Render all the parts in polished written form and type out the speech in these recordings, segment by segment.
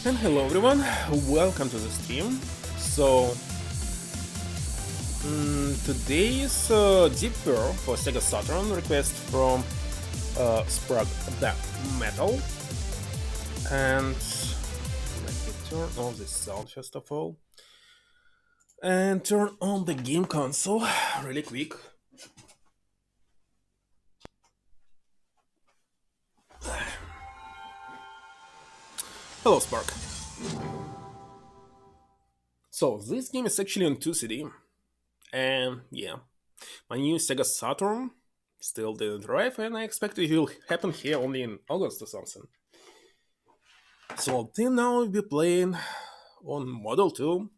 And hello everyone, welcome to the stream. So, today's Deep Pearl for Sega Saturn request from SparkThaMetal. And let me turn on the sound first of all. And turn on the game console really quick. Hello Spark. So this game is actually on 2 CD. And yeah, my new Sega Saturn still didn't arrive, and I expect it will happen here only in August or something. So until now we'll be playing on Model 2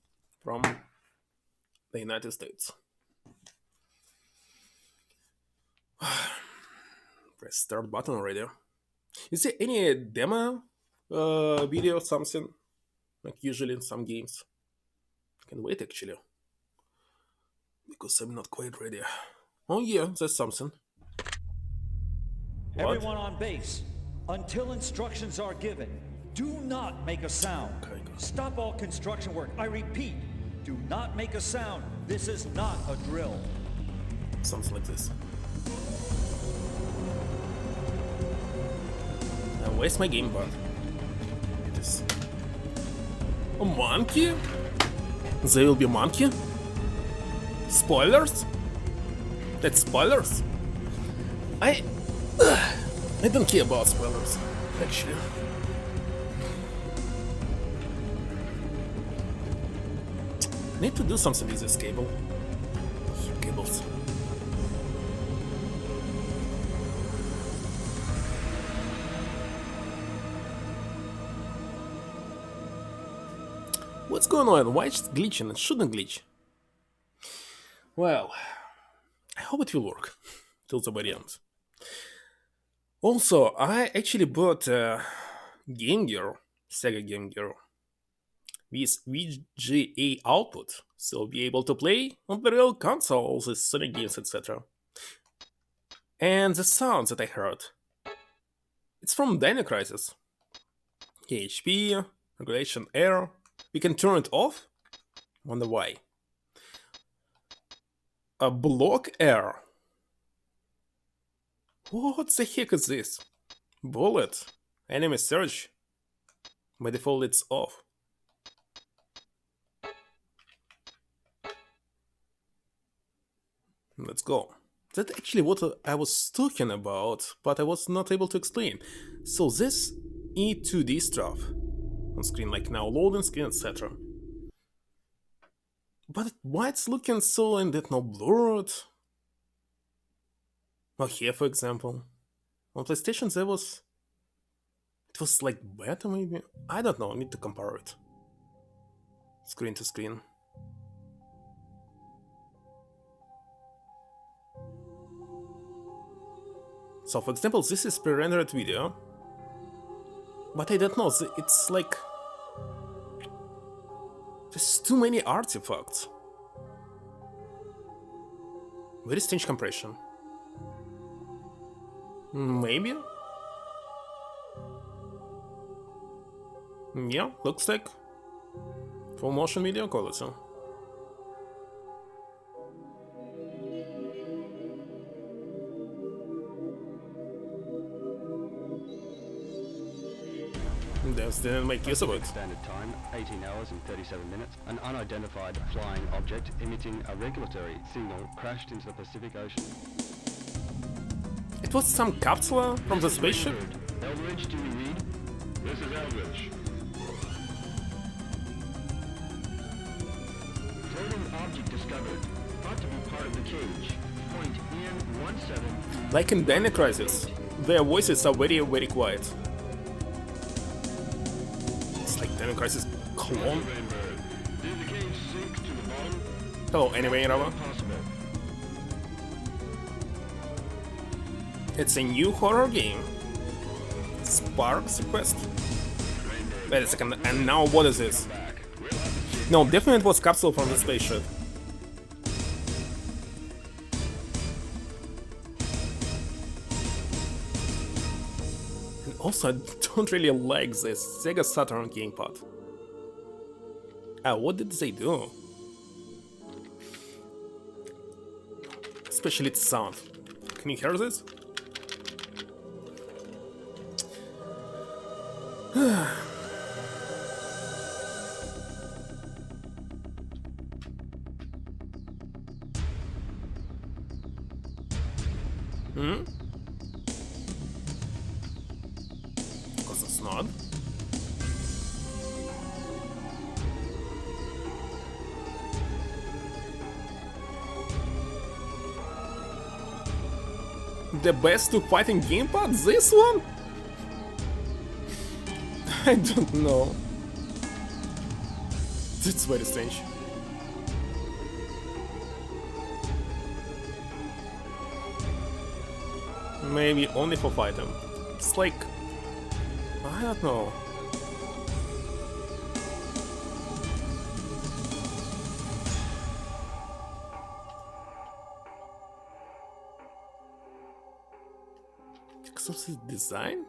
from the United States. Press start button already. Is there any demo video or something? Like usually in some games. I can wait actually. Because I'm not quite ready. Oh yeah, that's something. What? Everyone on base, until instructions are given, do not make a sound. Okay, good. Stop all construction work. I repeat, do not make a sound. This is not a drill. Sounds like this. Now where's my game button? It is a monkey? There will be a monkey? Spoilers? That's spoilers? I don't care about spoilers, actually. I need to do something with this cable. Cables. What's going on? Why it's glitching? It shouldn't glitch. Well, I hope it will work till the very end. Also, I actually bought a Game Gear, Sega Game Gear, with VGA output, so I'll be able to play on the real consoles, the Sonic games, etc. And the sounds that I heard, it's from Dino Crisis. HP, regulation error. We can turn it off. Wonder why. A block error. What the heck is this? Bullet. Enemy search. By default it's off. Let's go. That's actually what I was talking about, but I was not able to explain. So this E2D stuff on screen, like now loading screen, etc. But why it's looking so and that no blurred? Well, here for example, on PlayStation there was, it was like better maybe. I don't know. I need to compare it. Screen to screen. So for example, this is pre-rendered video, but I don't know. It's like there's too many artifacts. Very strange compression. Maybe? Yeah, looks like full motion video quality. Devs didn't make use of it. Standard time, 18 hours and 37 minutes. An unidentified flying object emitting a regulatory signal crashed into the Pacific Ocean. It was some capsule from the spaceship? Eldridge, do we read? This is Eldridge. Floating object discovered. Thought to be part of the cage. Point EN17. Like in Dino Crisis, their voices are very, very quiet. It's like Dino Crisis clone. Rainbird. Did the cage sink to the bottom? Hello, anyway, Rava. Possible. It's a new horror game. Spark's Request. Wait a second, and now what is this? No, definitely it was capsule from the spaceship. And Also, I don't really like this Sega Saturn gamepad. What did they do? Especially its sound. Can you hear this? Hmm? Because it's not. The best two fighting gamepad? This one? I don't know. That's very strange. Maybe only for fighting. It's like... I don't know. Because of the design?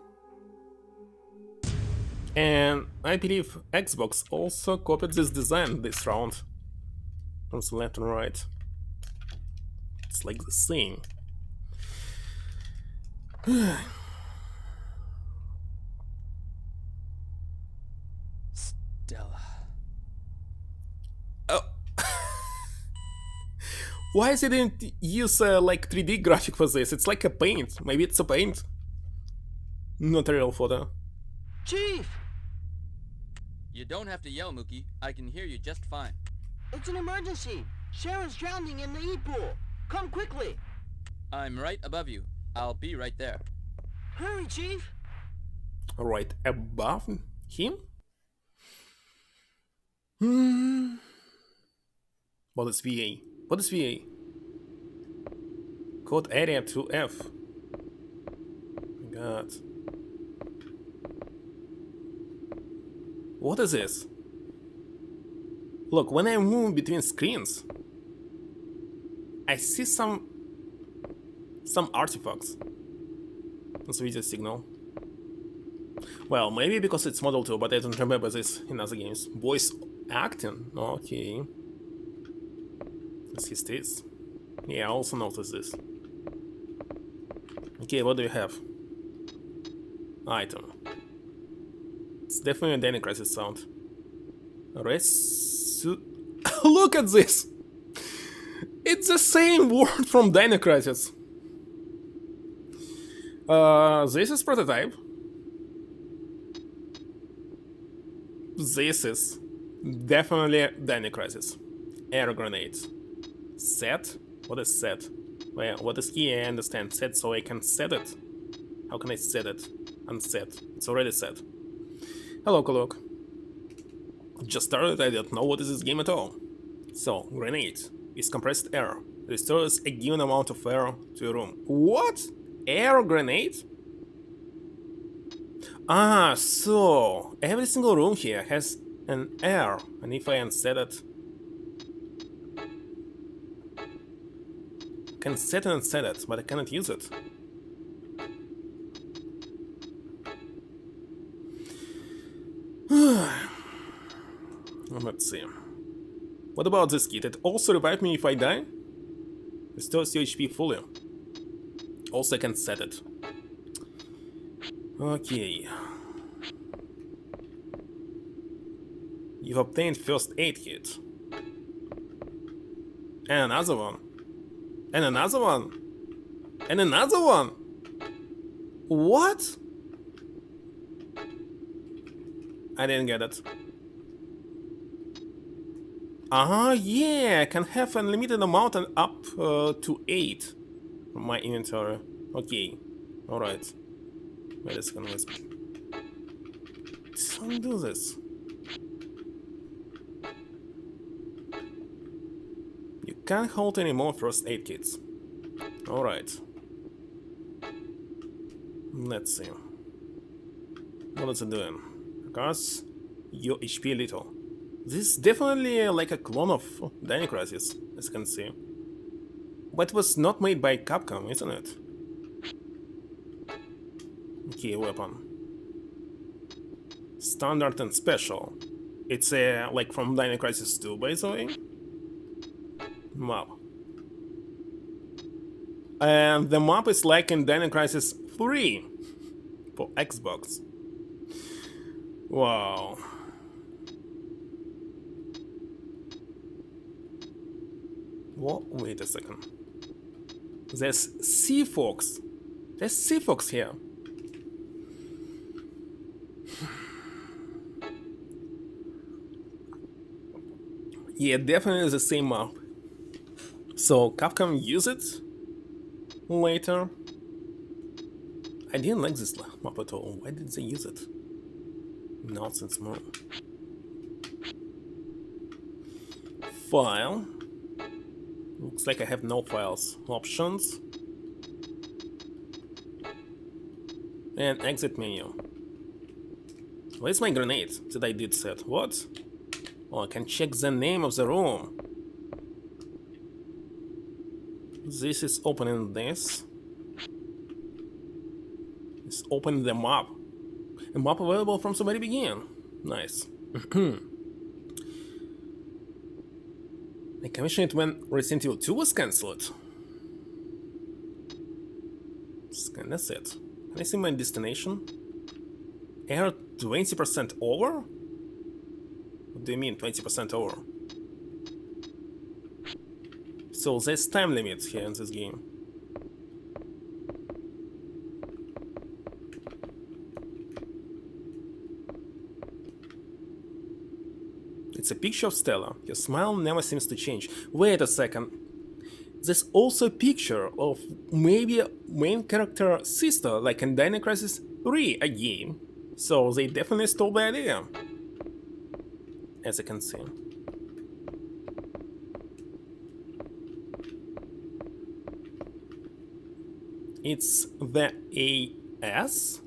And I believe Xbox also copied this design this round. From the left and right. It's like the same. Stella. Oh. Why is it didn't use like 3D graphic for this? It's like a paint. Maybe it's a paint. Not a real photo. Chief! You don't have to yell, Mookie. I can hear you just fine. It's an emergency! Sharon's drowning in the E-pool! Come quickly! I'm right above you. I'll be right there. Hurry, Chief! Right above him? Hmm. What is VA? What is VA? Code area to F. God. What is this? Look, when I move between screens, I see some artifacts. That's video signal. Well, maybe because it's Model 2, but I don't remember this in other games. Voice acting? Okay. Let's see this. Yeah, I also noticed this. Okay, what do you have? Item. It's definitely a Dino Crisis sound. Look at this! It's the same word from Dino Crisis. This is prototype. This is definitely Dino Crisis. Air grenades. Set? What is set? Well, what is here? I understand. Set so I can set it. How can I set it? Unset. It's already set. Hello, Kolok. Just started, I don't know what is this game at all. So, grenade is compressed air. Restores a given amount of air to a room. What? Air grenade? Ah, so every single room here has an air, and if I unset it, I can set and unset it, but I cannot use it. Let's see. What about this kit? It also revives me if I die? Restores your HP fully. Also I can set it. Okay. You've obtained first aid kit. And another one. And another one. And another one. What? I didn't get it. Yeah, I can have an unlimited amount and up to 8 from my inventory. Okay, alright. Wait a second, let's undo this. You can't hold any more first aid kits. Alright. Let's see. What is it doing? Because your HP little. This is definitely like a clone of Dino Crisis, as you can see. But it was not made by Capcom, isn't it? Okay, weapon. Standard and Special. It's like from Dino Crisis 2, by the way. Map. And the map is like in Dino Crisis 3 for Xbox. Wow. Whoa, wait a second. There's Sea Fox. There's Sea Fox here. Yeah, definitely the same map. So Capcom use it later. I didn't like this map at all. Why did they use it? Nonsense more. File. Looks like I have no files. Options. And exit menu. Where's my grenade that I did set? What? Oh, I can check the name of the room. This is opening this. It's opening the map. A map available from the very beginning. Nice. I commissioned it when Resident Evil 2 was cancelled. That's it. Can I see my destination? Air 20% over? What do you mean 20% over? So there's time limits here in this game. It's a picture of Stella. Your smile never seems to change. Wait a second. There's also a picture of maybe a main character sister, like in Dino Crisis 3 again. So they definitely stole the idea. As you can see. It's the AS.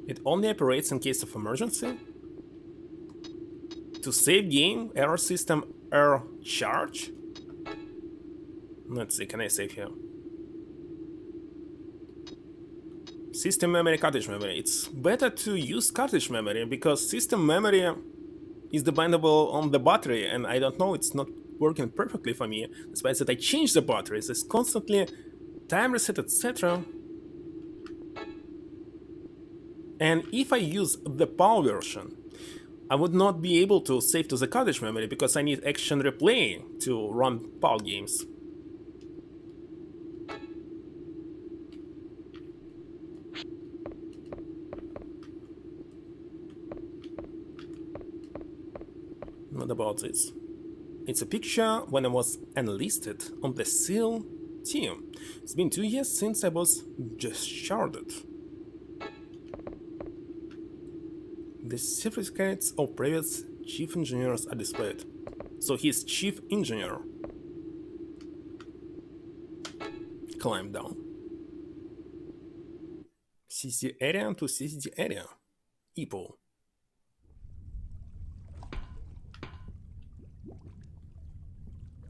It only operates in case of emergency. To save game, error system, error charge. Let's see, can I save here? System memory, cartridge memory. It's better to use cartridge memory because system memory is dependable on the battery, and I don't know, it's not working perfectly for me. Despite that I change the batteries, it's constantly time reset, etc. And if I use the PAL version, I would not be able to save to the cartridge memory because I need action replay to run PAL games. What about this? It's a picture when I was enlisted on the SEAL team. It's been 2 years since I was discharged. The certificates of previous chief engineers are displayed. So he's chief engineer. Climb down. CCD area to CCD area. EPO.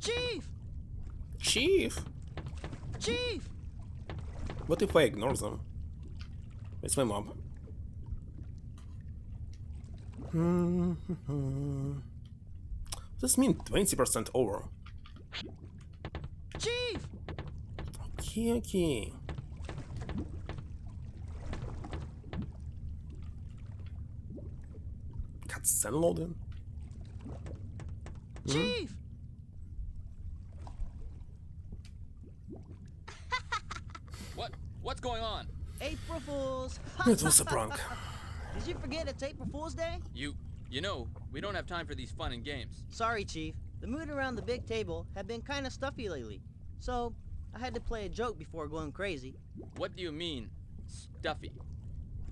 Chief! Chief? Chief! What if I ignore them? It's my mom. This means 20% over. Chief! Okay. Cutscene loading. Chief! What's going on? April Fools! It was a prank. Did you forget it's April Fool's Day? You know, we don't have time for these fun and games. Sorry, Chief. The mood around the big table had been kinda stuffy lately. So, I had to play a joke before going crazy. What do you mean, stuffy?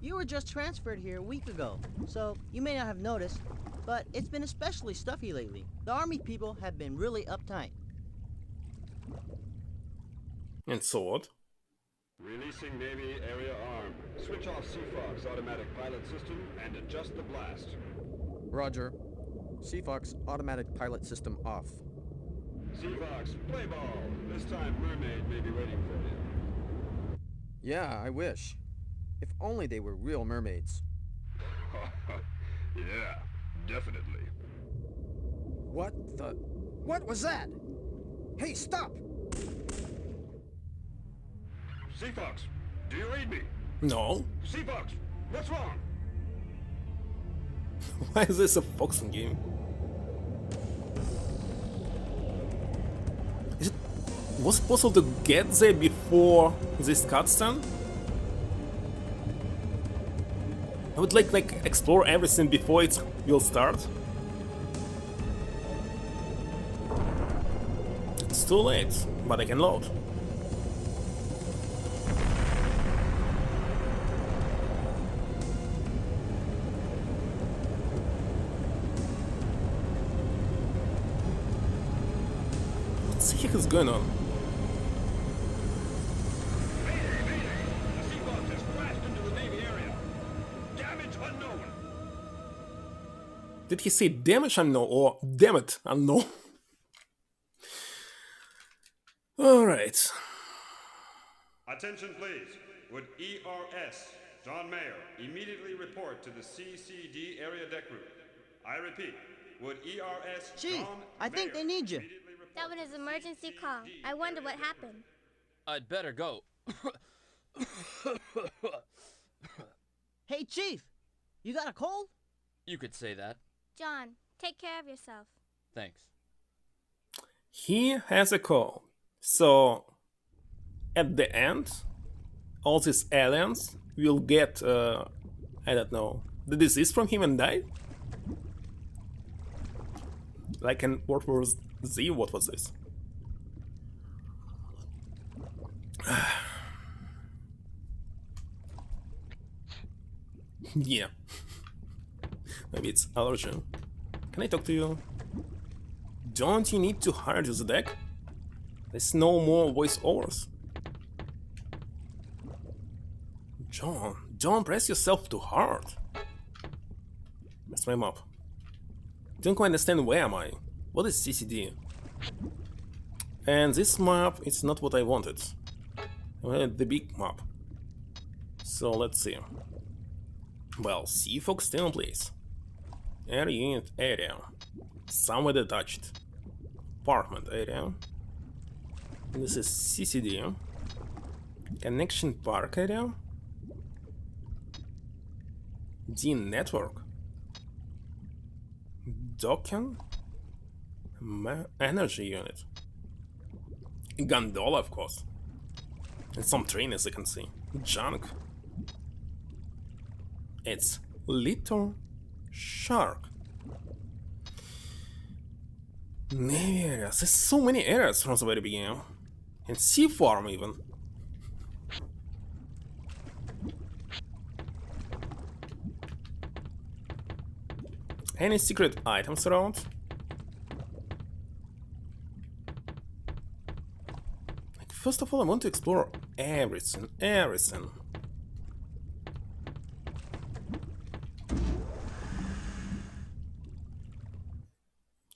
You were just transferred here a week ago, so you may not have noticed, but it's been especially stuffy lately. The Army people have been really uptight. And so what? Releasing Navy area arm. Switch off Seafox automatic pilot system and adjust the blast. Roger. Seafox automatic pilot system off. Seafox, play ball. This time Mermaid may be waiting for you. Yeah, I wish. If only they were real mermaids. Yeah, definitely. What the? What was that? Hey, stop! Seafox, do you read me? No. Seafox, what's wrong? Why is this a boxing game? Was it possible to get there before this cutscene? I would like explore everything before it will start. It's too late, but I can load. What the heck is going on? The Seafox has crashed into the Navy area. Damage unknown. Did he say damage unknown or damn it unknown? Alright. Attention, please. Would ERS John Mayer immediately report to the CCD area deck group? I repeat, would ERS Chief, John I think Mayer they need you. immediately report That was to his the emergency call. CCD I wonder area what deck happened. I'd better go. Hey, Chief, you got a cold? You could say that. John, take care of yourself. Thanks. He has a call. So, at the end, all these aliens will get, I don't know, the disease from him and die? Like in World War Z, what was this? Yeah. Maybe it's allergy. Can I talk to you? Don't you need to hide the deck? There's no more voiceovers. John, don't press yourself too hard. That's my map. Don't quite understand where am I. What is CCD? And this map, it's not what I wanted. I wanted the big map. So let's see. Well, Seafox still in place. Air unit area. Somewhere detached. Apartment area. This is CCD. Connection park area. D network. Docking. Energy unit. Gondola, of course. And some train, as you can see. Junk. It's Little Shark. Navy areas. There's so many areas from the very beginning. And sea farm even. Any secret items around? Like, first of all, I want to explore everything.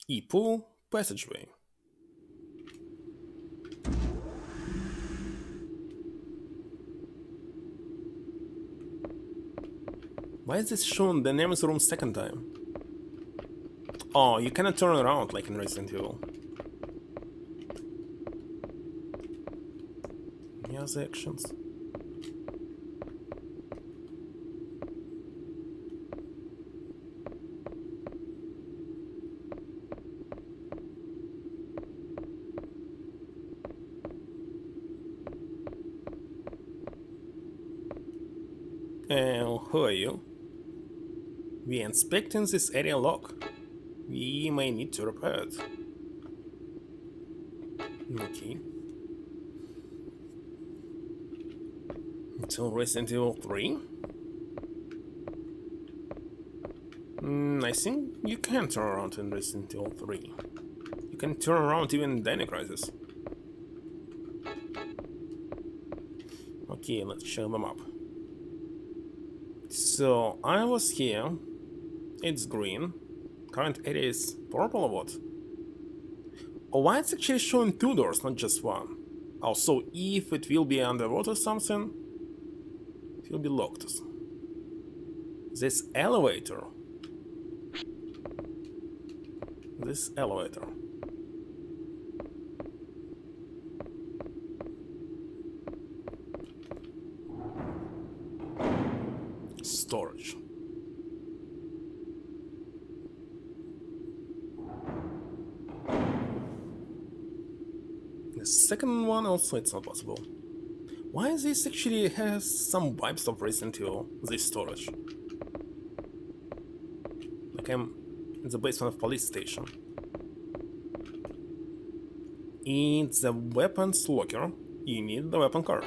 E-pool passageway. Why is this showing the Nemesis room second time? Oh, you cannot turn around like in Resident Evil. Here's the actions. Who are you? We are inspecting this area lock. We may need to repair it. Okay. Until Resident Evil 3? I think you can turn around in Resident Evil 3. You can turn around even in Dino Crisis. Okay, let's show them up. So, I was here. It's green. Current area is purple or what? Oh, why it's actually showing 2 doors, not just one? Also, if it will be underwater or something, it will be locked. This elevator this elevator. Storage. The second one also it's not possible. Why this actually has some vibes of Resident Evil, this storage. Like I'm in the basement of police station. It's the weapons locker. You need the weapon card.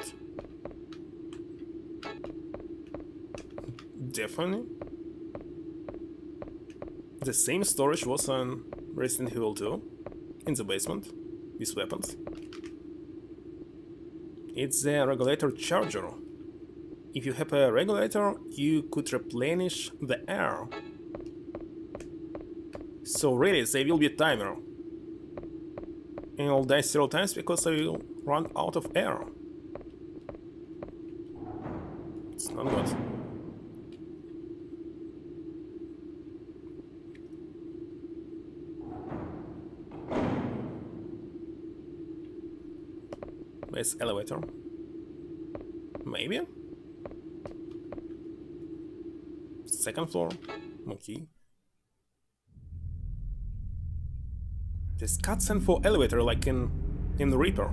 Definitely. The same storage was on Resident Evil 2, in the basement, with weapons. It's the regulator charger. If you have a regulator, you could replenish the air. So really, there will be a timer. And I'll die 0 times because I will run out of air. It's not good. Where's elevator? Maybe? Second floor? Okay. There's cutscene for elevator like in the Reaper.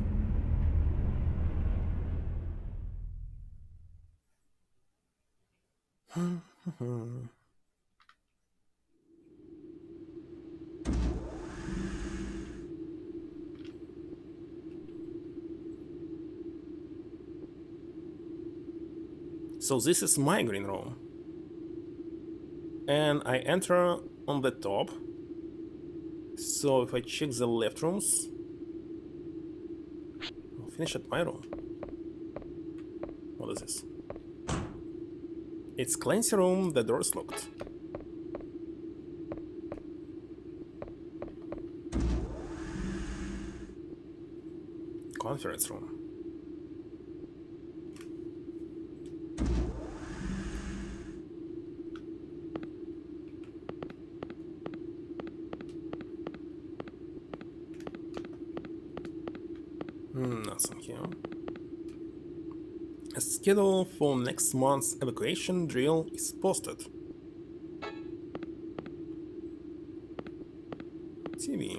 So this is my green room. And I enter on the top. So if I check the left rooms, I'll finish at my room. What is this? It's Clancy room, the door is locked. Conference room. Nothing here. A schedule for next month's evacuation drill is posted. TV.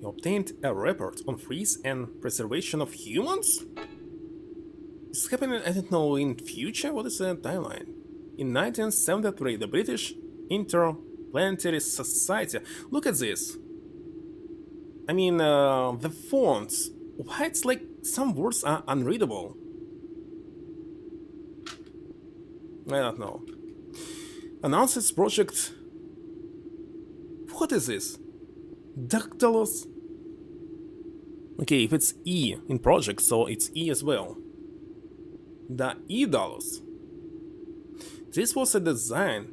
You obtained a report on freeze and preservation of humans? Is this happening, I don't know, in future? What is the timeline? In 1973, the British Interplanetary Society. Look at this. I mean, the fonts. Why it's like some words are unreadable? I don't know. Announces project. What is this? Dactylus? Okay, if it's E in project, so it's E as well. The Edalus. This was a design.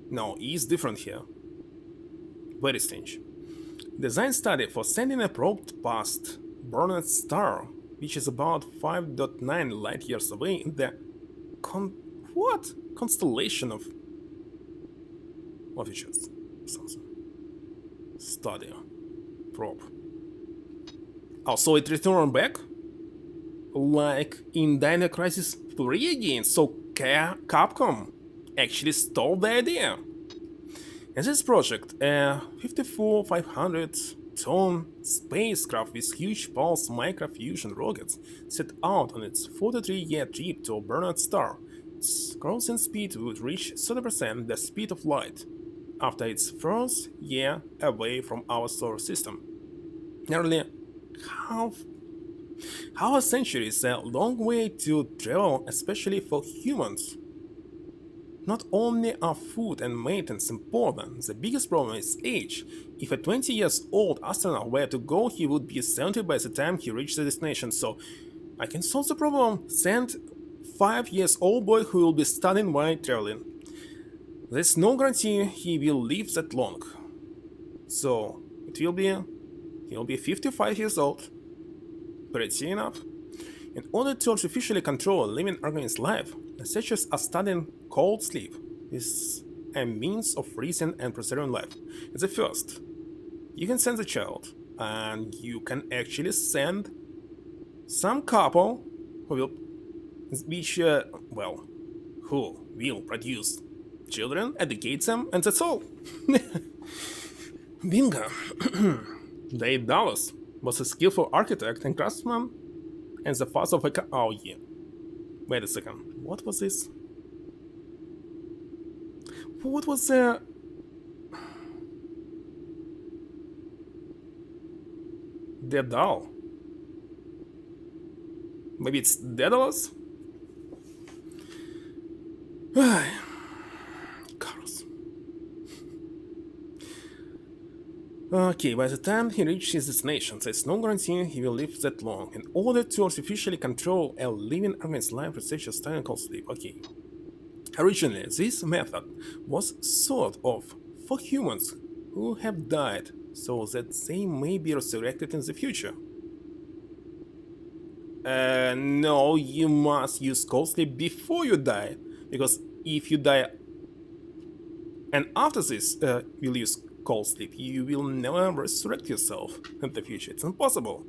No, E is different here. Very strange. Design study for sending a probe past Burnett Star, which is about 5.9 light years away in the constellation of Ophiuchus. Something. Study. Probe. Oh, so it returned back? Like in Dino Crisis 3 again, so Capcom actually stole the idea. In this project, a 54,500-ton spacecraft with huge pulse microfusion rockets set out on its 43-year trip to Burnett Star. Its crossing speed would reach 30% the speed of light after its first year away from our solar system. Nearly half a century is a long way to travel, especially for humans. Not only are food and maintenance important, the biggest problem is age. If a 20-year-old astronaut were to go, he would be 70 by the time he reached the destination, so I can solve the problem. Send 5-year-old boy who will be studying while traveling. There's no guarantee he will live that long. So he will be 55 years old. Pretty enough. In order to artificially control a living organism's life, researchers are studying cold sleep. This is a means of freezing and preserving life. It's a first. You can send the child, and you can actually send some couple who will, who will produce children, educate them, and that's all. Bingo! Dave Dallas was a skillful architect and craftsman, and the father of a oh yeah. Wait a second. What was this? What was the... Daedalus? Maybe it's Daedalus? Cars. Okay, by the time he reaches his destination, there's no guarantee he will live that long. In order to artificially control a living organism's life, researchers study cold sleep. Okay. Originally, this method was thought of for humans who have died, so that they may be resurrected in the future. No, you must use cold sleep before you die, because if you die and after this will use cold sleep, you will never resurrect yourself in the future. It's impossible.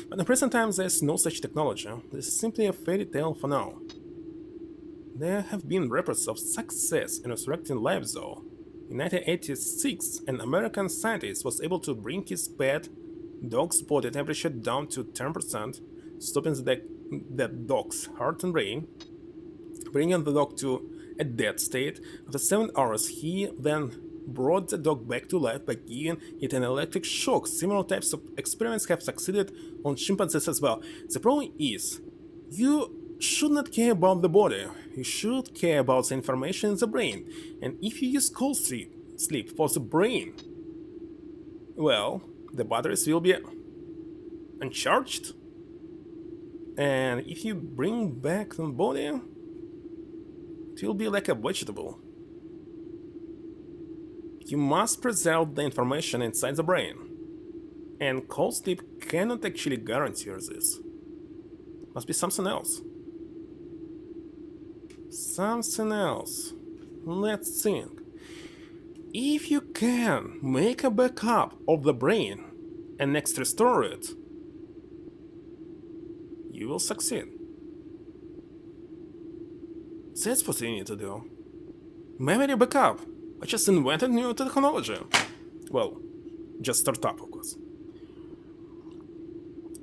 But in present time, there's no such technology. This is simply a fairy tale for now. There have been reports of success in resurrecting life though. In 1986, an American scientist was able to bring his pet dog's body temperature down to 10%, stopping the dog's heart and brain, bringing the dog to a dead state. After 7 hours, he then brought the dog back to life by giving it an electric shock. Similar types of experiments have succeeded on chimpanzees as well. The problem is, you should not care about the body, you should care about the information in the brain. And if you use cold sleep for the brain, well, the batteries will be uncharged. And if you bring back the body, it will be like a vegetable. You must preserve the information inside the brain. And cold sleep cannot actually guarantee this. Must be something else. Something else. Let's think. If you can make a backup of the brain and next restore it, you will succeed. That's what you need to do. Memory backup. I just invented new technology. Well, just startup, of course.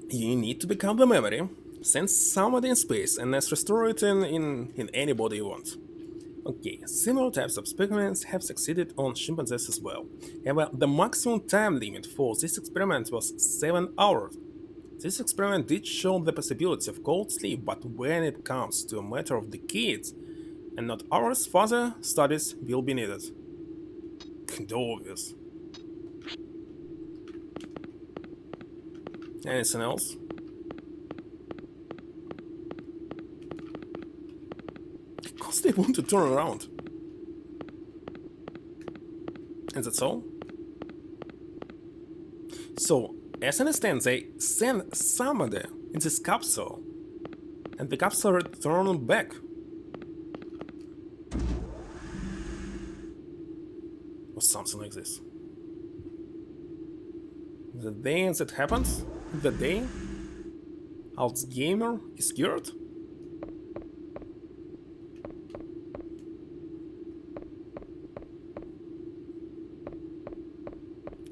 You need to backup the memory, send somebody in space, and let's restore it in any body you want. Okay, similar types of experiments have succeeded on chimpanzees as well. However, the maximum time limit for this experiment was 7 hours. This experiment did show the possibility of cold sleep, but when it comes to a matter of decades and not hours, further studies will be needed. Kinda obvious. Anything else? Because they want to turn around. And that's all? So, as I understand, they send somebody in this capsule, and the capsule returns back. Or something like this. The day that happens, the day Alzheimer is cured.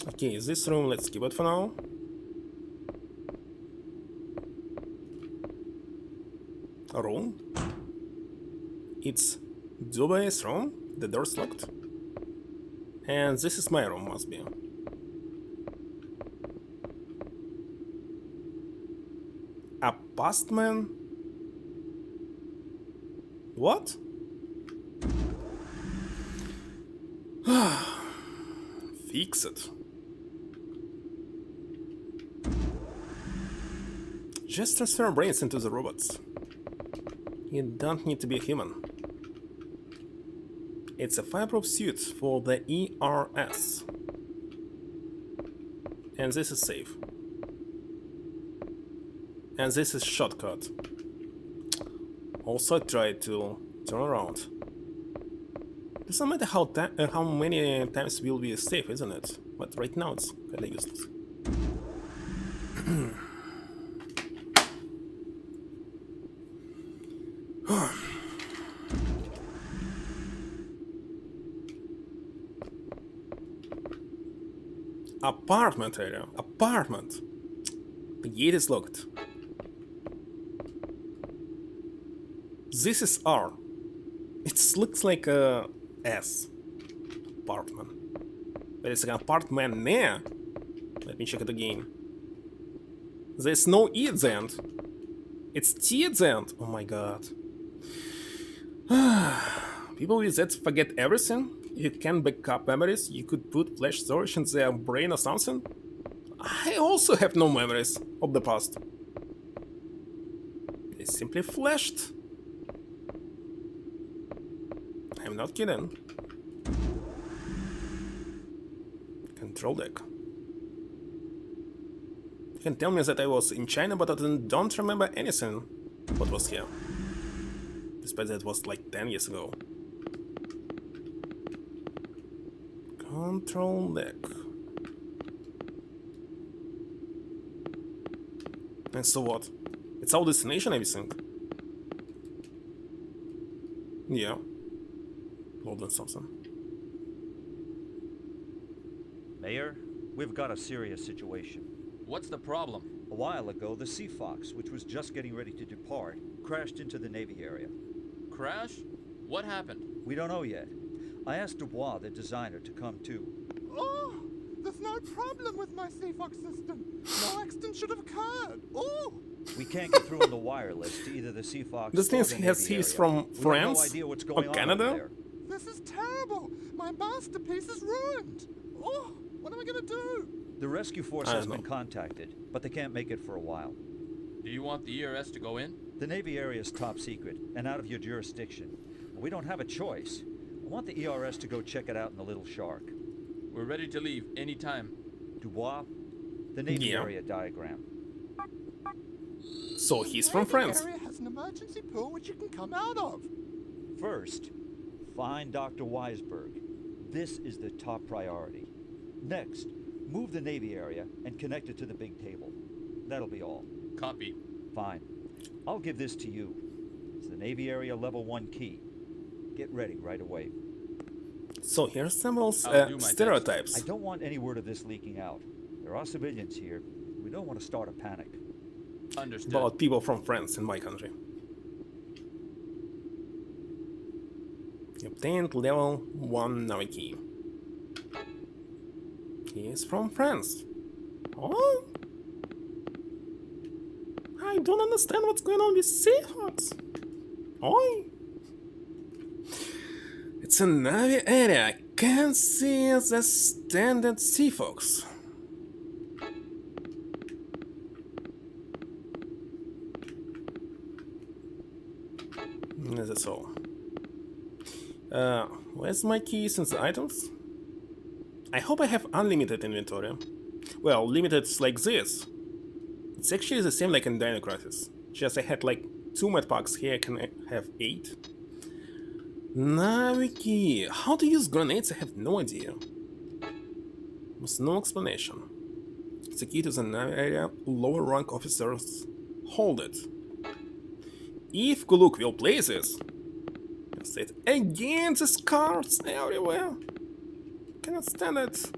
Okay, this room, let's keep it for now. A room. It's Dubai's room, the door's locked. And this is my room, must be. A postman? What? Fix it. Just transfer brains into the robots. You don't need to be a human. It's a fireproof suit for the ERS. And this is safe. And this is shortcut. Also, I tried to turn around. Doesn't matter how many times will be safe, isn't it? But right now it's kinda useless. Apartment area. Apartment. The gate is locked. This is R. It looks like a S. Apartment. There is an apartment there. Let me check it again. There's no E at the end. It's T at the end. Oh my god. People with that forget everything. You can back up memories. You could put flash storage in their brain or something. I also have no memories of the past. They simply flashed. I'm not kidding. Control deck. You can tell me that I was in China, but I don't remember anything what was here. Despite that it was like 10 years ago. Control deck. And so what? It's our destination, everything. Yeah. Loading something. Mayor, we've got a serious situation. What's the problem? A while ago, the Sea Fox, which was just getting ready to depart, crashed into the Navy area. Crash? What happened? We don't know yet. I asked Dubois, the designer, to come too. Oh, there's no problem with my CFOX system. No accident should have occurred. Oh! We can't get through on the wireless to either the Sea Fox This or means the he has Navy thieves area. from We have France no idea what's or going on Canada? over there. This is terrible. My masterpiece is ruined. Oh, what am I gonna do? The rescue force I has don't been know. contacted, but they can't make it for a while. Do you want the ERS to go in? The Navy area is top secret and out of your jurisdiction. We don't have a choice. I want the ERS to go check it out in the Little Shark. We're ready to leave anytime. Dubois, the Navy Yeah. area diagram. So he's from Navy France. area has an emergency pool which you can come out of. First, find Dr. Weisberg. This is the top priority. Next, move the Navy area and connect it to the big table. That'll be all. Copy. Fine. I'll give this to you. It's the Navy area level 1 key. Get ready right away. So here symbols I'll do my stereotypes. I don't want any word of this leaking out. There are civilians here. We don't want to start a panic. Understood. About people from France in my country. Obtained level 1 Navi key. He is from France. Oh? I don't understand what's going on with Seahawks. Oi? It's a Navi area. I can't see the standard Seafox. That's all. Where's my keys and the items? I hope I have unlimited inventory. Well, limited like this. It's actually the same like in Dino Crisis. Just I had like 2 med packs, here I can have 8. Navi key. How to use grenades I have no idea. With no explanation. It's a key to the Navi area, lower rank officers hold it. If Kuluk will play this, I said again these cards everywhere. Cannot stand it.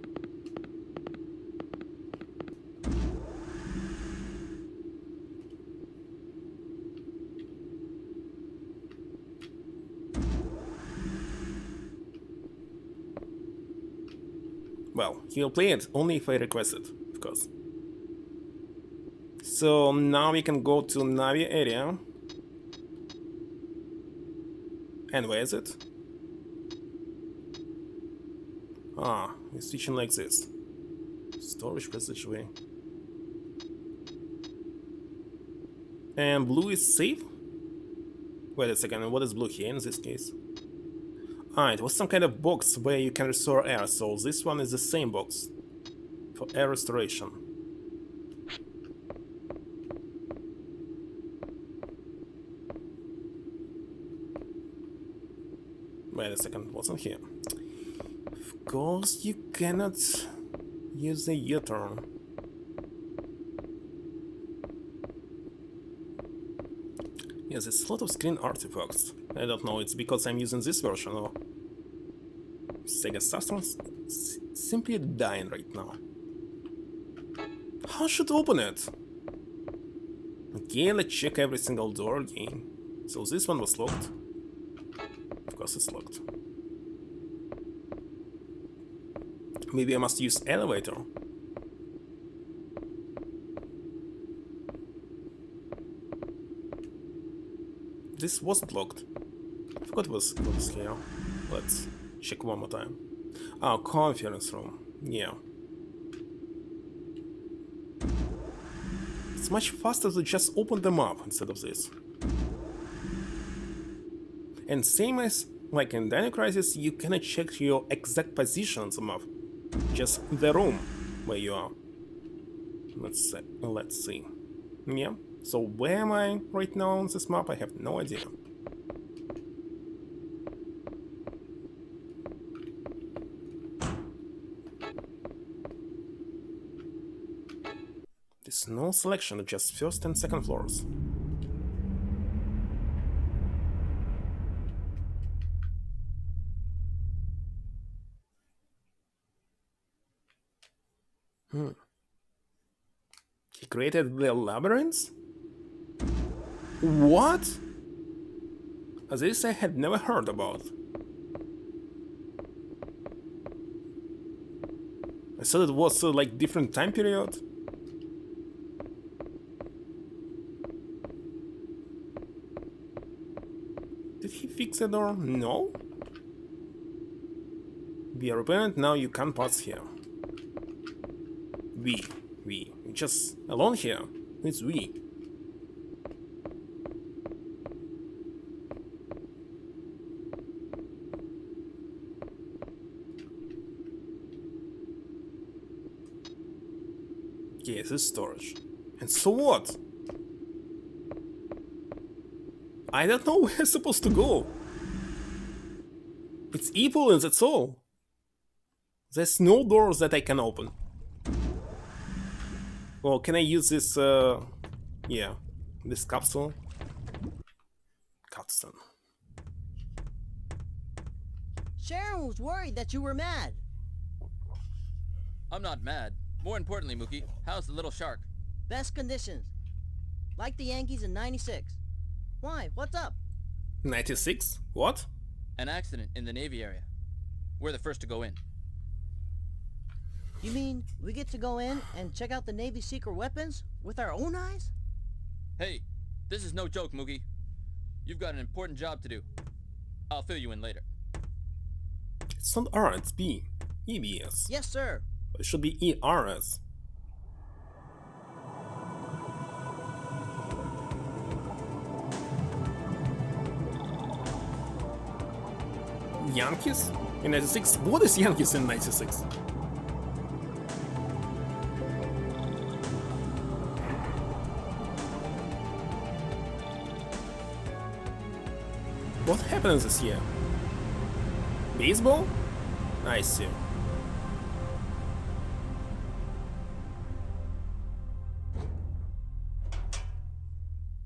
Well, he'll play it only if I request it, of course. So now we can go to Navi area. And where is it? Ah, it's switching like this. Storage passageway. And blue is safe? Wait a second, what is blue here in this case? Ah, it was some kind of box where you can restore air, so this one is the same box. For air restoration. Wait a second, what's in here? Of course you cannot use the U-turn. Yes, it's a lot of screen artifacts. I don't know, it's because I'm using this version or Sega Saturn's simply dying right now. How should I open it? Okay, let's check every single door again. So this one was locked. Of course it's locked. Maybe I must use elevator. This wasn't locked. I forgot what was here. Let's check one more time. Oh, conference room. Yeah. It's much faster to just open them up instead of this. And same as like in Dino Crisis, you cannot check your exact position on the map. Just the room where you are. Let's see. Yeah. So where am I right now on this map? I have no idea. There's no selection, just first and second floors. He created the labyrinths? What? This I had never heard about. I thought it was like different time period. Did he fix it or no? We are repellent, now you can't pass here. We just alone here. It's we. Yeah, this is storage. And so what? I don't know where I'm supposed to go. It's evil and that's all. There's no doors that I can open. Well, can I use this, yeah, this capsule? Capsule. Sharon was worried that you were mad. I'm not mad. More importantly, Mookie, how's the little shark? Best conditions. Like the Yankees in '96. Why? What's up? 96? What? An accident in the Navy area. We're the first to go in. You mean we get to go in and check out the Navy's secret weapons with our own eyes? Hey, this is no joke, Mookie. You've got an important job to do. I'll fill you in later. It's not R, it's B. EBS. Yes, sir. It should be ERS. Yankees? In 96? What is Yankees in 96? What happened this year? Baseball? I see.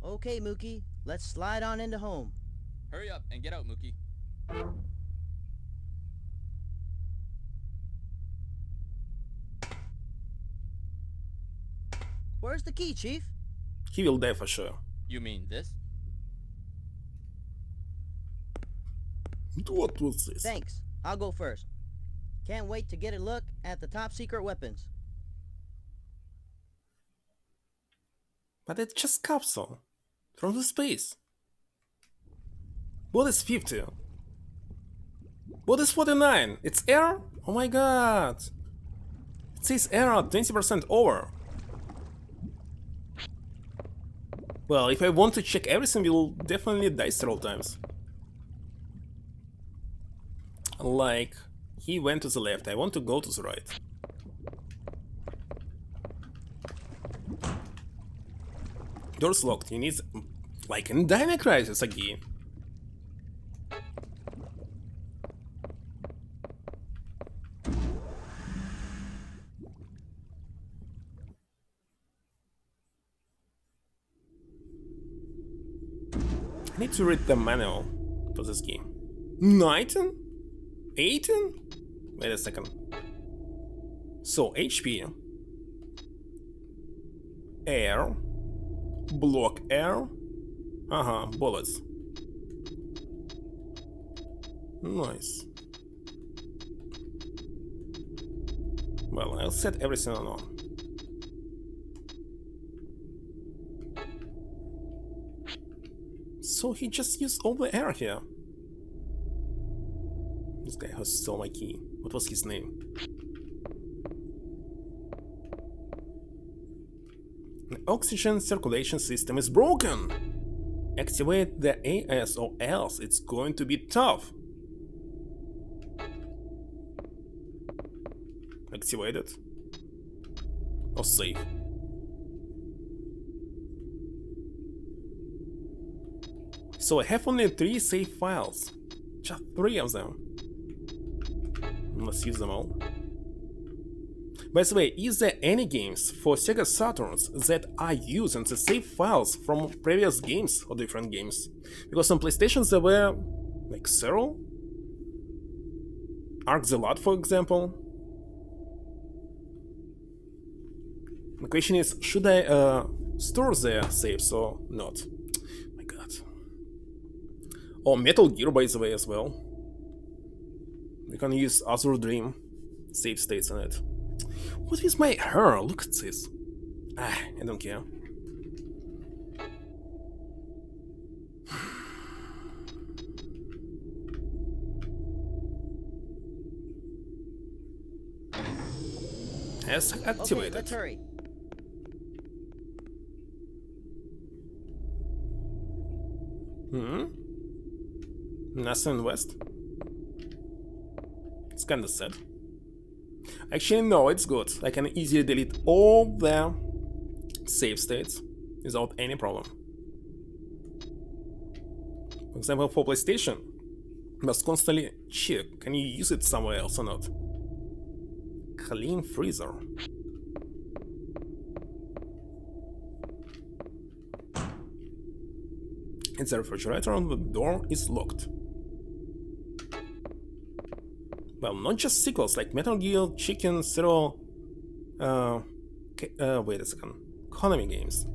Okay, Mookie, let's slide on into home. Hurry up and get out, Mookie. Where's the key, Chief? He will die for sure. You mean this? What was this? Thanks. I'll go first. Can't wait to get a look at the top secret weapons. But it's just capsule. From the space. What is 50? What is 49? It's air? Oh my god. It says air at 20% over. Well, if I want to check everything, we'll definitely die several times. Like, he went to the left, I want to go to the right. Door's locked, you need... like in Dino Crisis again. Need to read the manual for this game. 19? 18? Wait a second. So HP, air, block air, bullets. Nice. Well, I'll set everything on. So he just used all the air here. This guy has stole my key. What was his name? The oxygen circulation system is broken. Activate the AS or else it's going to be tough. Activate it. Or save. So I have only 3 save files. Just 3 of them. Let's use them all. By the way, is there any games for Sega Saturns that are using the save files from previous games or different games? Because on PlayStations there were like 0. Arc the Lot, for example. The question is, should I store their saves or not? My god. Or Metal Gear, by the way, as well. We can use Azure Dream save states on it. What is my hair? Look at this. I don't care. Has activated. Okay, let's hurry. Nothing west. It's kinda sad. Actually, no, it's good. I can easily delete all the save states without any problem. For example, for PlayStation, you must constantly check, can you use it somewhere else or not? Clean freezer. It's a refrigerator and the door is locked. Well, not just sequels like Metal Gear, Chicken, Zero, wait a second, Konami games.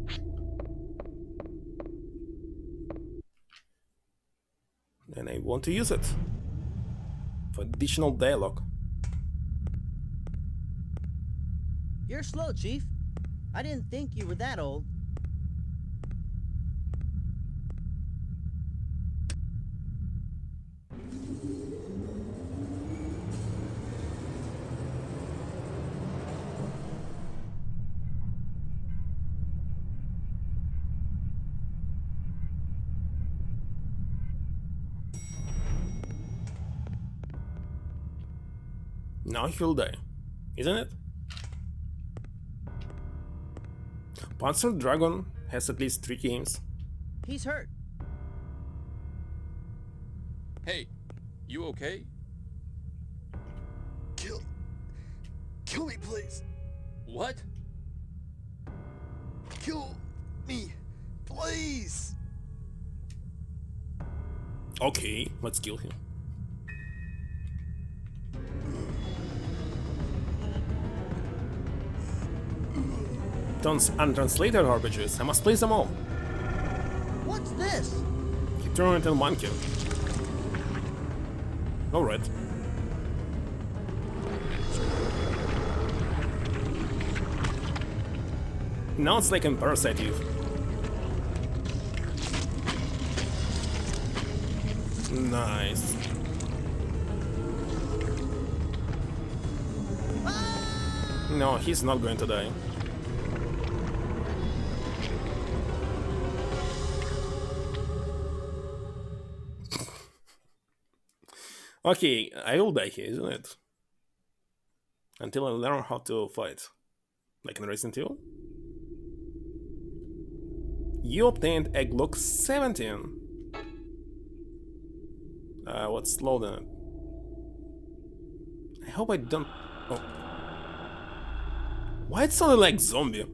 And I want to use it for additional dialogue. You're slow, Chief. I didn't think you were that old. Now he'll die, isn't it? Panzer Dragon has at least 3 games. He's hurt. Hey, you okay? Kill me, please. What? Kill me, please. Okay, let's kill him. Tons untranslated RPGs. I must play them all. What's this? He turned into a monkey. Alright. Now it's like in Parasite Eve. Nice. No, he's not going to die. Okay, I will die here, isn't it? Until I learn how to fight. Like in Resident Evil. You obtained a Glock 17. What's loading it? I hope I don't... Oh. Why it sounded like zombie?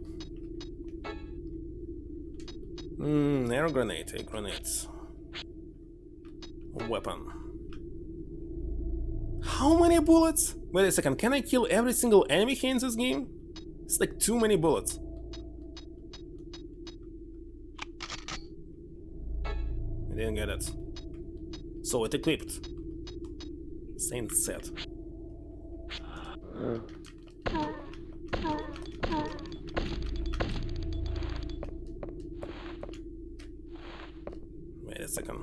Air grenade, weapon. How many bullets? Wait a second, can I kill every single enemy here in this game? It's like too many bullets. I didn't get it. So it equipped. Saint set. Wait a second.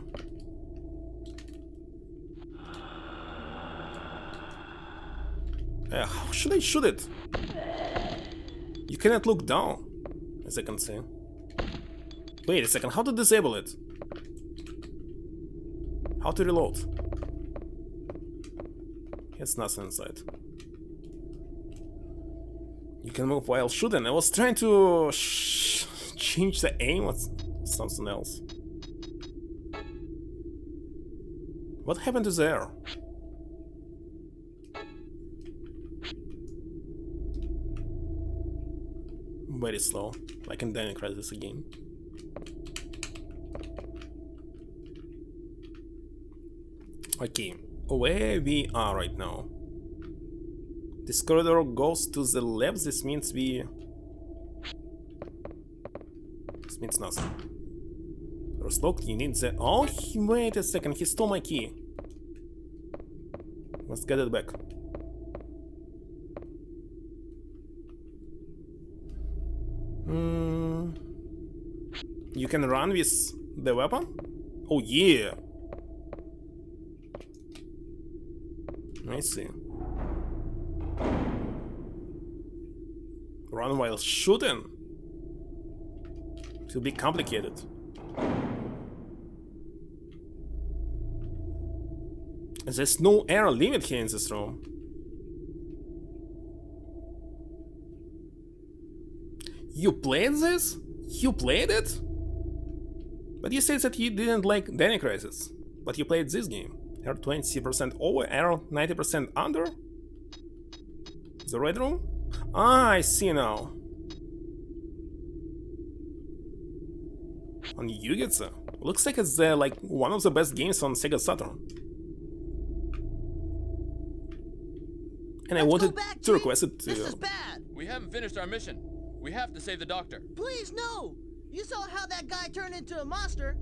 How should I shoot it? You cannot look down, as I can see. Wait a second, how to disable it? How to reload? It's nothing inside. You can move while shooting. I was trying to change the aim or something else. What happened to the air? Very slow, like in Dino Crisis again. Okay, where we are right now. This corridor goes to the left, this means we... This means nothing. First locked, you need the... Oh, wait a second, he stole my key. Let's get it back. You can run with the weapon? Oh yeah! I see. Run while shooting? It will be complicated. There's no air limit here in this room. You played this? You played it? But you said that you didn't like Dino Crisis. But you played this game. Air 20% over, air 90% under? The red room? Ah, I see now. On Yugetsu. Looks like it's like one of the best games on Sega Saturn. And I wanted to request it to... This is bad! We haven't finished our mission. We have to save the doctor. Please, no! You saw how that guy turned into a monster.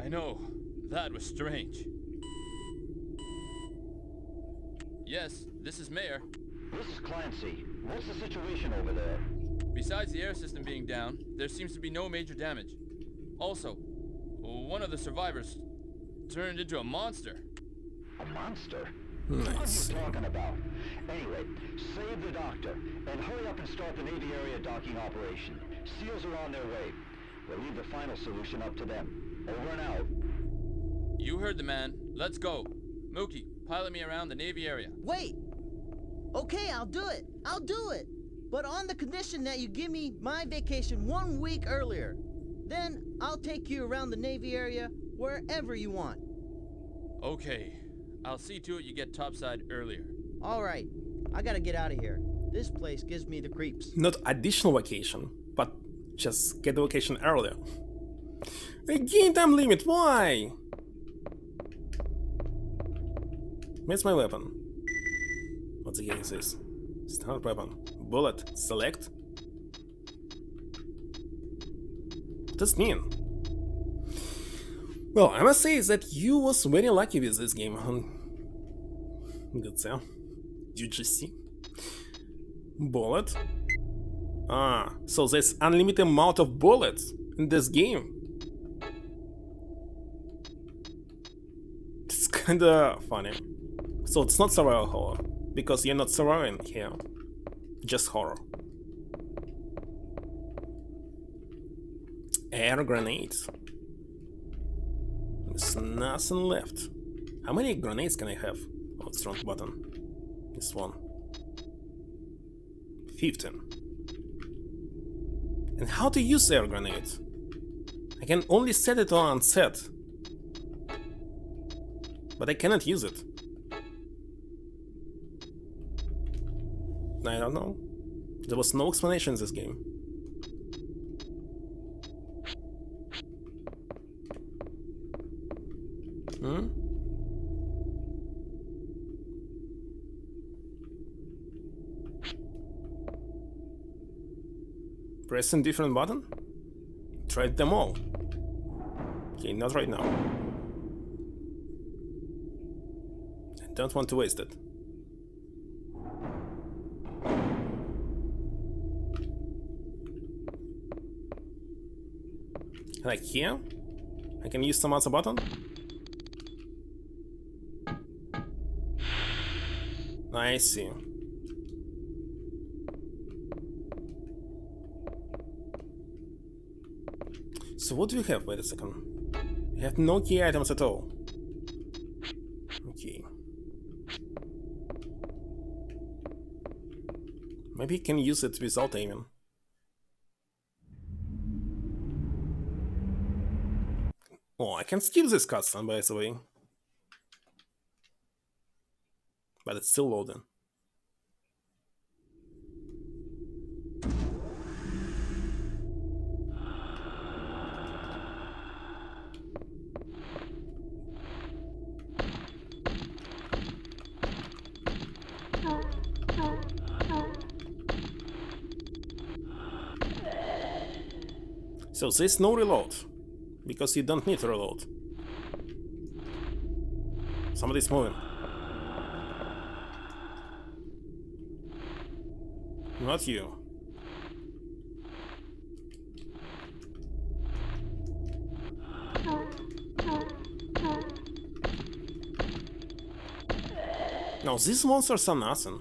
I know. That was strange. Yes, this is Mayor. This is Clancy. What's the situation over there? Besides the air system being down, there seems to be no major damage. Also, one of the survivors turned into a monster. A monster? Nice. What are you talking about? Anyway, save the doctor, and hurry up and start the Navy area docking operation. SEALs are on their way. We'll leave the final solution up to them. Over and out. You heard the man. Let's go. Mookie, pilot me around the Navy area. Wait! Okay, I'll do it. I'll do it. But on the condition that you give me my vacation 1 week earlier. Then I'll take you around the Navy area wherever you want. Okay. I'll see to it you get topside earlier. Alright. I gotta get out of here. This place gives me the creeps. Not additional vacation, but just get the vacation earlier. Again, time limit, why? Where's my weapon? What the game is this? Standard weapon. Bullet. Select. What does it mean? Well, I must say that you was very lucky with this game. Good sir. UGC. Bullet. Ah, so there's unlimited amount of bullets in this game. It's kinda funny. So it's not survival horror, because you're not surviving here. Just horror. Air grenades. There's nothing left. How many grenades can I have? Oh, it's wrong button. This one. 15. And how to use air grenade? I can only set it on set. But I cannot use it. I don't know. There was no explanation in this game. Pressing different button? Tried them all. Okay, not right now. I don't want to waste it. Like here? I can use some other button? I see. So what do we have? Wait a second. We have no key items at all. Okay. Maybe you can use it without aiming. Oh, I can skip this cutscene, by the way. But it's still loading. So there's no reload, because you don't need to reload. Somebody's moving. Not you. No, these monsters are nothing.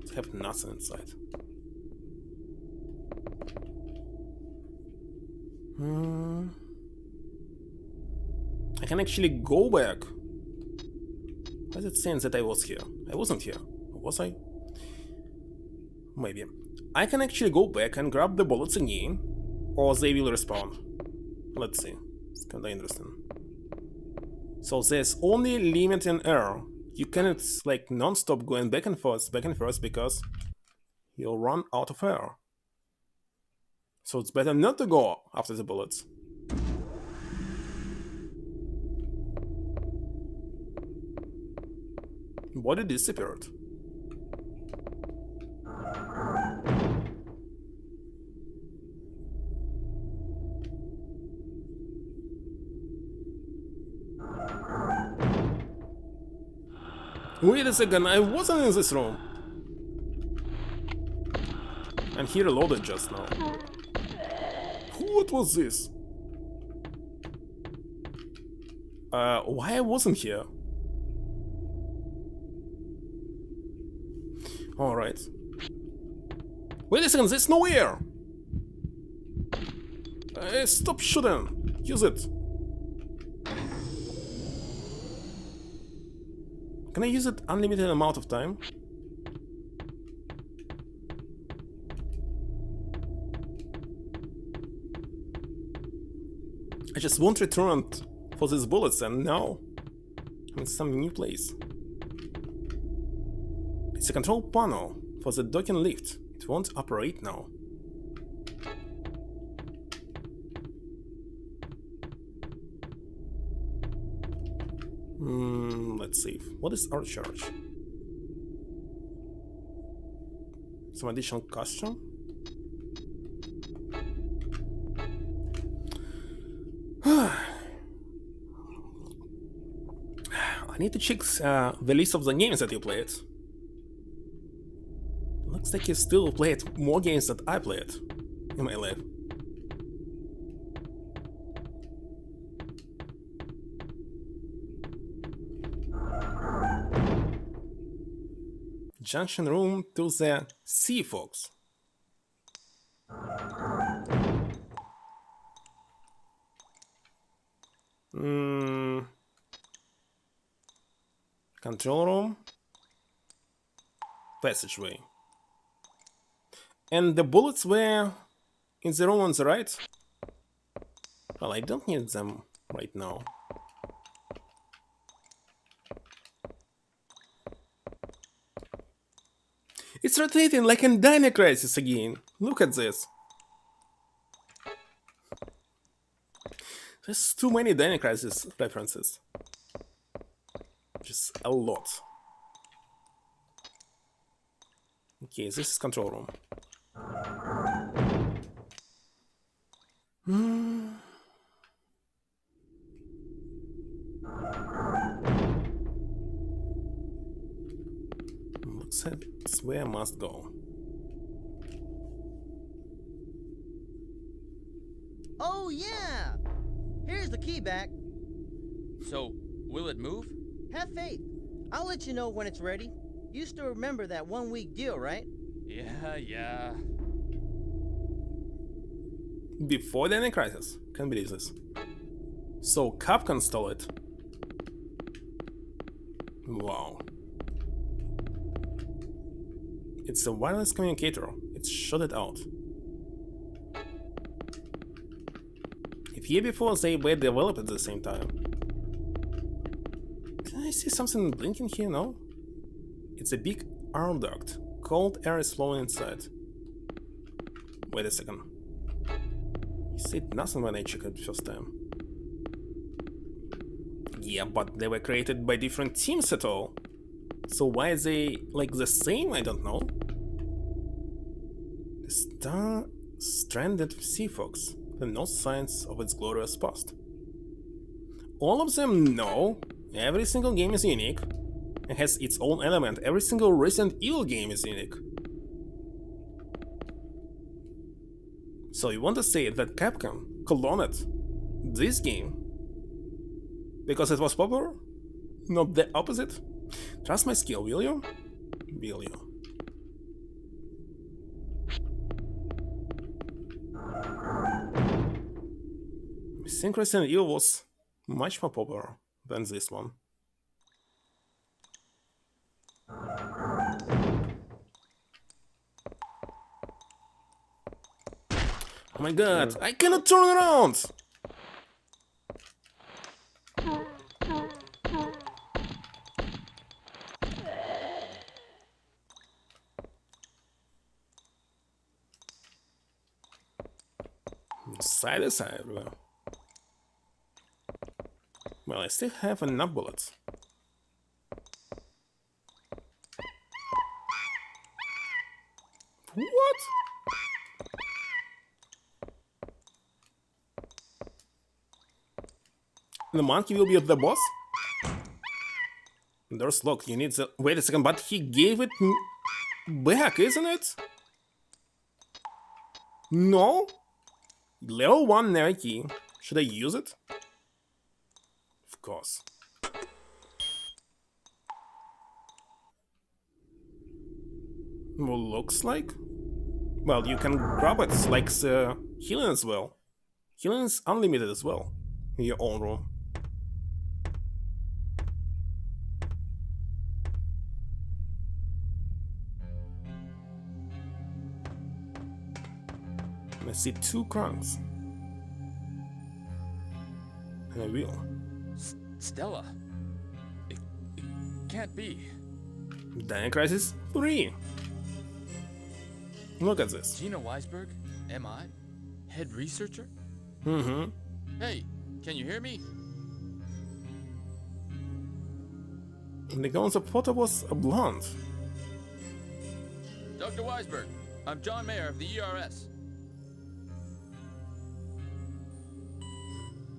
They have nothing inside. I can actually go back. Why is it saying that I was here? I wasn't here. Was I? Maybe. I can actually go back and grab the bullets again, or they will respawn. Let's see. It's kinda interesting. So there's only limit in air. You cannot like non-stop going back and forth because you'll run out of air. So it's better not to go after the bullets. Body disappeared. Wait a second, I wasn't in this room. And he reloaded just now. What was this? Why I wasn't here? Alright. Wait a second, there's no air! Stop shooting! Use it! Can I use it unlimited amount of time? I just won't return for these bullets and now I'm in some new place. It's a control panel for the docking lift. It won't operate now. Let's see. What is our charge? Some additional costume? I need to check the list of the games that you played. Looks like you still played more games than I played in my life. Junction room to the Sea Fox. Control room. Passageway. And the bullets were in the room on the right? Well, I don't need them right now. It's rotating like in Dino Crisis again. Look at this. There's too many Dino Crisis references. Just a lot. Okay, this is control room. Looks like it's where I must go. Oh, yeah! Here's the key back. So, will it move? Have faith. I'll let you know when it's ready. You still remember that 1 week deal, right? Yeah. Before the ending crisis. Can't believe this. So Capcom stole it. Wow. It's a wireless communicator. It's shot it out. If year before they were developed at the same time. Can I see something blinking here? No? It's a big arm duct. Cold air is flowing inside. Wait a second. You said nothing when I checked it first time. Yeah, but they were created by different teams at all. So why are they like the same? I don't know. The star stranded sea fox. And no signs of its glorious past. All of them know every single game is unique and has its own element. Every single Resident Evil game is unique. So you want to say that Capcom cloned this game because it was popular? Not the opposite? Trust my skill, will you? Will you? I think Resident Evil was much more popular than this one. Oh my god, I cannot turn around! Side to side, bro. Well, I still have enough bullets. What? The monkey will be the boss? There's lock, you need the... Wait a second, but he gave it back, isn't it? No? Level 1 Nary key. Should I use it? Of course. Well, looks like... Well, you can grab it, like the healing as well. Healing is unlimited as well, in your own room. I see 2 crowns. And I will. Stella? It can't be. Dying Crisis 3. Look at this. Gina Weisberg? MI? Head researcher? Mm-hmm. Hey, can you hear me? The girl in the photo was a blonde. Dr. Weisberg, I'm John Mayer of the ERS.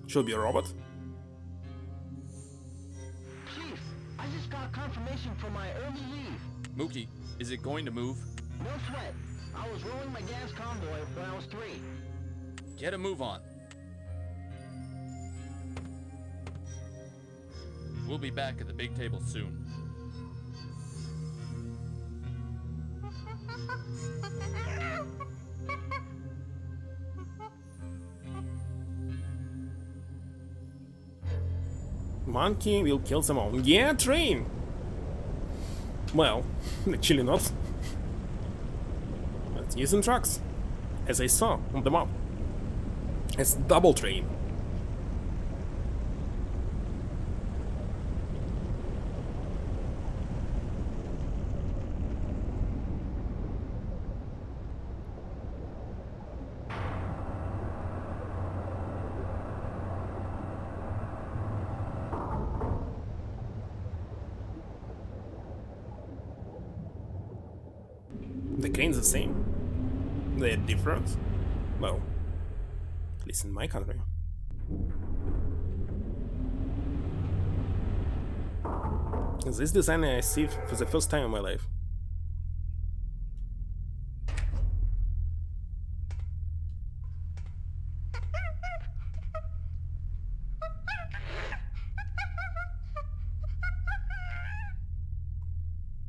Should be a robot. Chief, I just got confirmation from my early leave. Mookie, is it going to move? No sweat. I was rolling my gas convoy when I was 3. Get a move on. We'll be back at the big table soon. Monkey will kill them all. Yeah, train! Well, actually not. But using trucks, as I saw on the map. It's double train. The crane's the same? They're different? Well, at least in my country. This design I see for the first time in my life.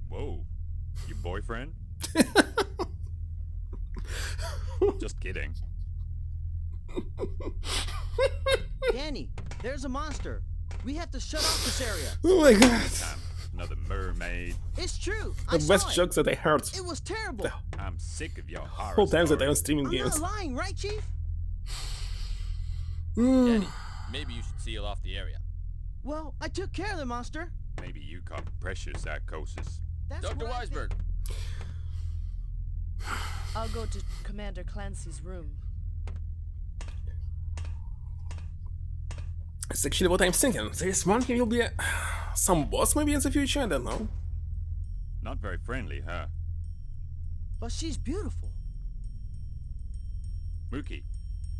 Whoa, your boyfriend? Just kidding. Danny, there's a monster. We have to shut off this area. Oh my god. Another mermaid. It's true. The best jokes that I heard. It was terrible. I'm sick of your horror Whole times that I stories. was streaming I'm games. not lying, right, Chief? Danny, maybe you should seal off the area. Well, I took care of the monster. Maybe you caught pressure psychosis. That's Dr. what I think. Weisberg, I'll go to Commander Clancy's room. It's actually what I'm thinking. This monkey will be some boss maybe in the future, I don't know. Not very friendly, huh? But she's beautiful. Mookie,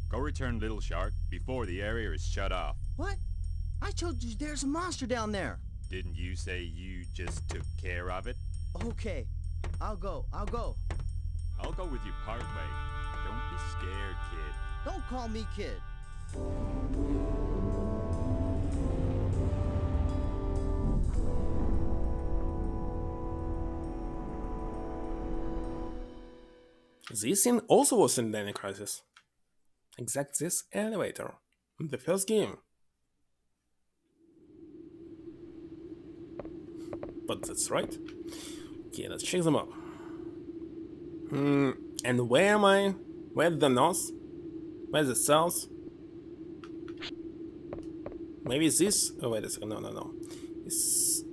go return Little Shark before the area is shut off. What? I told you there's a monster down there. Didn't you say you just took care of it? Okay, I'll go. I'll go with you part way. Don't be scared, kid. Don't call me kid. This scene also was in Dino Crisis. Exact this elevator. In the first game. But that's right. Okay, let's check them out. And where am I? Where's the north? Where's the south? Maybe this? Oh, wait a second. No. This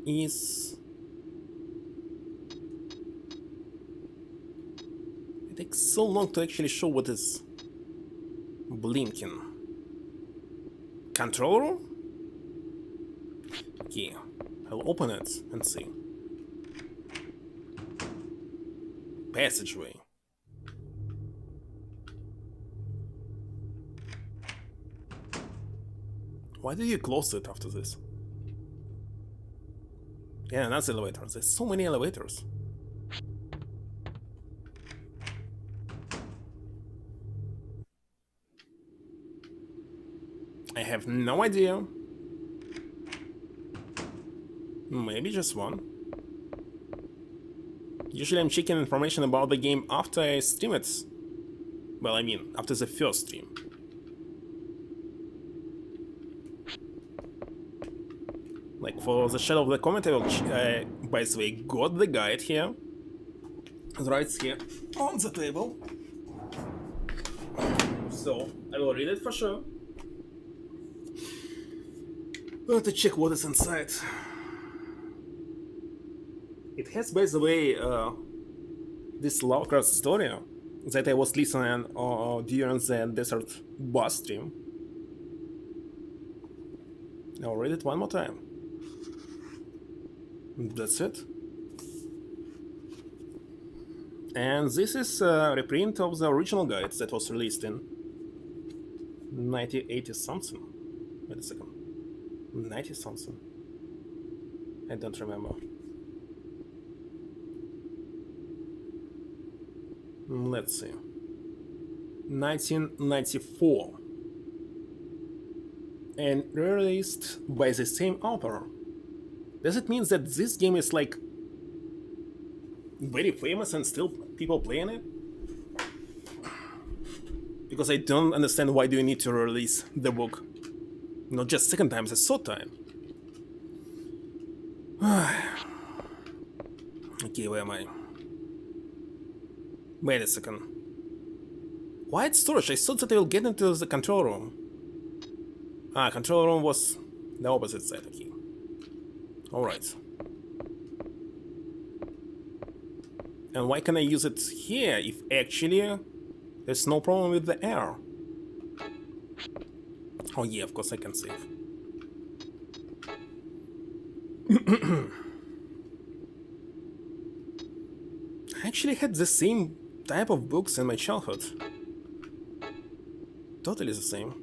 is... It takes so long to actually show what is blinking. Control room? Okay, I'll open it and see. Passageway. Why did you close it after this? Yeah, that's elevators. There's so many elevators. I have no idea. Maybe just one. Usually I'm checking information about the game after I stream it. Well, I mean, after the first stream. Like for the Shadow of the Comet, I will by the way, got the guide here. Right here on the table. So, I will read it for sure. We'll have to check what is inside. It has, by the way, this Lovecraft story that I was listening during the Desert Bus stream. I'll read it one more time. That's it. And this is a reprint of the original guide that was released in 1980 something. Wait a second. 90 something. I don't remember. Let's see. 1994. And released by the same author. Does it mean that this game is like very famous and still people playing it? Because I don't understand why do you need to release the book. Not just second time, the third time. Okay, where am I? Wait a second. Quiet storage, I thought that I will get into the control room. Ah, control room was the opposite side, okay. Alright. And why can I use it here if actually there's no problem with the air? Oh yeah, of course I can save. actually had the same type of books in my childhood. Totally the same.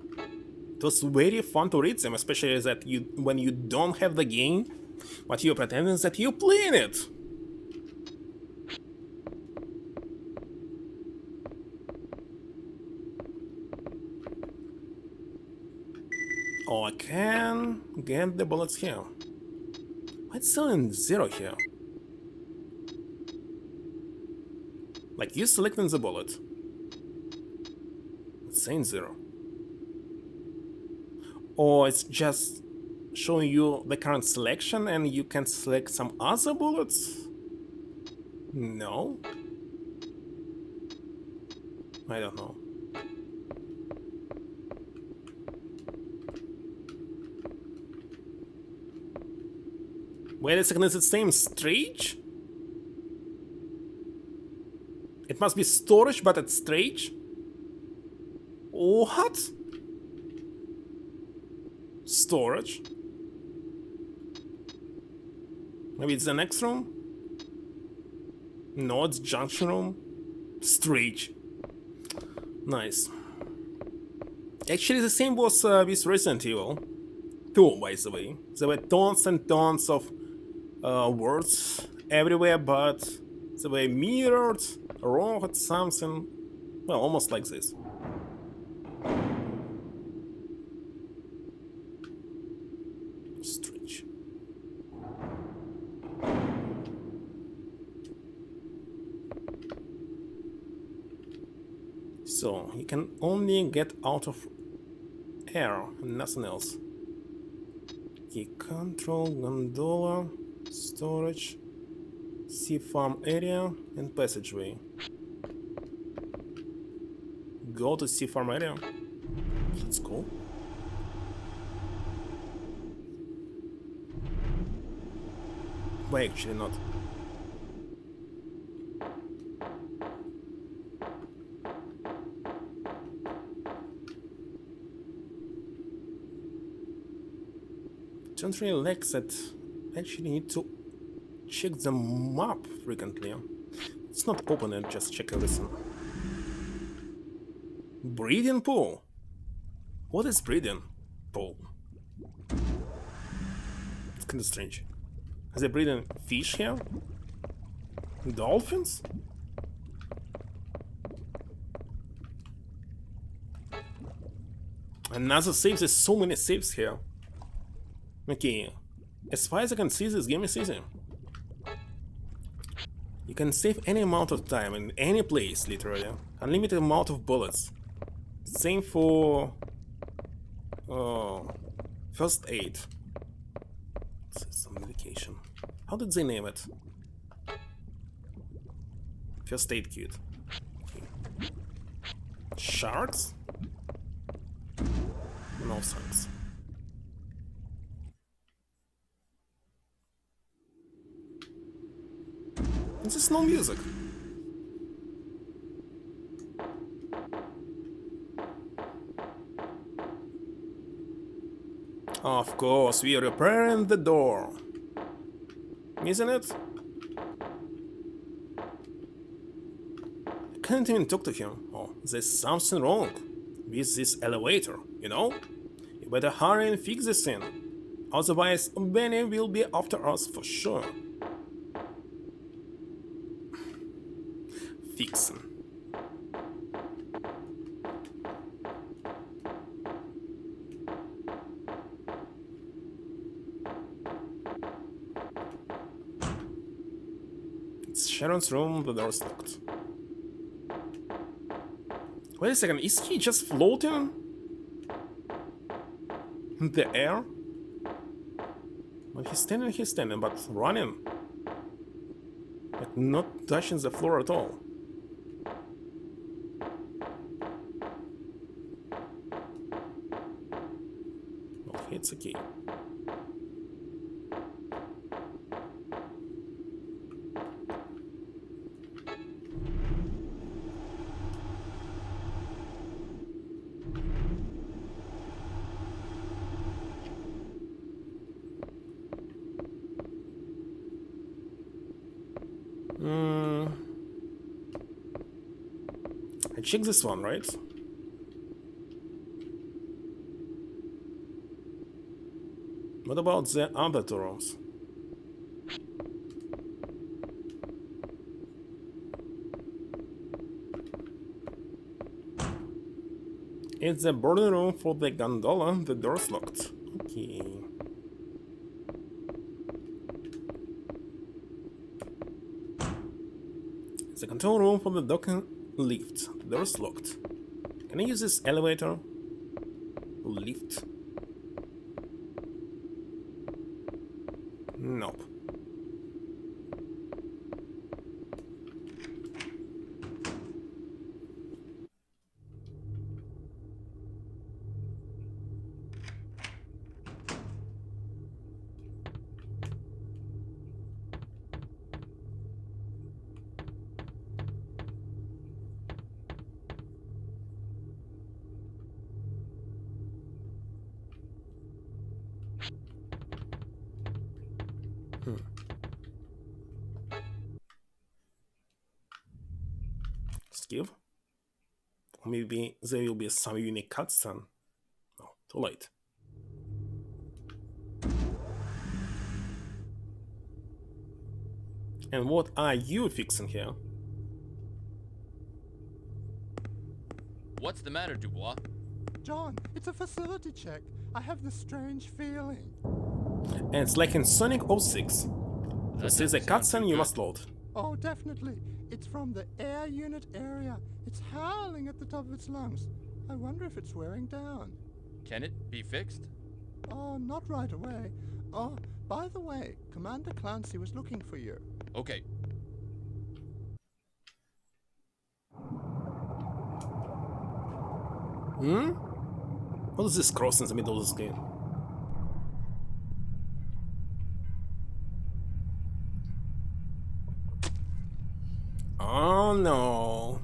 It was very fun to read them, especially that when you don't have the game, but you're pretending that you're playing it. Oh, I can get the bullets here. What's saying 0 here? Like, you selecting the bullet. It's saying 0. Or it's just showing you the current selection and you can select some other bullets? No? I don't know. Wait a second, is it same stage? It must be storage, but it's stage? What? Storage? Maybe it's the next room? No, it's junction room. Stage. Nice. Actually, the same was with Resident Evil 2, by the way. There were tons and tons of words everywhere, but they were mirrored, wrote something, well, almost like this. Strange. So, you can only get out of air and nothing else. Key control, gondola, storage, sea farm area, and passageway. Go to sea farm area. Let's go. Why actually not? Don't really like that. Actually need to check the map frequently. It's not open and just check everything. Breeding pool? What is breeding pool? It's kinda strange. Are they breeding fish here? Dolphins? Another save, there's so many saves here. Okay, as far as I can see, this game is easy. You can save any amount of time in any place, literally. Unlimited amount of bullets. Same for first aid. Some medication. How did they name it? First aid kit. Okay. Sharks? No thanks. This is no music. Of course, we are repairing the door. Isn't it? I can't even talk to him. Oh, there's something wrong with this elevator, you know? You better hurry and fix this thing. Otherwise, Benny will be after us for sure. Fixing. It's Sharon's room, the door's locked. Wait a second, is he just floating in the air? When he's standing, but running. Like not touching the floor at all. Okay, it's okay. I check this one, right? What about the other two rooms? It's the boarding room for the gondola. The door's locked. Okay. It's the control room for the docking lift. The door's locked. Can I use this elevator? Lift? Nope. Skip? Or maybe there will be some unique cutscene. Oh, too late. And what are you fixing here? What's the matter, Dubois? John, it's a facility check. I have this strange feeling. And it's like in Sonic 06. This is a cutscene you must load. Oh, definitely. It's from the air unit area. It's howling at the top of its lungs. I wonder if it's wearing down. Can it be fixed? Oh, not right away. Oh, by the way, Commander Clancy was looking for you. Okay. What is this cross in the middle of this game? Oh no.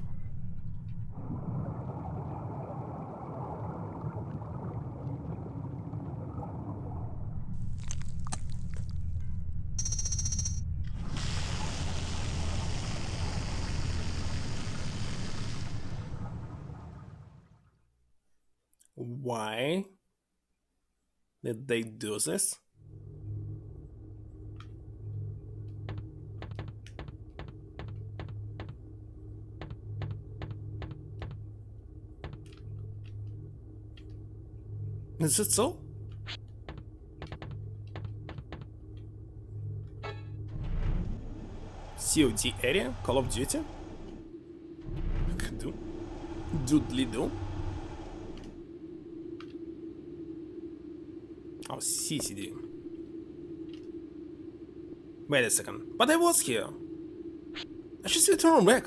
Why did they do this? Is it so? COD area? Call of Duty? Doodly-doo? Oh, CCD. Wait a second. But I was here. I should return back.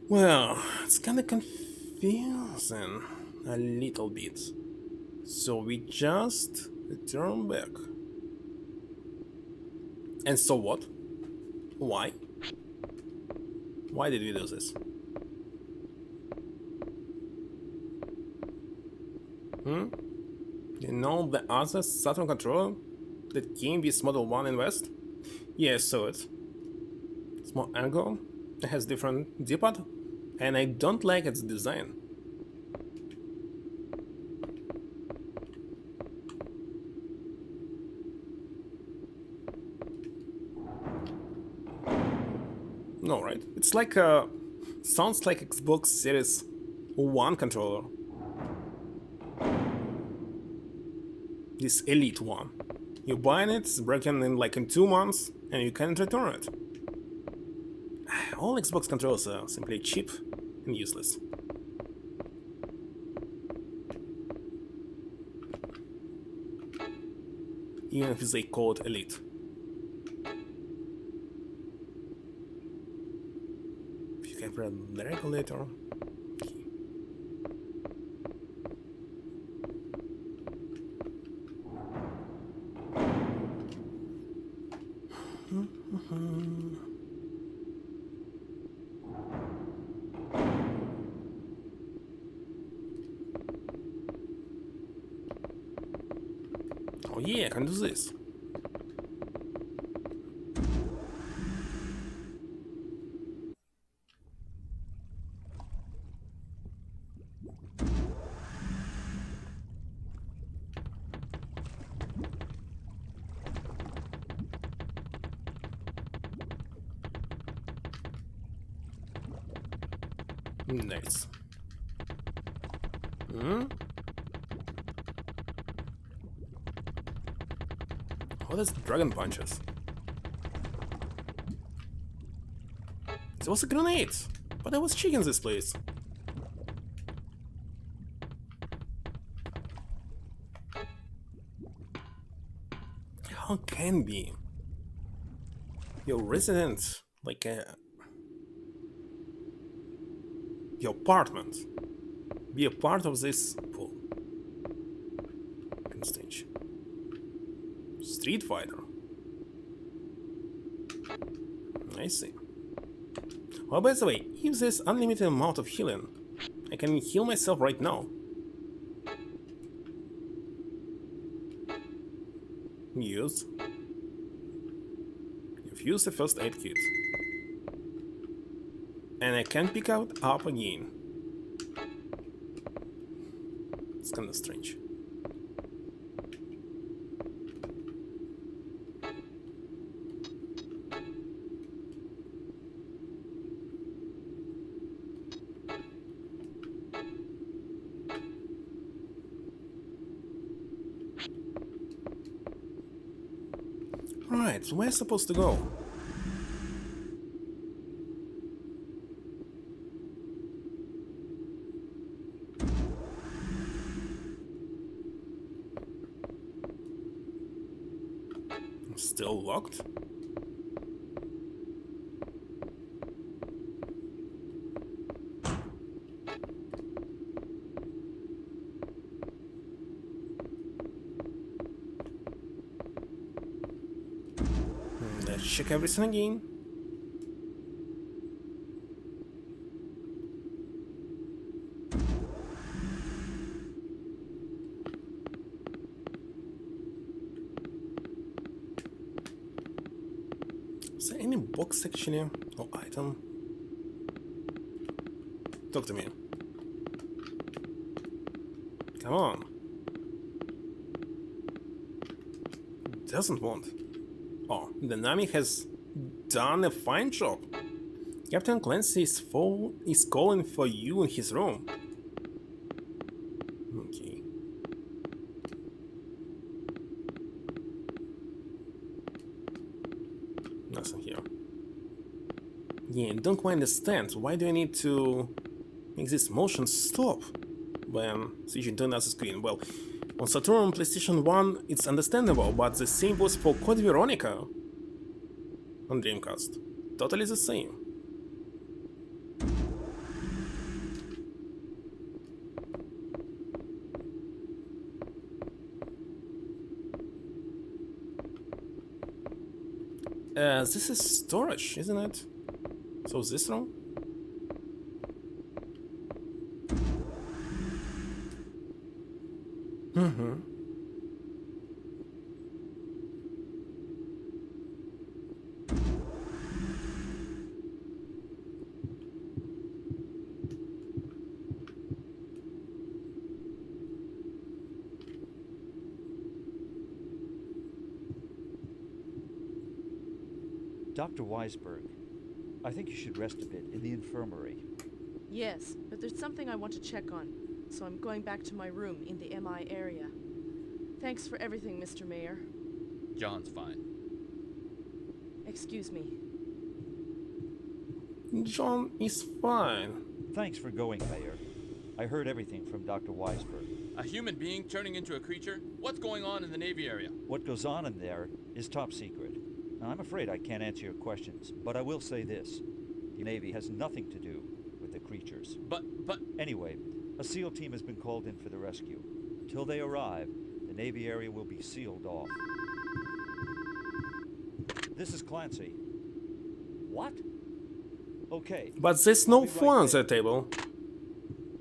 Well, it's kinda confusing. A little bit. So we just return back. And so what? Why? Why did we do this? You know the other Saturn controller that came with Model 1 in West? Yeah, I saw it. Small angle, it has different D-pad, and I don't like its design. No, right? It's like sounds like Xbox Series 1 controller. This Elite one. You buy it, it's broken in 2 months, and you can't return it. All Xbox controllers are simply cheap and useless. Even if they call it Elite. If you can read the regulator. Oh yeah, I can do this. Nice. Hmm? What is dragon punches? There was a grenade, but I was checking this place. How can be? Your resident, like your apartment, be a part of this pool. Stage. Street Fighter. I see. Well, by the way, if there's unlimited amount of healing, I can heal myself right now. Use. You've used the first aid kit. And I can't pick out up again. It's kinda strange. Right, so where am I supposed to go? Still locked? Let's check everything again. Is there any box actually? Or item? Talk to me. Come on. Doesn't want. Oh, the Nami has done a fine job. Captain Clancy is calling for you in his room. Okay. Nothing here. Yeah, don't quite understand. Why do I need to make this motion stop when switching to another screen? Well, on Saturn and PlayStation 1 it's understandable, but the same was for Code Veronica on Dreamcast. Totally the same. This is storage, isn't it? So this room? Mm-hmm. Dr. Weisberg, I think you should rest a bit in the infirmary. Yes, but there's something I want to check on, so I'm going back to my room in the MI area. Thanks for everything, Mr. Mayor. John's fine. Excuse me. John is fine. Thanks for going, Mayor. I heard everything from Dr. Weisberg. A human being turning into a creature? What's going on in the Navy area? What goes on in there is top secret. Now, I'm afraid I can't answer your questions, but I will say this. The Navy has nothing to do with the creatures. But... Anyway, a SEAL team has been called in for the rescue. Until they arrive, the Navy area will be sealed off. This is Clancy. What? Okay. But there's no I'll be phone on right there. the table.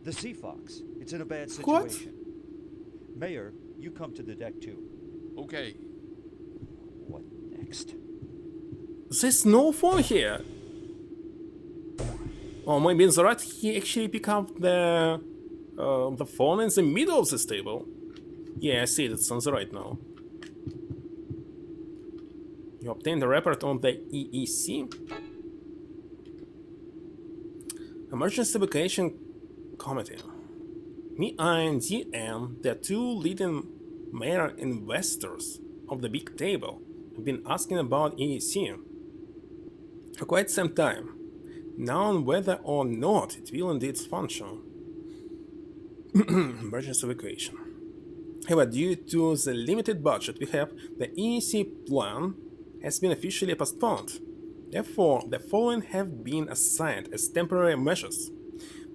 The Sea Fox. It's in a bad What? situation. Mayor, you come to the deck too. Okay. What next? There's no phone here. Or maybe in the right he actually picked up the phone in the middle of this table. Yeah, I see it. It's on the right now. You obtained the report on the EEC. Emergency Evacuation Committee. Me and DN, the two leading major investors of the big table, have been asking about EEC for quite some time, now on whether or not it will indeed function. Emergency evacuation. However, due to the limited budget we have, the EEC plan has been officially postponed. Therefore, the following have been assigned as temporary measures.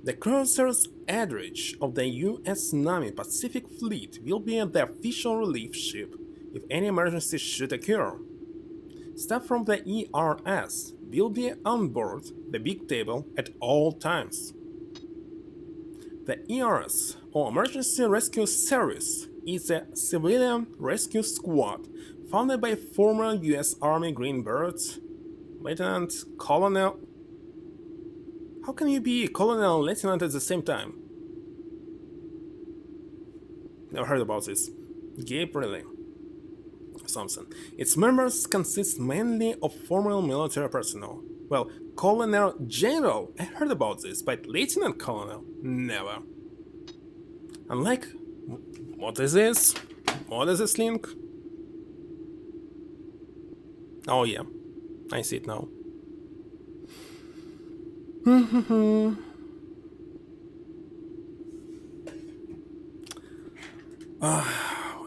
The cruiser's Eldridge of the US Navy Pacific Fleet will be the official relief ship if any emergency should occur. Staff from the ERS will be on board the big table at all times. The ERS, or Emergency Rescue Service, is a civilian rescue squad founded by former US Army Green Berets Lieutenant Colonel. How can you be Colonel and Lieutenant at the same time? Never heard about this. Gabe really. Something. Its members consist mainly of former military personnel. Well, Colonel General, I heard about this, but Lieutenant Colonel, never. Unlike... What is this? What is this link? Oh yeah, I see it now.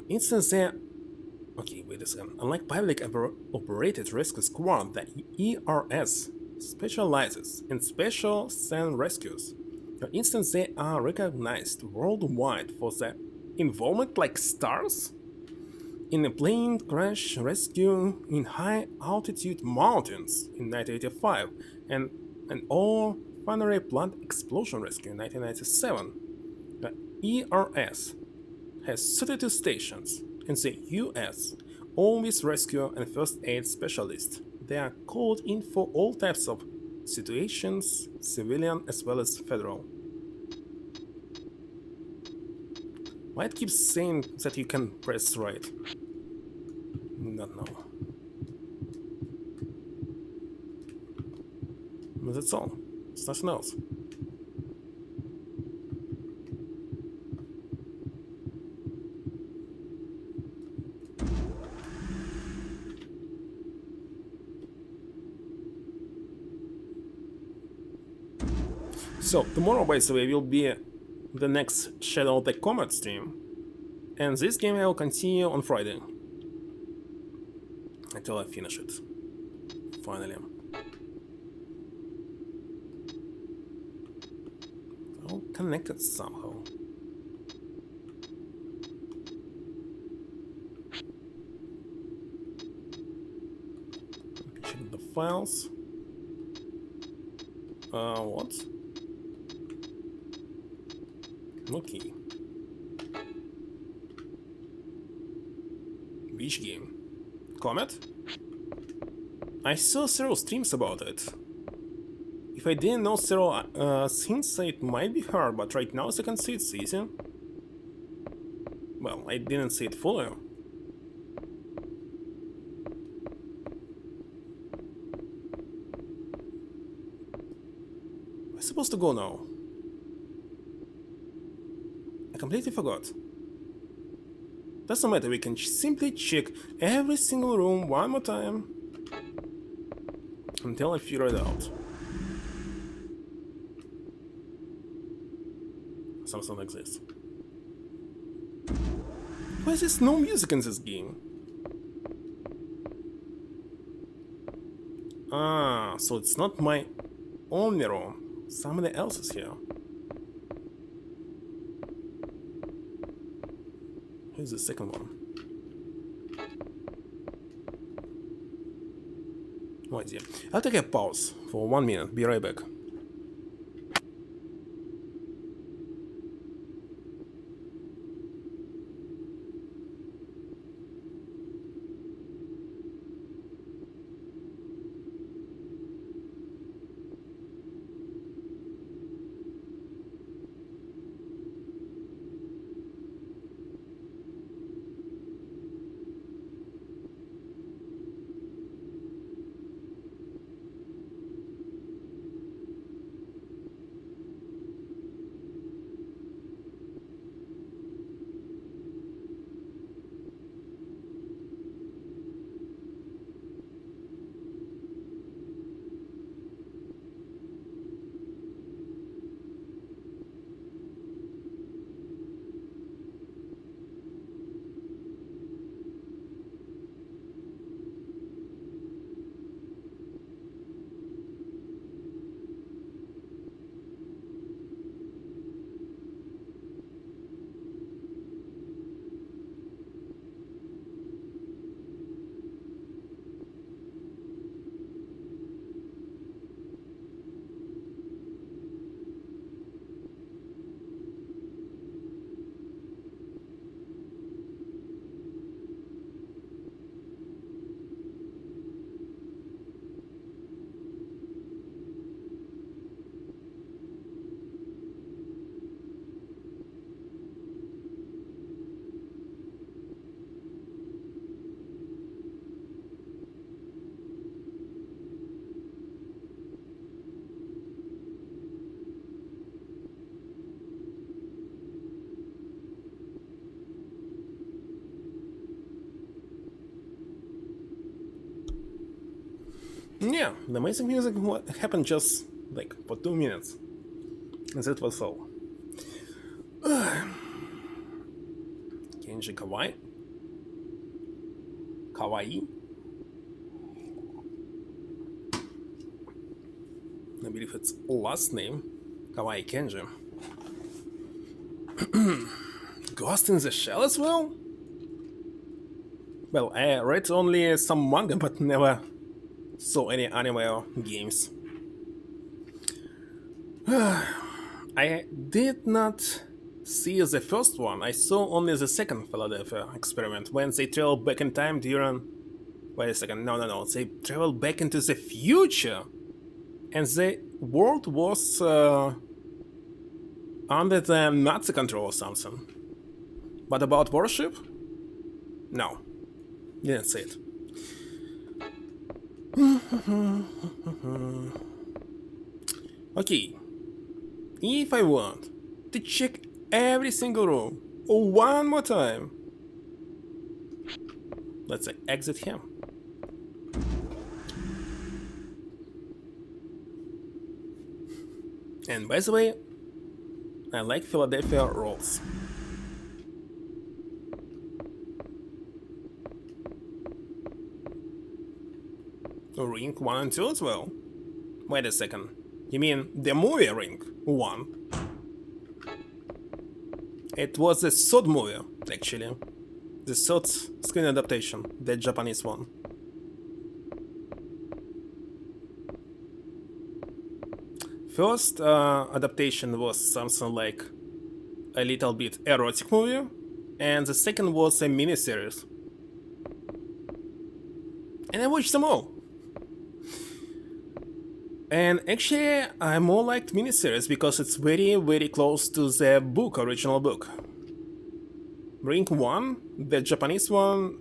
Instance there... Okay, wait a second. Unlike public operated rescue squad, the ERS specializes in special scene rescues. For instance, they are recognized worldwide for their involvement like stars in a plane crash rescue in high altitude mountains in 1985 and an all-refinery plant explosion rescue in 1997. The ERS has 32 stations in the US, always rescue and first aid specialists. They are called in for all types of situations, civilian as well as federal. Why it keeps saying that you can press right? Not know. But that's all. It's nothing else. So, tomorrow, by the way, will be the next Shadow the Comet stream. And this game I will continue on Friday. Until I finish it. Finally. All connected somehow. Check the files. What? Okay. Which game? Comet? I saw several streams about it. If I didn't know several things, it might be hard, but right now as I can see it's easy. Well, I didn't see it fully. I'm supposed to go now. I completely forgot. Doesn't matter, we can simply check every single room one more time until I figure it out. Something like this. Why is there no music in this game? Ah, so it's not my only room. Somebody else is here. Here's the second one. Oh dear. I'll take a pause for 1 minute. Be right back. Yeah, the amazing music happened just like for 2 minutes. And that was all. Kenji Kawaii? Kawaii? I believe it's last name. Kawaii Kenji. Ghost in the Shell as well? Well, I read only some manga, but never saw any anime or games. I did not see the first one. I saw only the second Philadelphia experiment when they travel back in time during. Wait a second. No. They travel back into the future, and the world was under the Nazi control or something. But about worship? No. Didn't see it. Okay. If I want to check every single room one more time, let's exit him. And by the way, I like Philadelphia rolls. Ring 1 and 2 as well? Wait a second. You mean the movie Ring 1? It was the third movie, actually. The third screen adaptation, the Japanese one. First adaptation was something like a little bit erotic movie, and the second was a miniseries. And I watched them all. And actually, I more liked miniseries because it's very close to the book, original book. Ring 1, the Japanese one,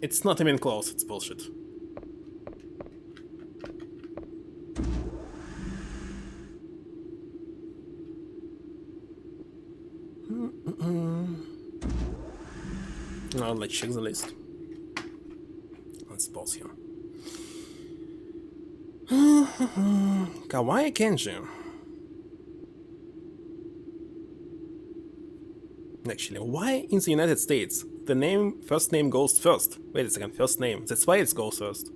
it's not even close, it's bullshit. Now let's check the list. Let's pause here. Kawaii Kenji. Actually, why in the United States the first name goes first? Wait a second, first name. That's why it goes first.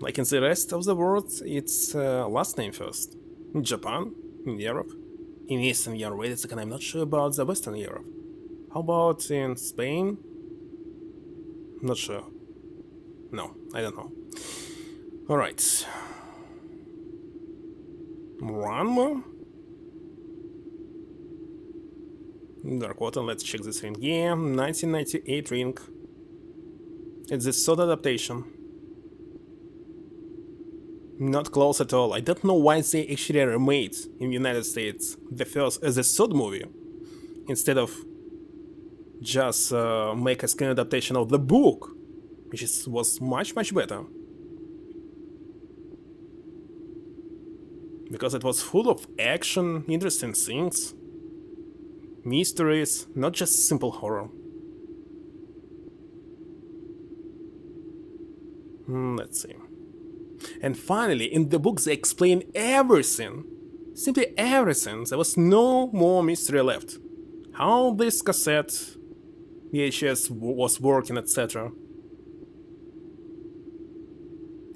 Like in the rest of the world, it's last name first. In Japan, in Europe, in Eastern Europe. Wait a second, I'm not sure about the Western Europe. How about in Spain? Not sure. No, I don't know. Alright. One more. Dark Water, let's check this ring. Yeah, 1998 ring. It's the third adaptation. Not close at all. I don't know why they actually remade in the United States the third movie instead of just make a screen adaptation of the book, which was much better. Because it was full of action, interesting things, mysteries, not just simple horror. Let's see. And finally, in the book they explain everything. Simply everything. There was no more mystery left. How this cassette, VHS was working, etc.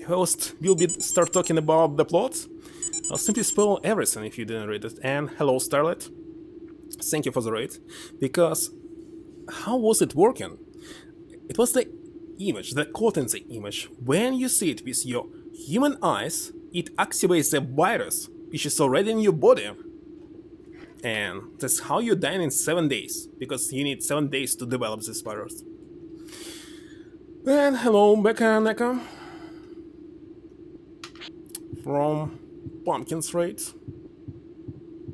Host will start talking about the plot. I'll simply spoil everything if you didn't read it. And hello, Starlight. Thank you for the raid. Because how was it working? It was the image, the code in the image. When you see it with your human eyes, it activates the virus, which is already in your body. And that's how you die in 7 days, because you need 7 days to develop this virus. And hello, Becca Neka. From Pumpkin's raid.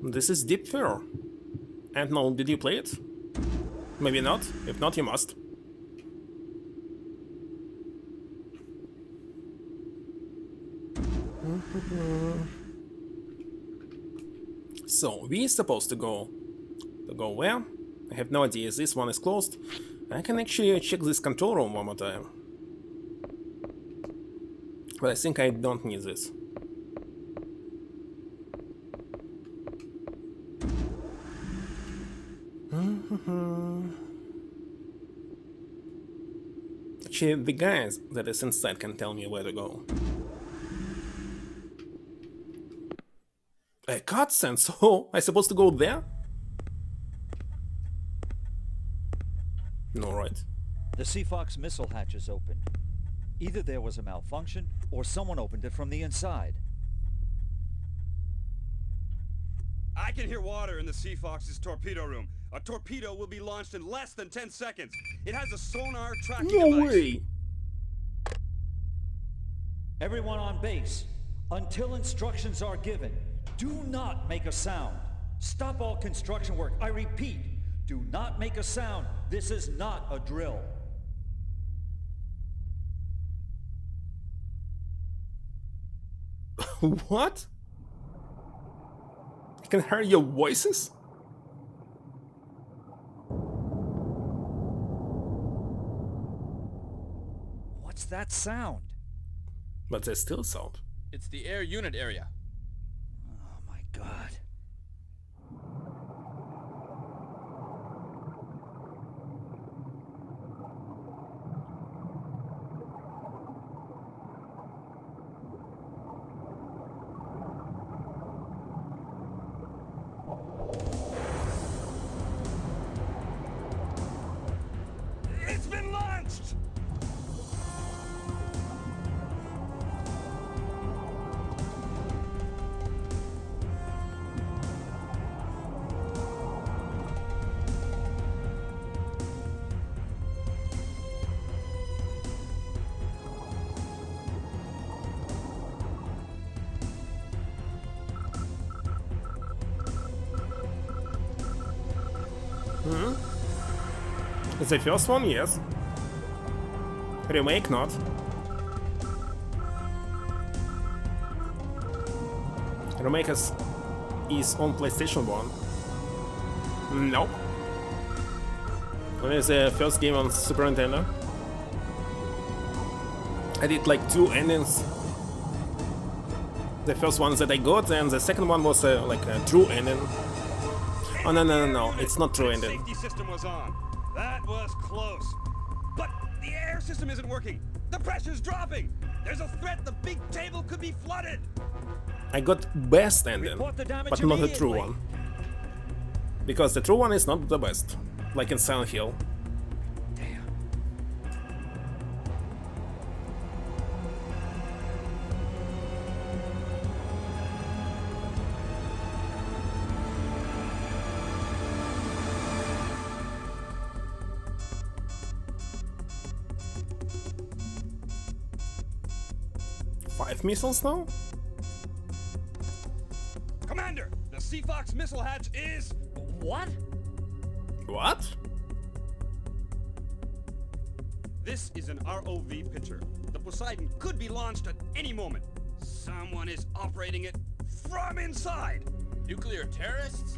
This is Deep Fear. And now, did you play it? Maybe not. If not, you must. So, we're supposed to go where? I have no idea. This one is closed. I can actually check this control room one more time. But I think I don't need this. Actually, the guys that is inside can tell me where to go. A cutscene, so I supposed to go there? No, right. The Seafox missile hatch is open. Either there was a malfunction, or someone opened it from the inside. I can hear water in the Seafox's torpedo room. A torpedo will be launched in less than 10 seconds. It has a sonar tracking No device. way! Everyone on base, until instructions are given, do not make a sound. Stop all construction work. I repeat, do not make a sound. This is not a drill. What? I can hear your voices? What's that sound? But they still sound. It's the air unit area. Oh my god. It's been launched! The first one, yes. Remake, not. Remake is on PlayStation 1. Nope. Only the first game on Super Nintendo. I did like 2 endings. The first one that I got, and the second one was like a true ending. Oh no, it's not true ending. Safety system was on. That was close. But the air system isn't working. The pressure's dropping. There's a threat the big table could be flooded. I got best ending, Report the damage but not the true immediately. one. Because the true one is not the best, like in Silent Hill. Damn. Five missiles now? Commander, the Seafox missile hatch is... What? What? This is an ROV picture. The Poseidon could be launched at any moment. Someone is operating it from inside. Nuclear terrorists?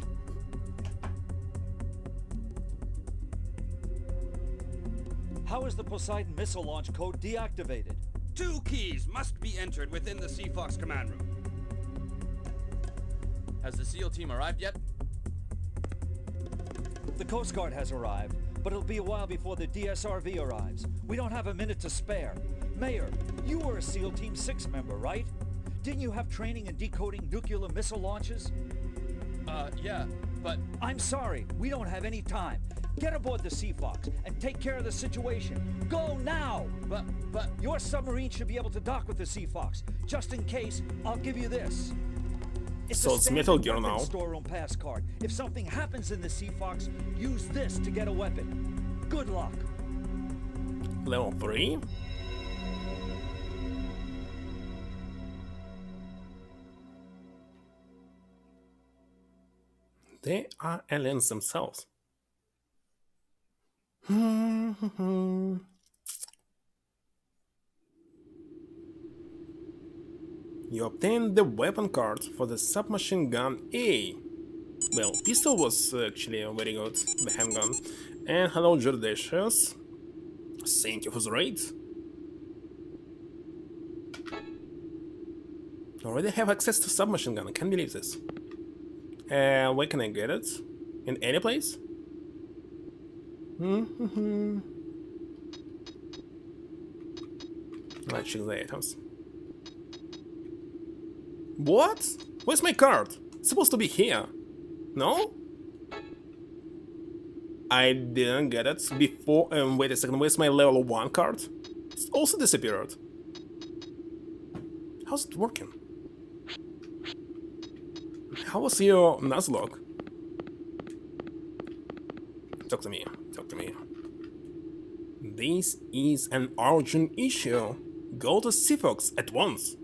How is the Poseidon missile launch code deactivated? 2 keys must be entered within the Seafox command room. Has the SEAL team arrived yet? The Coast Guard has arrived, but it'll be a while before the DSRV arrives. We don't have a minute to spare. Mayor, you were a SEAL Team 6 member, right? Didn't you have training in decoding nuclear missile launches? Yeah, but... I'm sorry, we don't have any time. Get aboard the Seafox and take care of the situation. Go now! But... Your submarine should be able to dock with the Seafox. Just in case, I'll give you this. So it's Metal Gear now. Storeroom pass card. If something happens in the Seafox, use this to get a weapon. Good luck. Level 3? They are aliens themselves. You obtained the weapon card for the submachine gun A. Well, pistol was actually very good, the handgun. And hello, Jordasius. Thank you for the raid. Already have access to submachine gun. I can't believe this. And where can I get it? In any place? Let's check the items. What? Where's my card? It's supposed to be here. No? I didn't get it before. Wait a second. Where's my level 1 card? It's also disappeared. How's it working? How was your Nuzlocke? Talk to me. Talk to me. This is an urgent issue. Go to Seafox at once.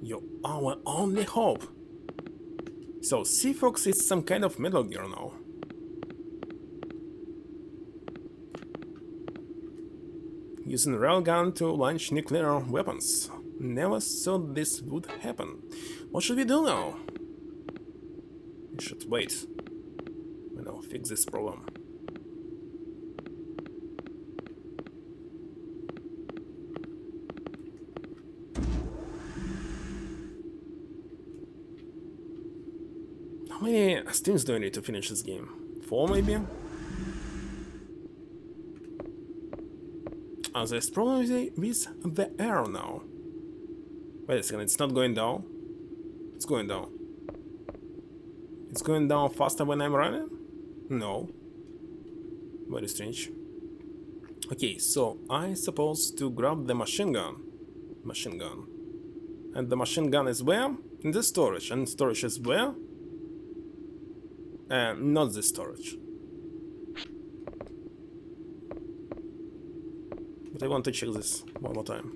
You're our only hope. So Seafox is some kind of Metal Gear now. Using railgun to launch nuclear weapons. Never thought this would happen. What should we do now? We should wait. And I'll fix this problem. How many streams do I need to finish this game? 4 maybe? There's problem with the air now. Wait a second, it's not going down. It's going down. It's going down faster when I'm running? No. Very strange. Okay, so I supposed to grab the machine gun. Machine gun. And the machine gun is where? In the storage. And storage is where? Not the storage. But I want to check this one more time.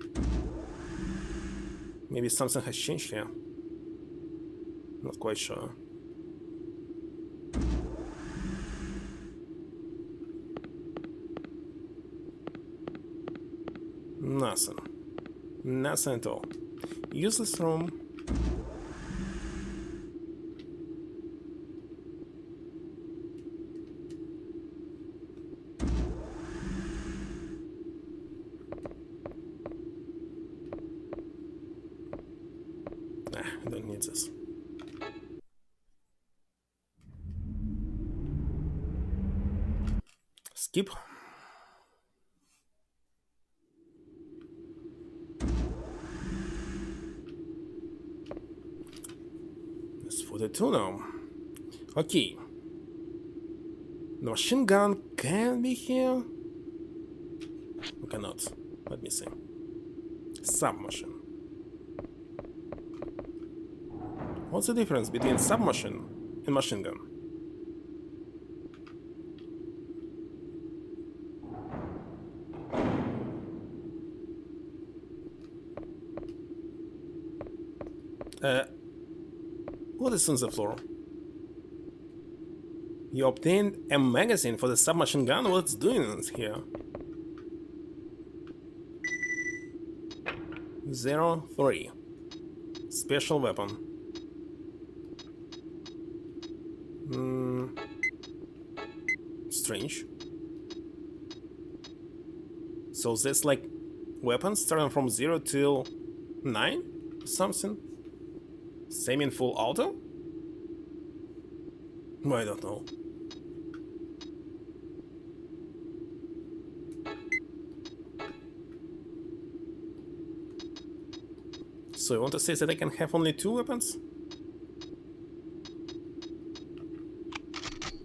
Maybe something has changed here. Not quite sure. Nothing. Nothing at all. Useless room. I don't need this. Skip. That's 42 now. Okay. The machine gun can be here. We cannot. Let me see. Submachine. What's the difference between submachine and machine gun? What is on the floor? You obtained a magazine for the submachine gun? What's doing here? 03. Special weapon. Strange. So there's like weapons starting from 0 till 9? Something? Same in full auto? I don't know. So you want to say that I can have only 2 weapons?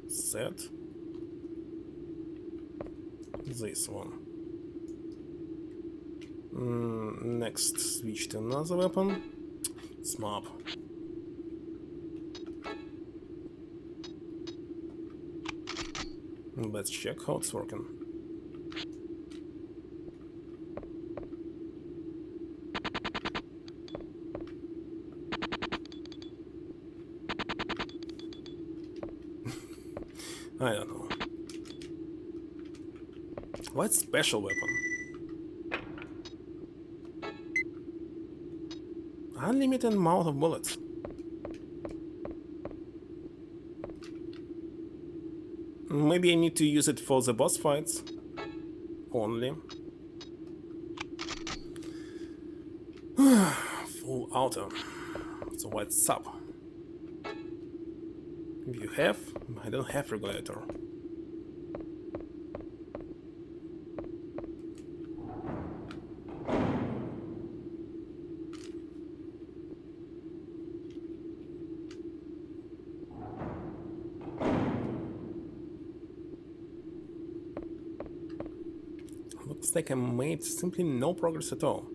Set. This one. Next, switch to another weapon. Smop. Let's check how it's working. I don't know. What special weapon? Unlimited amount of bullets. Maybe I need to use it for the boss fights only. Full auto. So what's up? If you have, I don't have regulator. Looks like I made simply no progress at all.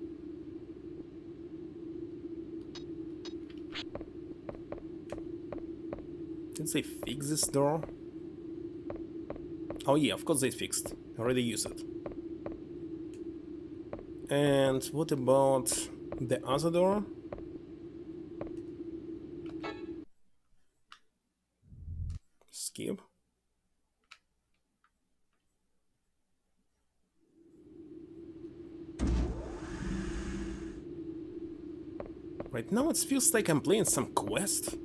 Did they fix this door? Oh yeah, of course they fixed. I already used it. And what about the other door? Skip. Right now it feels like I'm playing some quest.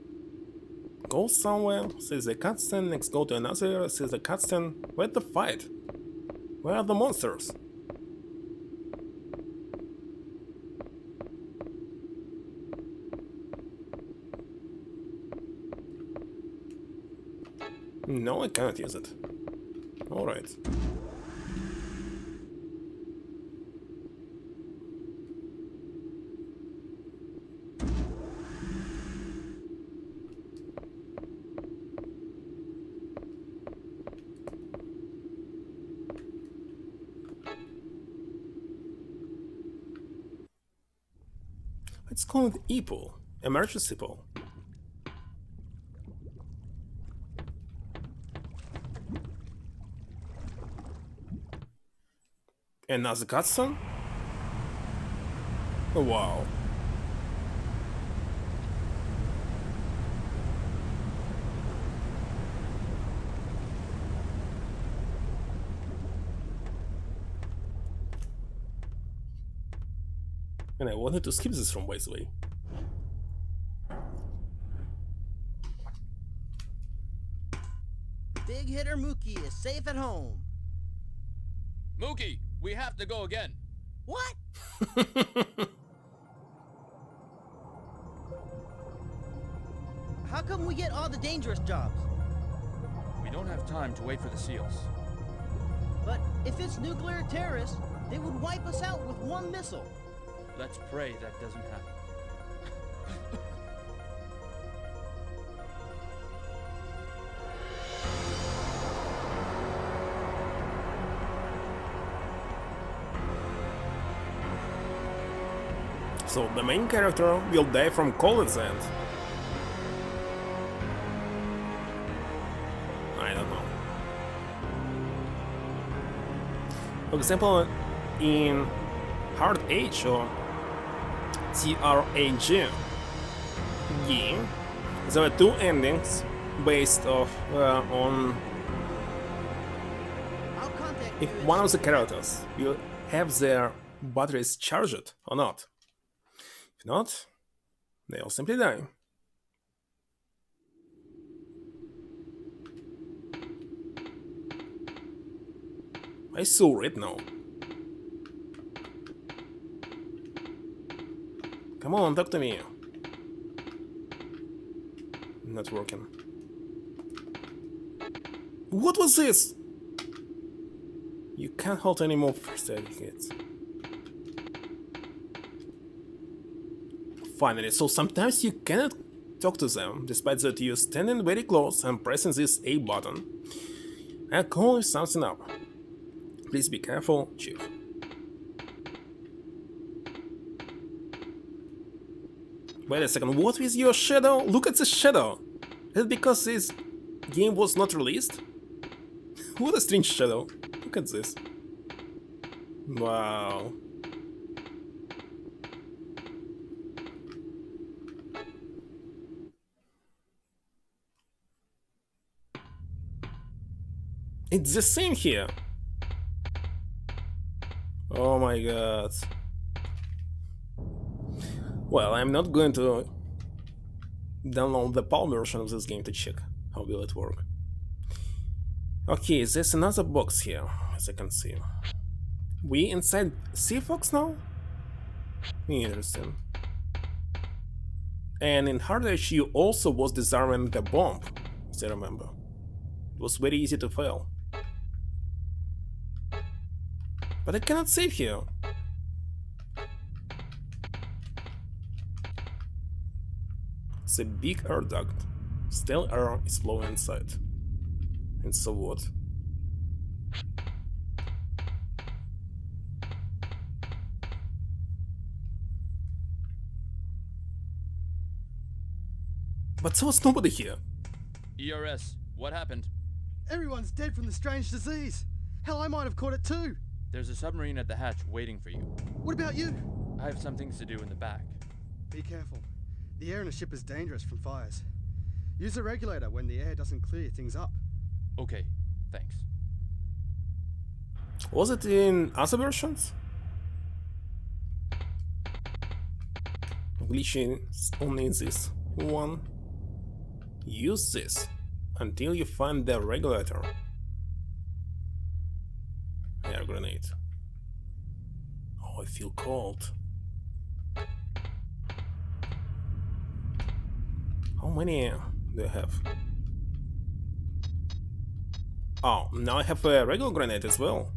Go somewhere, says the cutscene, next go to another area, says the cutscene. Where's the fight? Where are the monsters? No, I cannot use it. Alright. Let's call it E-pool, emergency pool. Another cutscene? Wow. And I wanted to skip this room, by the way. Big hitter Mookie is safe at home. Mookie, we have to go again. What? How come we get all the dangerous jobs? We don't have time to wait for the SEALs. But if it's nuclear terrorists, they would wipe us out with one missile. Let's pray that doesn't happen. So the main character will die from cold at the end. I don't know. For example, in Hard Age or TRAG game, there were two endings based on if one of the characters will have their batteries charged or not. If not, they'll simply die. I saw it now. Come on, talk to me. Not working. What was this? You can't hold any more first aid kits. Finally, so sometimes you cannot talk to them, despite that you're standing very close and pressing this A button. I'll call something up. Please be careful, Chief. Wait a second, what with your shadow? Look at the shadow! Is it because this game was not released? What a strange shadow. Look at this. Wow. It's the same here. Oh my god. Well, I'm not going to download the PAL version of this game to check how will it work. Okay, there's another box here, as I can see. We inside Sea Fox now? Interesting. And in Hard Edge you also was disarming the bomb, as I remember. It was very easy to fail. But I cannot save here. It's a big air duct. Still air is flowing inside. And so what? But there was nobody here. ERS, what happened? Everyone's dead from the strange disease. Hell, I might have caught it too. There's a submarine at the hatch waiting for you. What about you? I have some things to do in the back. Be careful. The air in a ship is dangerous from fires. Use a regulator when the air doesn't clear things up. Okay, thanks. Was it in other versions? Glitching only in this one. Use this until you find the regulator. Air grenade. Oh, I feel cold. How many do I have? Oh, now I have a regular grenade as well.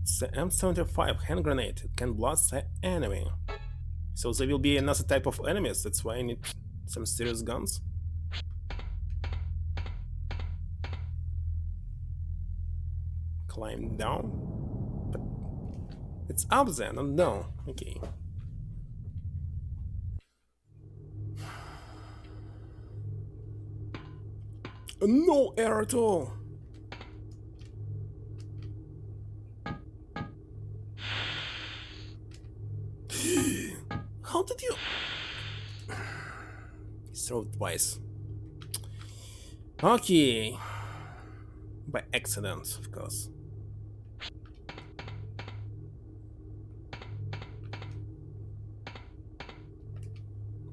It's the M75 hand grenade. It can blast the enemy. So there will be another type of enemies, that's why I need some serious guns. Climb down. But it's up there, not down. Okay. No air at all. How did you? Throw it twice. Okay. By accident, of course.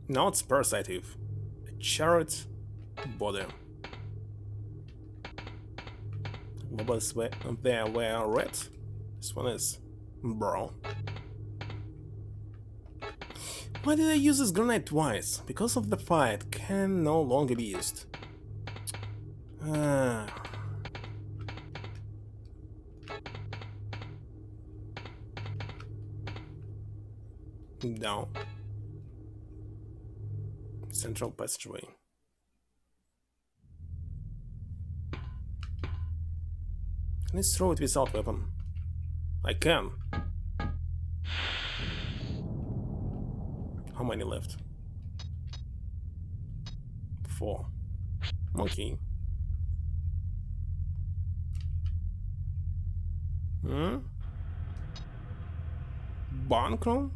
Now it's parasitive. A chariot body. Bubbles there were red. This one is brown. Why did I use this grenade twice? Because of the fight can no longer be used. Down. Central passageway. Can I throw it without weapon? I can. How many left? 4. Okay. Bunker?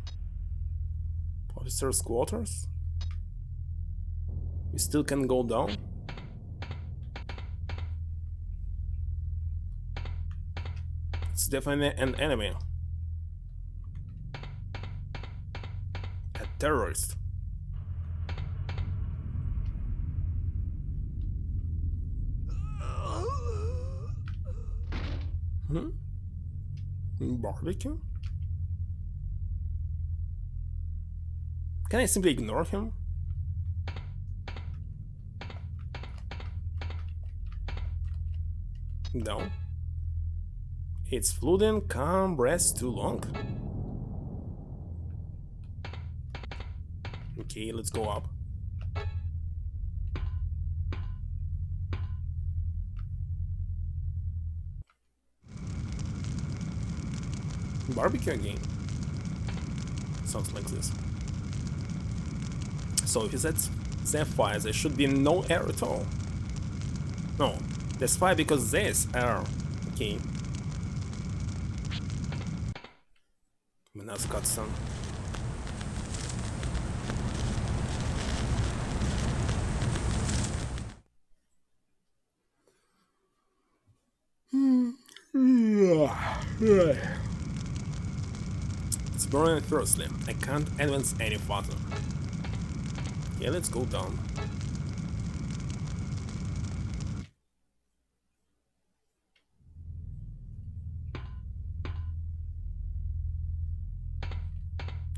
Officer's quarters? We still can go down? It's definitely an enemy. A terrorist. Barbecue? Can I simply ignore him? No. It's flooding, can't rest too long. Okay, let's go up. Barbecue again. Sounds like this. So if it's there fire, there should be no air at all. No, there's fire because there's air. Okay. Another cutscene. It's burning firstly. I can't advance any further. Yeah, let's go down.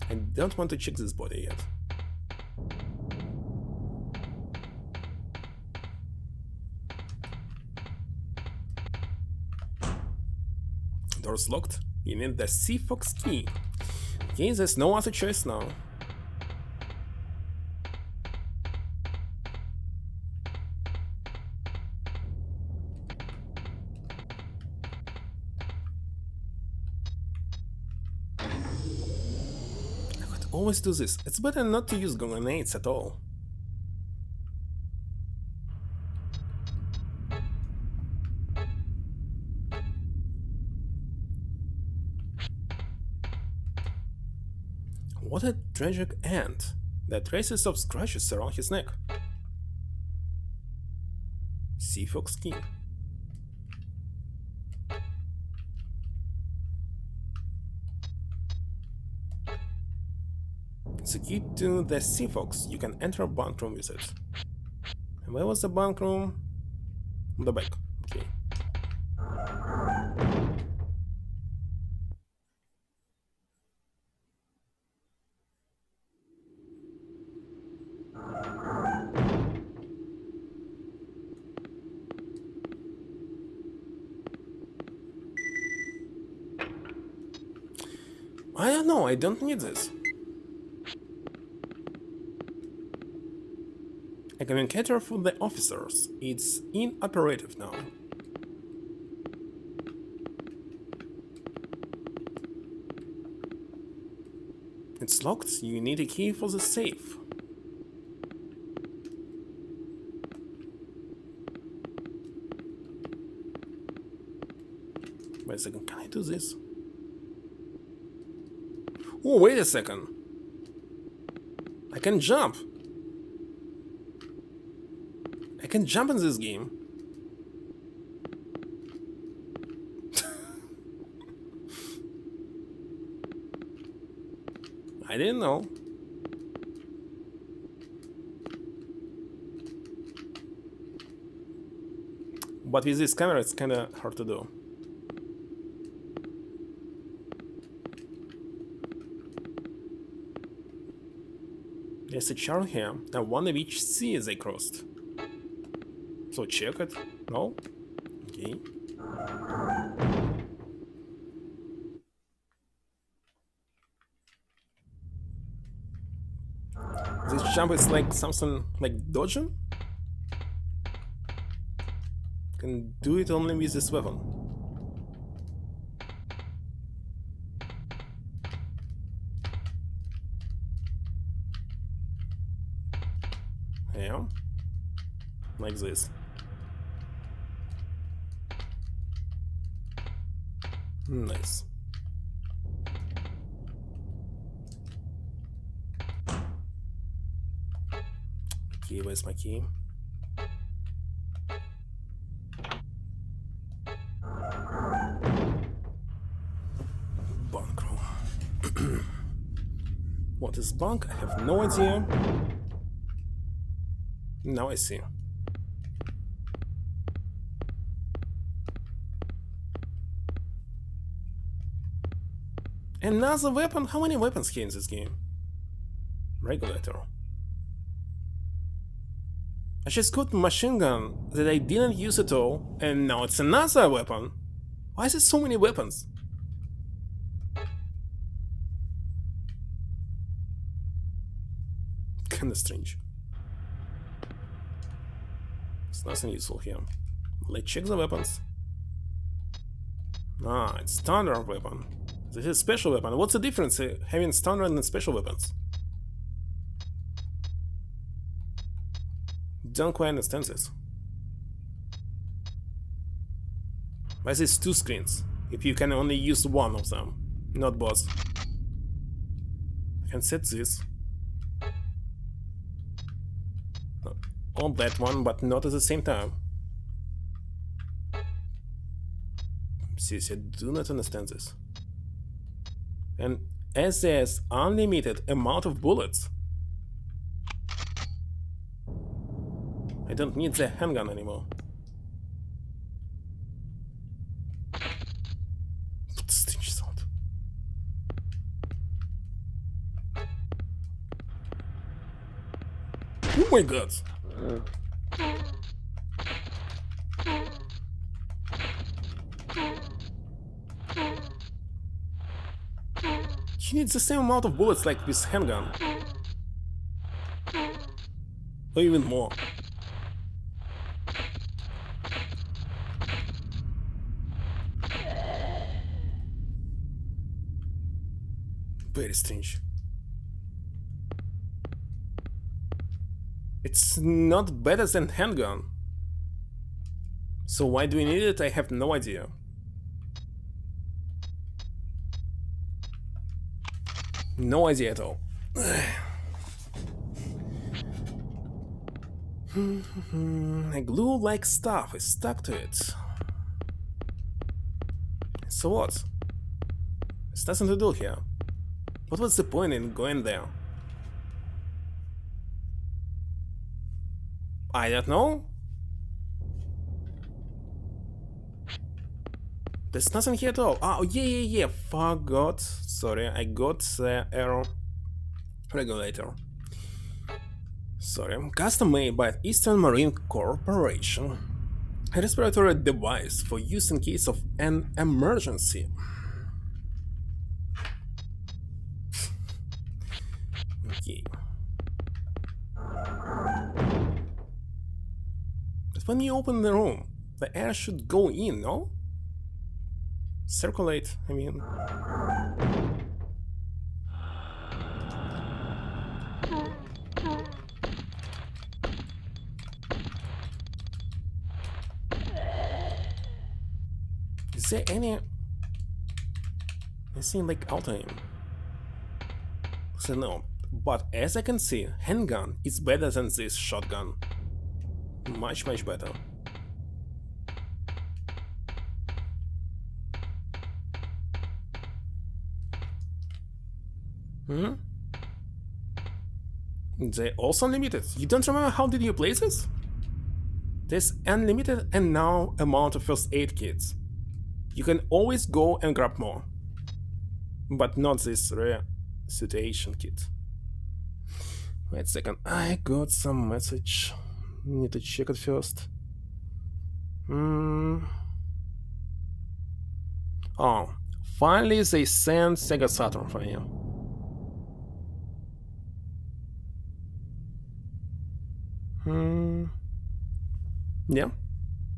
I don't want to check this body yet. Door's locked. You need the C-Fox key. Okay, there's no other choice now. I could always do this. It's better not to use grenades at all. What a tragic end. The traces of scratches around his neck. Sea-Fox key. It's a key to the Sea-Fox. You can enter a bunk room with it. And where was the bunk room? On the back. Okay. I don't know, I don't need this. A communicator for the officers. It's inoperative now. It's locked. You need a key for the safe. Wait a second, can I do this? Oh, wait a second. I can jump. I can jump in this game. I didn't know. But with this camera, it's kinda hard to do. There's a chart here, and one of each sea they crossed. So check it. No? Okay. This jump is like something like dodging? Can do it only with this weapon. Yeah. Like this. Nice. Okay, where's my key? Bunk room. What is bunk? I have no idea. Now I see. Another weapon? How many weapons here in this game? Regulator. I just got machine gun that I didn't use at all, and now it's another weapon. Why is there so many weapons? Kinda strange. There's nothing useful here. Let's check the weapons. Ah, it's standard weapon. This is special weapon. What's the difference having standard and special weapons? Don't quite understand this. Why is this two screens if you can only use one of them, not both? I can set this on that one, but not at the same time. Seriously, I do not understand this. And as there's unlimited amount of bullets, I don't need the handgun anymore. What a strange sound. Oh my god! You need the same amount of bullets like with handgun. Or even more. Very strange. It's not better than handgun. So why do we need it? I have no idea. No idea at all. A glue-like stuff is stuck to it. So what? There's nothing to do here. What was the point in going there? I don't know. There's nothing here at all. Oh, yeah. Forgot. Sorry, I got the error regulator. Sorry. Custom made by Eastern Marine Corporation. A respiratory device for use in case of an emergency. Okay. But when you open the room, the air should go in, no? Circulate, I mean. Is there anything like altering? So no, but as I can see, handgun is better than this shotgun. Much better. Hmm? They also unlimited. You don't remember how did you place it? There's unlimited and now amount of first aid kits. You can always go and grab more. But not this rare situation kit. Wait a second, I got some message. Need to check it first. Oh, finally they sent Sega Saturn for you. Yeah.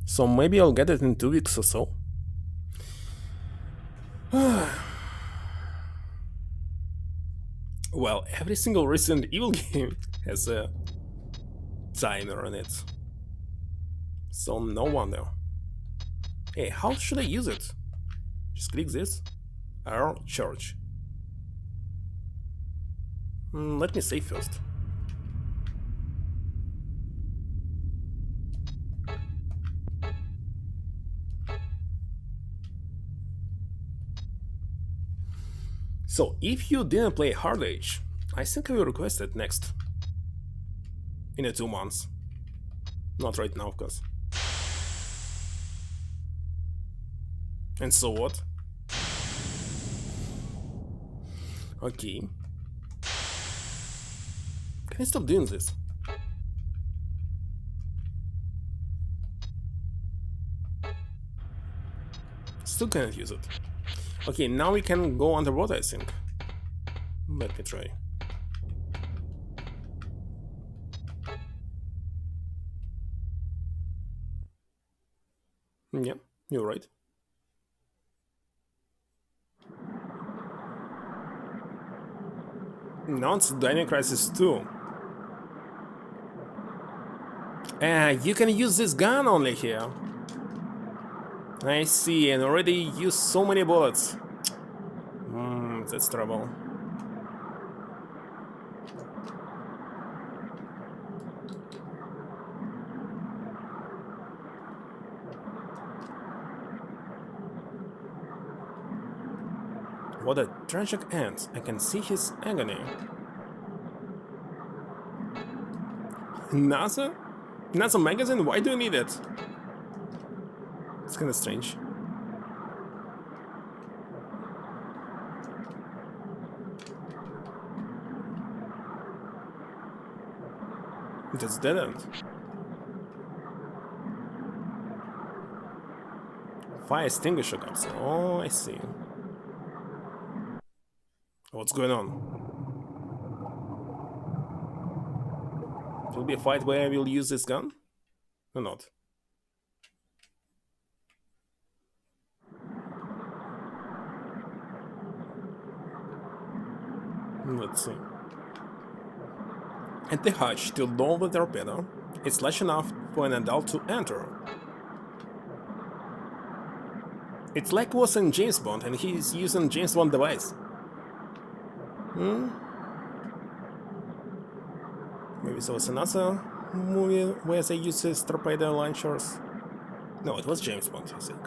So maybe I'll get it in 2 weeks or so. Well, every single Resident Evil game has a timer on it. So no wonder. Hey, how should I use it? Just click this. Or charge. Let me save first. So, if you didn't play Hard Age, I think I will request it next. In 2 months. Not right now, of course. And so what? Okay. Can I stop doing this? Still cannot use it. Okay, now we can go underwater, I think. Let me try. Yeah, you're right. Now it's Dino Crisis 2. You can use this gun only here. I see, and already used so many bullets. That's trouble. What a tragic end. I can see his agony. NASA? NASA magazine? Why do you need it? It's kinda strange. That's dead end. Fire extinguisher capsule. Oh, I see. What's going on? Will be a fight where I will use this gun? Or not? Let's see. At the hatch to lower the torpedo, it's large enough for an adult to enter. It's like it was in James Bond and he's using James Bond device. Maybe there was another movie where they used these torpedo launchers. No, it was James Bond, I think.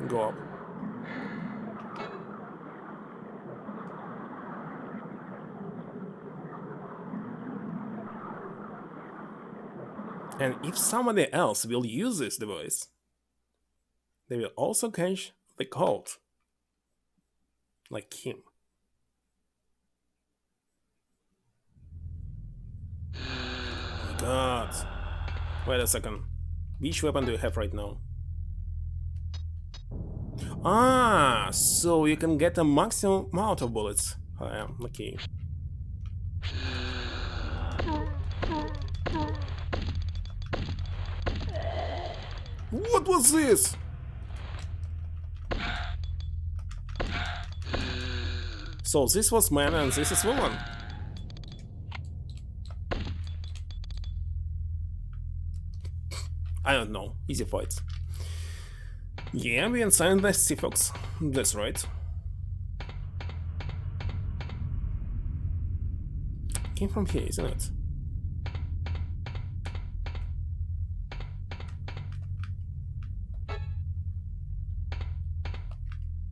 Go up. And if somebody else will use this device, they will also catch the code. Like him. Oh God. Wait a second. Which weapon do you have right now? Ah, so you can get a maximum amount of bullets. Oh, yeah, okay. What was this? So this was man and this is woman. I don't know. Easy fights. Yeah, we assigned the Seafox. That's right. Came from here, isn't it?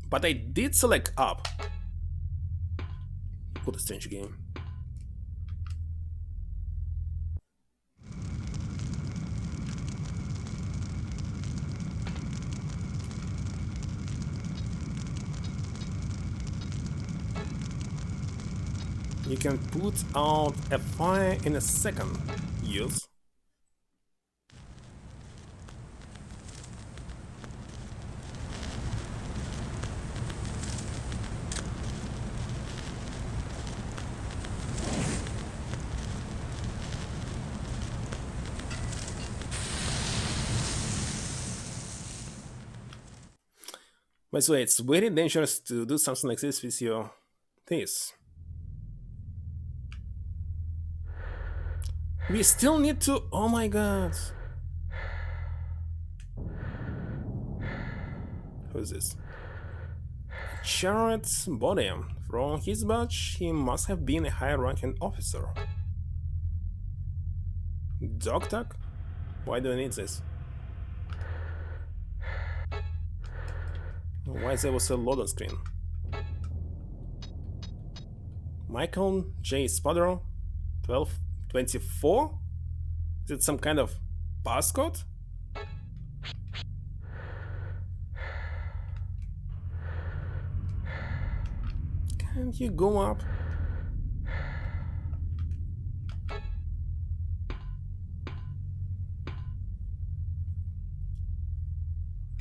But I did select up. What a strange game. You can put out a fire in a second. Yes. By the way, it's very dangerous to do something like this with your this. We still need to... Oh my god. Who is this? Charret's body. From his badge, he must have been a high-ranking officer. Dog tag? Why do I need this? Why there was a load on screen? Michael J. Spadero, 1224? Is it some kind of passcode? Can't you go up?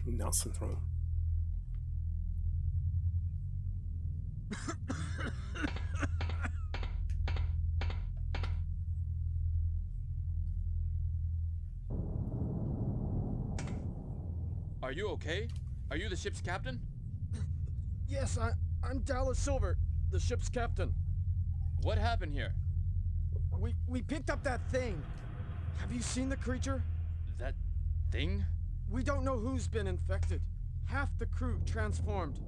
Nelson room. Are you okay? Are you the ship's captain? Yes, I'm Dallas Silver, the ship's captain. What happened here? We picked up that thing. Have you seen the creature? That thing? We don't know who's been infected. Half the crew transformed.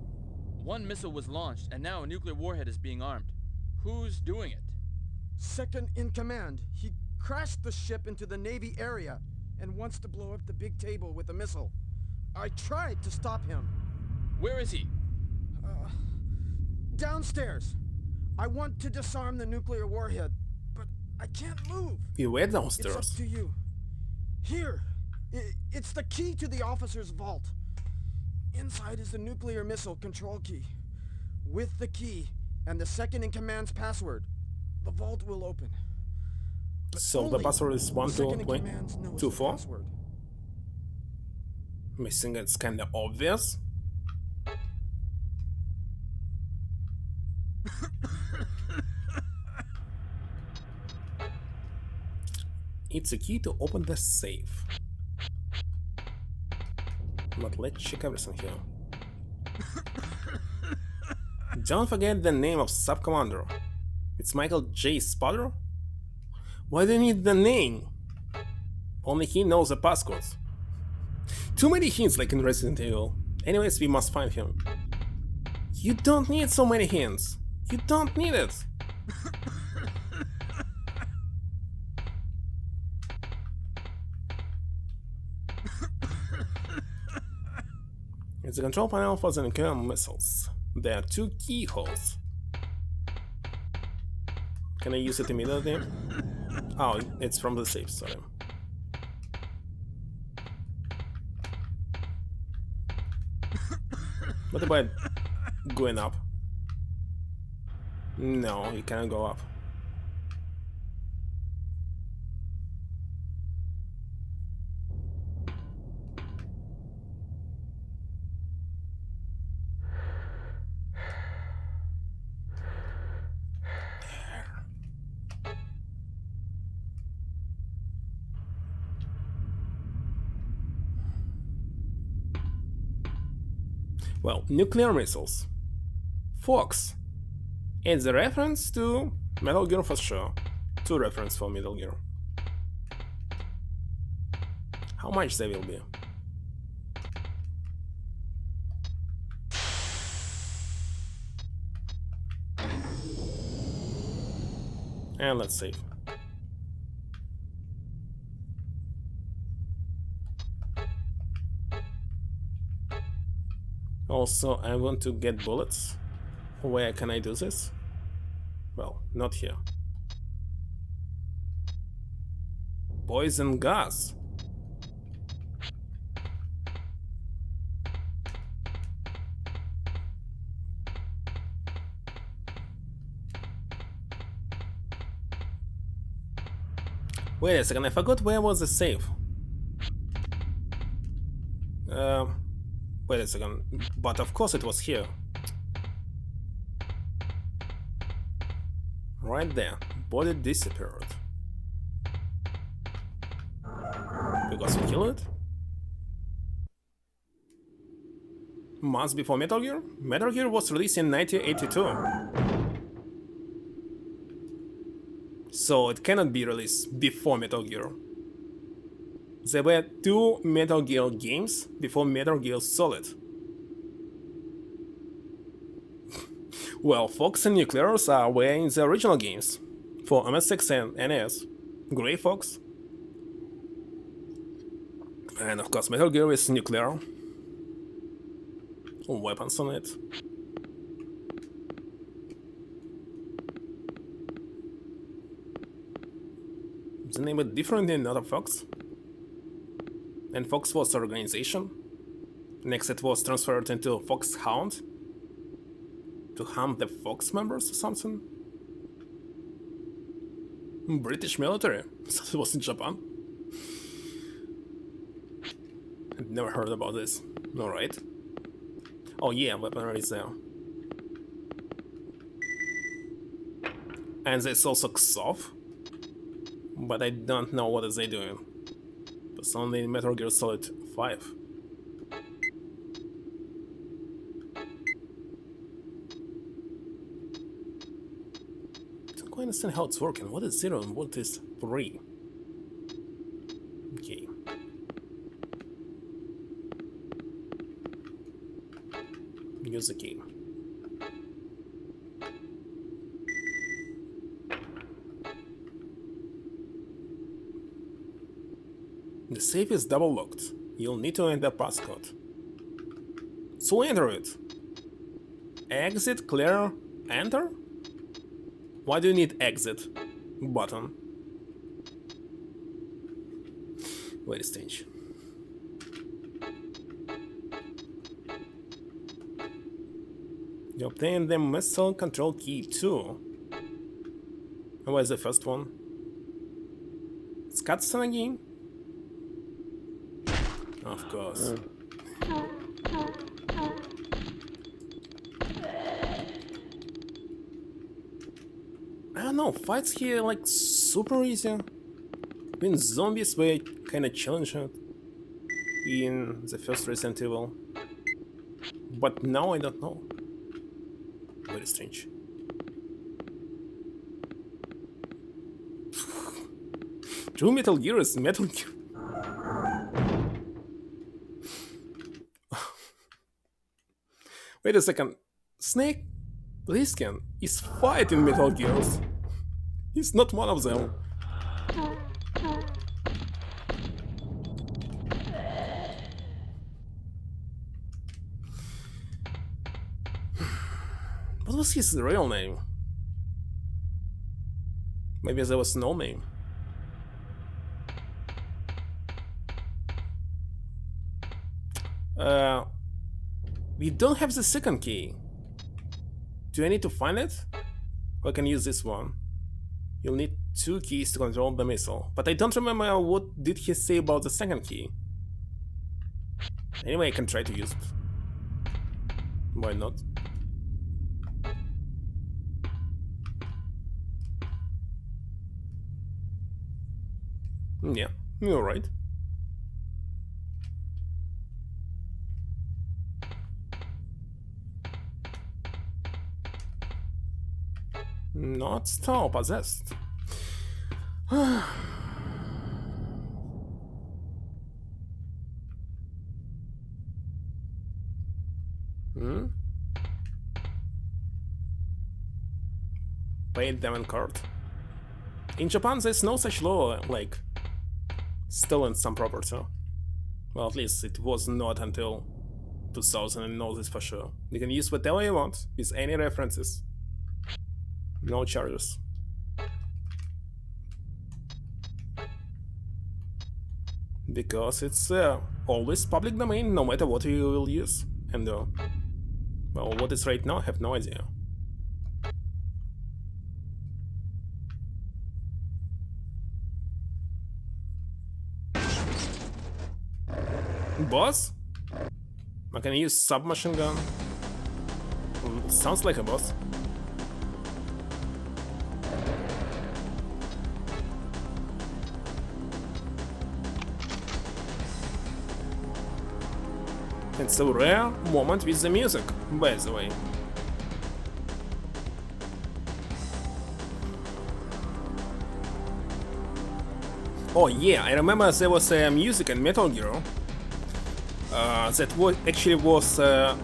One missile was launched, and now a nuclear warhead is being armed. Who's doing it? Second in command. He crashed the ship into the Navy area and wants to blow up the big table with a missile. I tried to stop him. Where is he? Downstairs. I want to disarm the nuclear warhead, but I can't move. You were downstairs. It's up to you. Here. It's the key to the officer's vault. Inside is the nuclear missile control key. with the key and the second-in-command's password, the vault will open. But So the only password is the 1224? second-in-command knows the password. I think it's kinda obvious. It's a key to open the safe. But let's check everything here. Don't forget the name of sub-commander. It's Michael J. Spotter? Why do you need the name? Only he knows the passcodes. Too many hints like in Resident Evil. Anyways, we must find him. You don't need so many hints. You don't need it. It's the control panel for the nuclear missiles. There are 2 keyholes. Can I use it immediately? Oh, it's from the safe, sorry. What about going up? No, you cannot go up. Well, nuclear missiles. Fox. It's a reference to Metal Gear for sure. 2 references for Metal Gear. How much they will be? And let's save. Also, I want to get bullets. Where can I do this? Well, not here. Poison gas. Wait a second, I forgot where was the safe. Wait a second, but of course it was here. Right there, body disappeared. Because we killed it? Months before Metal Gear? Metal Gear was released in 1982. So it cannot be released before Metal Gear. There were 2 Metal Gear games before Metal Gear Solid. Well, Fox and Nuclears were in the original games for MSX and NES. Grey Fox. And of course Metal Gear is nuclear. Weapons on it. The name is different in other Fox. And Fox was the organization. Next it was transferred into Foxhound. To hunt the Fox members or something. British military. So it was in Japan. I've never heard about this. Alright. Oh yeah, weaponry is there. And there's also XOF. But I don't know what is they doing. It's only in Metal Gear Solid 5. Don't quite understand how it's working. What is 0 and what is 3? Okay. Use the key. The safe is double locked. You'll need to enter passcode. So enter it. Exit, clear, enter? Why do you need exit button? Very strange. You obtain the missile control key too. And where's the first one? It's cutscene again? Of course. I don't know, fights here like super easy. When zombies were kinda challenging in the first Resident Evil. But now I don't know. Very strange. True Metal Gear is Metal Gear. Wait a second. Snake Plissken is fighting Metal Gears. He's not one of them. What was his real name? Maybe there was no name. We don't have the second key. Do I need to find it? Or I can use this one. You'll need 2 keys to control the missile. But I don't remember what did he say about the second key. Anyway, I can try to use it. Why not? Yeah, you're right. Not still possessed. Paid diamond card. In Japan, there's no such law like stealing some property. Well, at least it was not until 2000, I know this for sure. You can use whatever you want with any references. No charges. Because it's always public domain, no matter what you will use. And well, what is right now, I have no idea. Boss? I can use submachine gun. Sounds like a boss. It's a rare moment with the music, by the way. Oh yeah, I remember there was a music in Metal Gear that actually was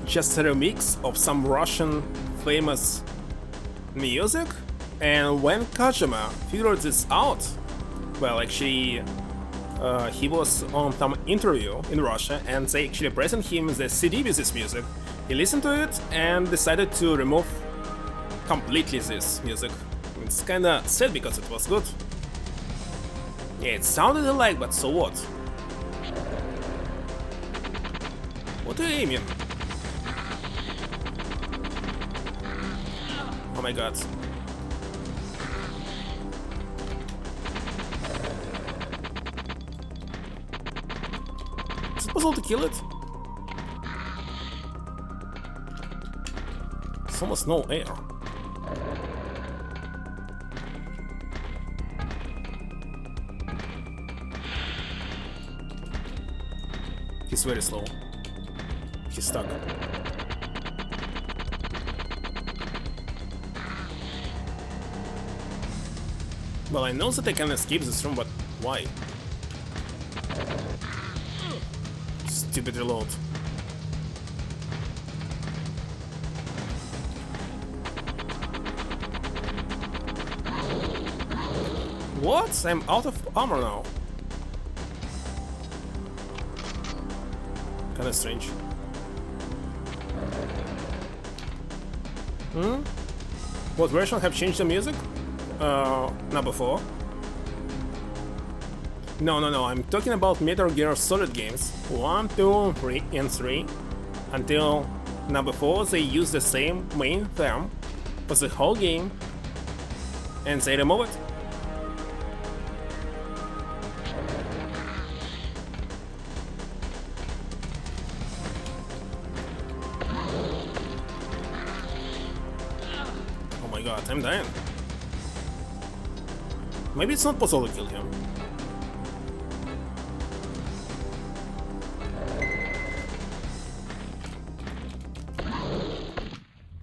just a remix of some Russian famous music, and when Kojima figured this out, well, actually he was on some interview in Russia and they actually present him the CD with this music. He listened to it and decided to remove completely this music. It's kinda sad because it was good. Yeah, it sounded alike, but so what? What are you aiming? Oh my god. Is it possible to kill it? There's almost no air. He's very slow. He's stuck. Well, I know that I can escape this room, but why? Stupid reload. What? I'm out of armor now. Kinda strange. What version have changed the music? Number 4. No, I'm talking about Metal Gear Solid games 1, 2, 3, and 3 until Number 4, they use the same main theme for the whole game, and they remove it. Oh my god, I'm dying. Maybe it's not possible to kill him.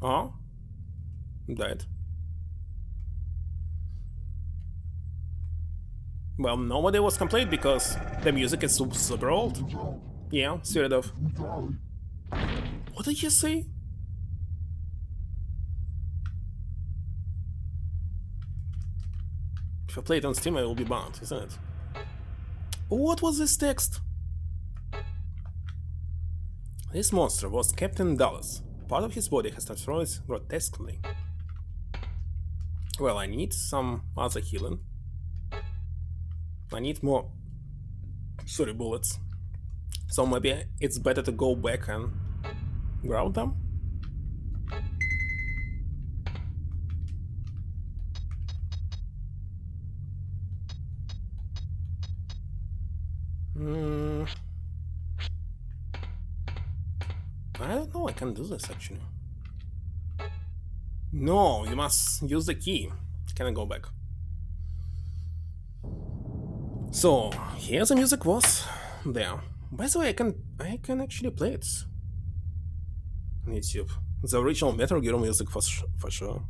Oh, died. Well, nobody was complete because the music is super old. Yeah, sort of. What did you say? If I play it on Steam, I will be banned, isn't it? What was this text? This monster was Captain Dallas. Part of his body has transformed grotesquely. Well, I need some other healing. I need more bullets. So maybe it's better to go back and grab them? I don't know, I can do this actually. No, you must use the key. Can I go back? So, here the music was there. By the way, I can actually play it on YouTube. The original Metal Gear music for sure.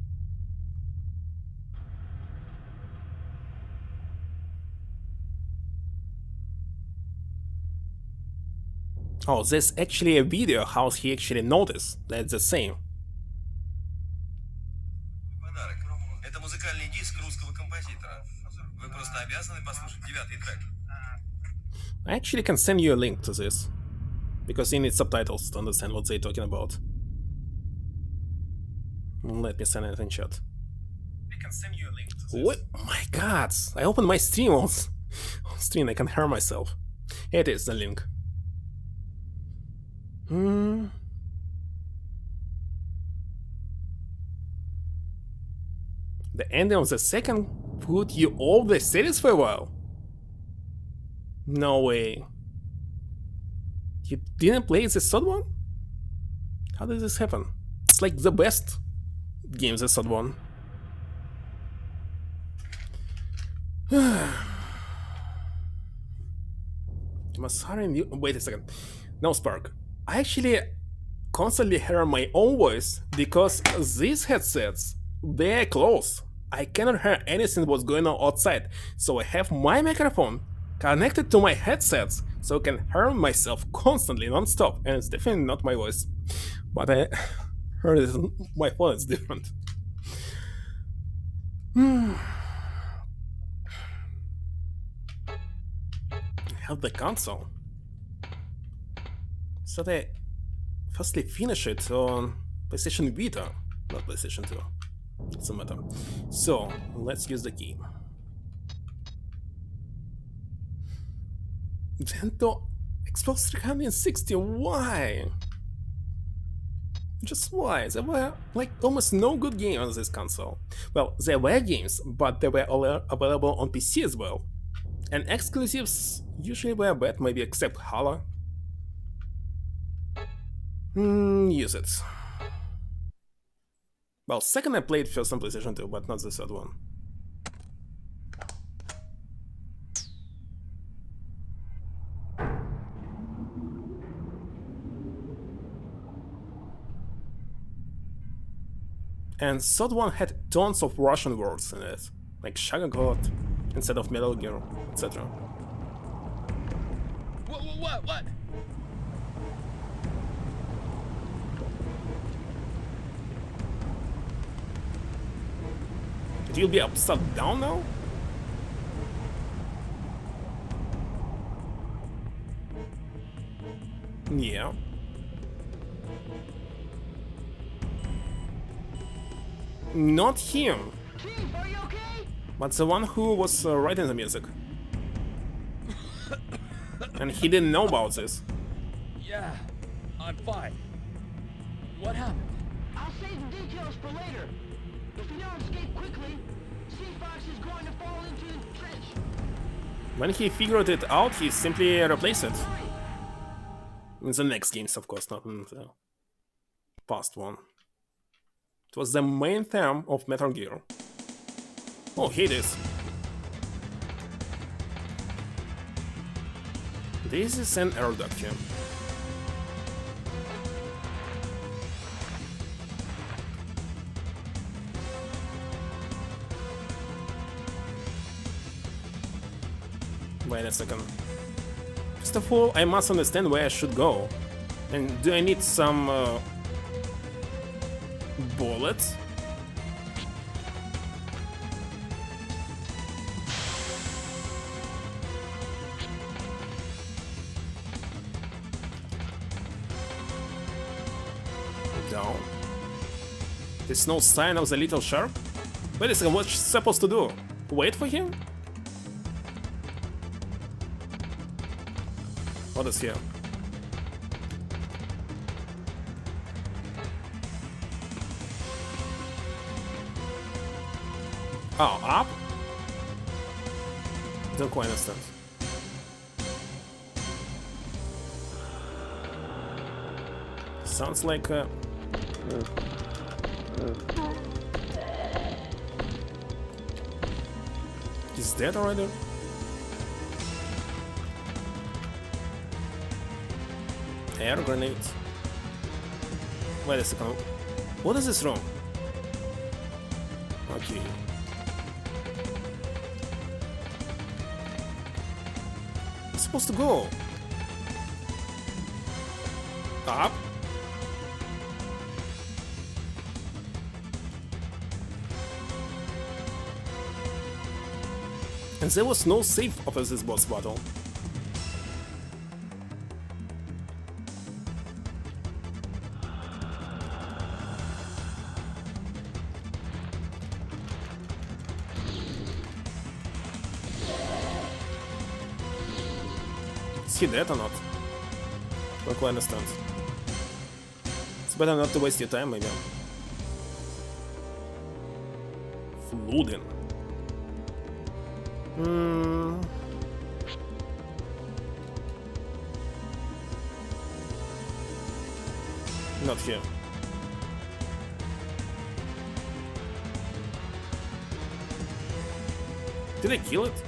Oh, there's actually a video how he actually noticed that it's the same. Это музыкальный диск русского композитора. Вы просто обязаны послушать 9-й трек. I actually can send you a link to this, because you need subtitles to understand what they're talking about. Let me send it in chat. I can send you a link to this. What? Oh my god! I opened my stream on stream, I can hear myself. Here it is, the link. The ending of the second put you off the series for a while? No way. You didn't play the third one? How did this happen? It's like the best game, the third one. Wait a second. No, Spark. I actually constantly hear my own voice because these headsets, they're closed. I cannot hear anything what's going on outside, so I have my microphone connected to my headsets so I can hear myself constantly, non-stop, and it's definitely not my voice. But I heard it on my phone, it's different. I have the console. So they firstly finish it on PlayStation Vita, not PlayStation 2. Doesn't matter. So let's use the key. Gento Xbox 360, why? Just why? There were like almost no good games on this console. Well, there were games, but they were all available on PC as well. And exclusives usually were bad, maybe except Halo. Use it. Well, second I played first on PlayStation 2, but not the third one. And third one had tons of Russian words in it, like Shagagod instead of Metal Gear, etc. What? Did you be upside down now? Yeah. Not him. Chief, are you okay? But the one who was writing the music. And he didn't know about this. Yeah, I'm fine. What happened? I'll save the details for later. If you don't escape quickly, Fox is going to fall into the trench. When he figured it out, he simply replaced it. In the next games, of course, not in the past one. It was the main theme of Metal Gear. Oh, here it is. This is an air duct here. Wait a second. First of all, I must understand where I should go. And do I need some bullets? Down. There's no sign of the little shark? Wait a second, what's supposed to do? Wait for him? What is here? Oh, up? Don't quite understand. Sounds like He's dead already? Air grenades. Wait a second. What is this room? Okay. I'm supposed to go up. And there was no save after this boss battle. Is he dead or not? Don't quite understand. It's better not to waste your time, maybe. Flooding. Not here. Did I kill it?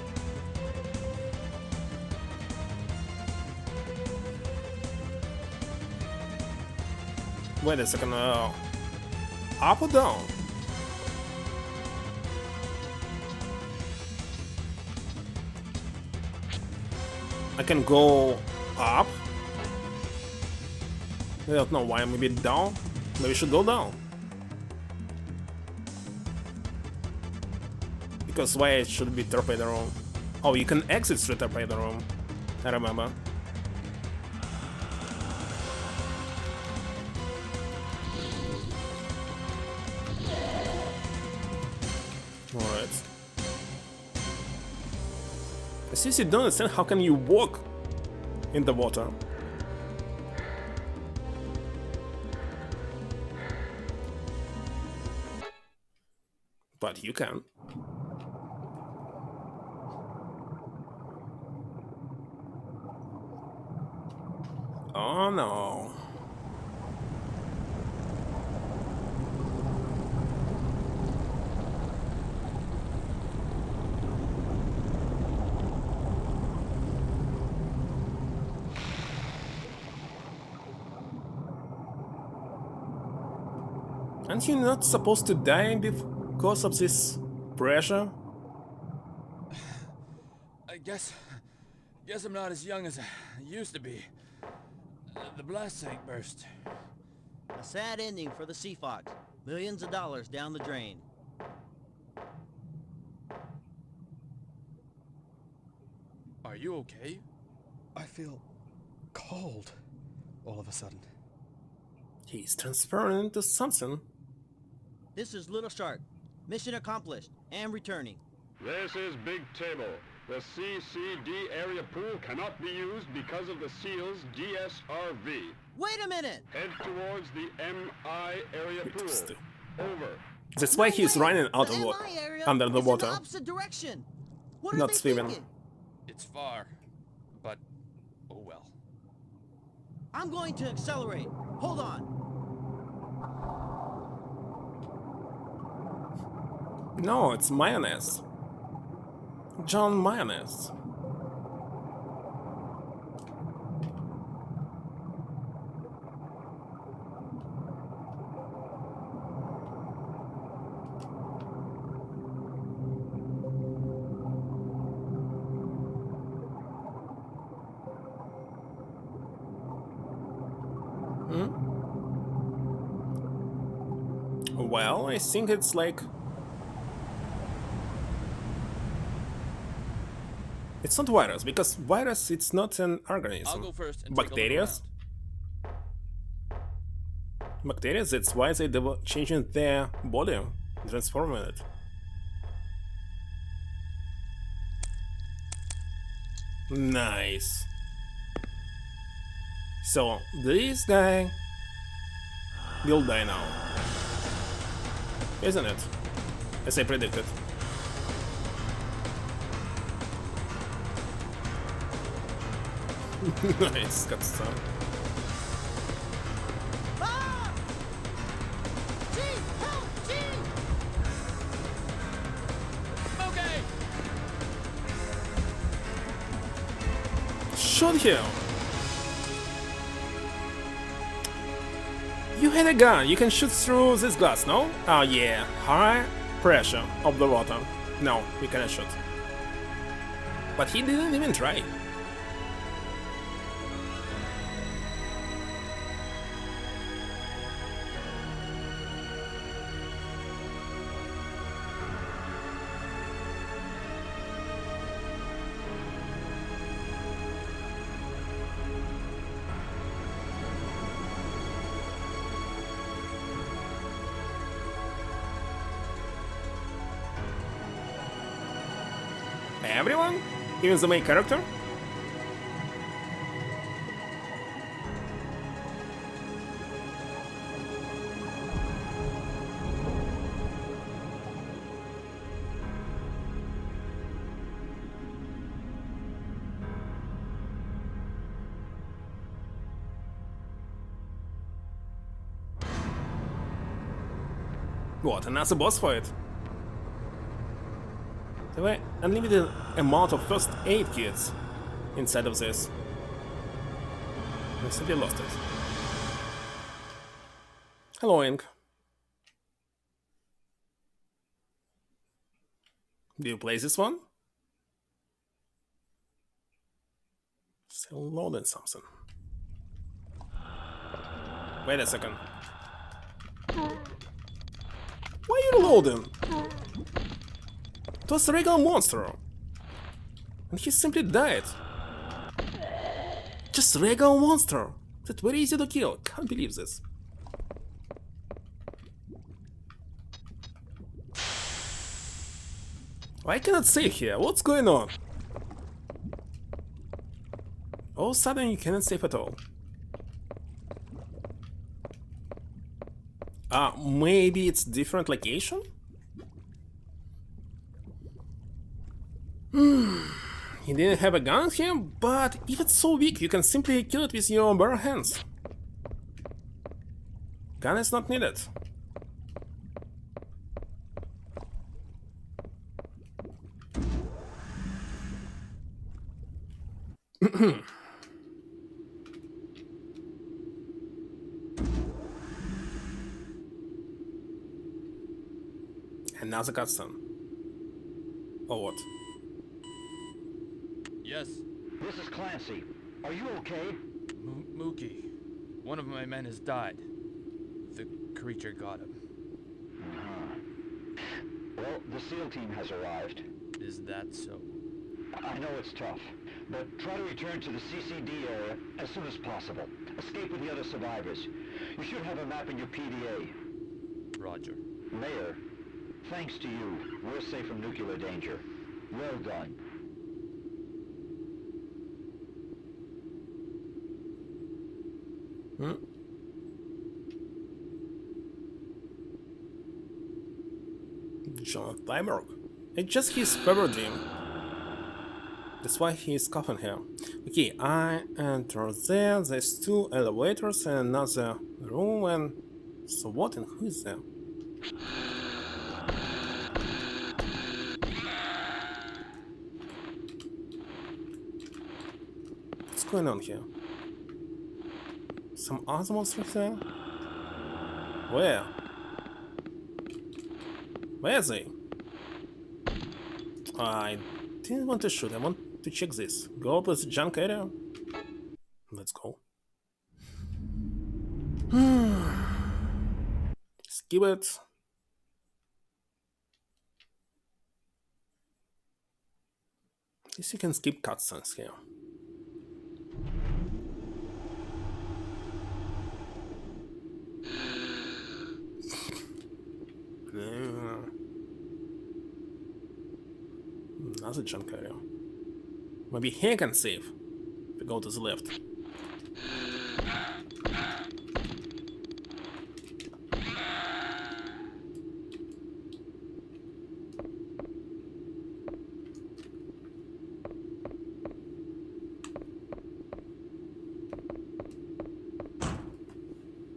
Wait a second. Up or down? I can go up. I don't know why. Maybe down. Maybe I should go down. Because why it should be torpedo room? Oh, you can exit through torpedo room. I remember. Alright. Since you don't understand, how can you walk in the water? But you can. Oh no. Aren't you not supposed to die because of this pressure? I guess I'm not as young as I used to be. The blast tank burst. A sad ending for the Sea Fox. Millions of dollars down the drain. Are you okay? I feel cold all of a sudden. He's transferring into something. This is Little Shark. Mission accomplished and returning. This is Big Table. The CCD area pool cannot be used because of the SEAL's DSRV. Wait a minute! Head towards the MI area pool. Over. That's why he's running out of water, under the water. Opposite direction. What are Not they swimming. thinking? It's far, but oh well. I'm going to accelerate. Hold on. No, it's mayonnaise. John Mayonnaise. Well, I think it's like... It's not virus, because virus, it's not an organism. I'll go first and Bacteria? Bacteria, that's why they changing their body, transforming it. Nice. So, this guy will die now. Isn't it? As I predicted. Nice, got some. Ah! Gee, help, gee! Okay. Shoot him! You had a gun, you can shoot through this glass, no? Oh yeah, high pressure of the water. No, we cannot shoot. But he didn't even try. Everyone? Even the main character? What, another boss fight? There were unlimited amount of first aid kits inside of this. I simply lost it. Hello, Ink. Do you play this one? Still loading something. Wait a second. Why are you loading? It was a regular monster. And he simply died. Just a regular monster. That's very easy to kill. Can't believe this. I cannot save here. What's going on? All of a sudden you cannot save at all. Maybe it's different location? He didn't have a gun here, but if it's so weak, you can simply kill it with your bare hands. Gun is not needed. And now the cutscene. Or what? Yes. This is Clancy. Are you okay? Mookie. One of my men has died. The creature got him. Well, the SEAL team has arrived. Is that so? I know it's tough, but try to return to the CCD area as soon as possible. Escape with the other survivors. You should have a map in your PDA. Roger. Mayor, thanks to you, we're safe from nuclear danger. Well done. Hmm? John Thyberg. It's just his favorite dream. That's why he is coughing here. Okay, I enter there. There's 2 elevators and another room. And so what? And who is there? What's going on here? Some other monsters there? Where? Where are they? I didn't want to shoot. I want to check this. Go up with the junk area. Let's go. Skip it. At least you can skip cutscenes here. Another junk area. Maybe here I can save. If we go to the left.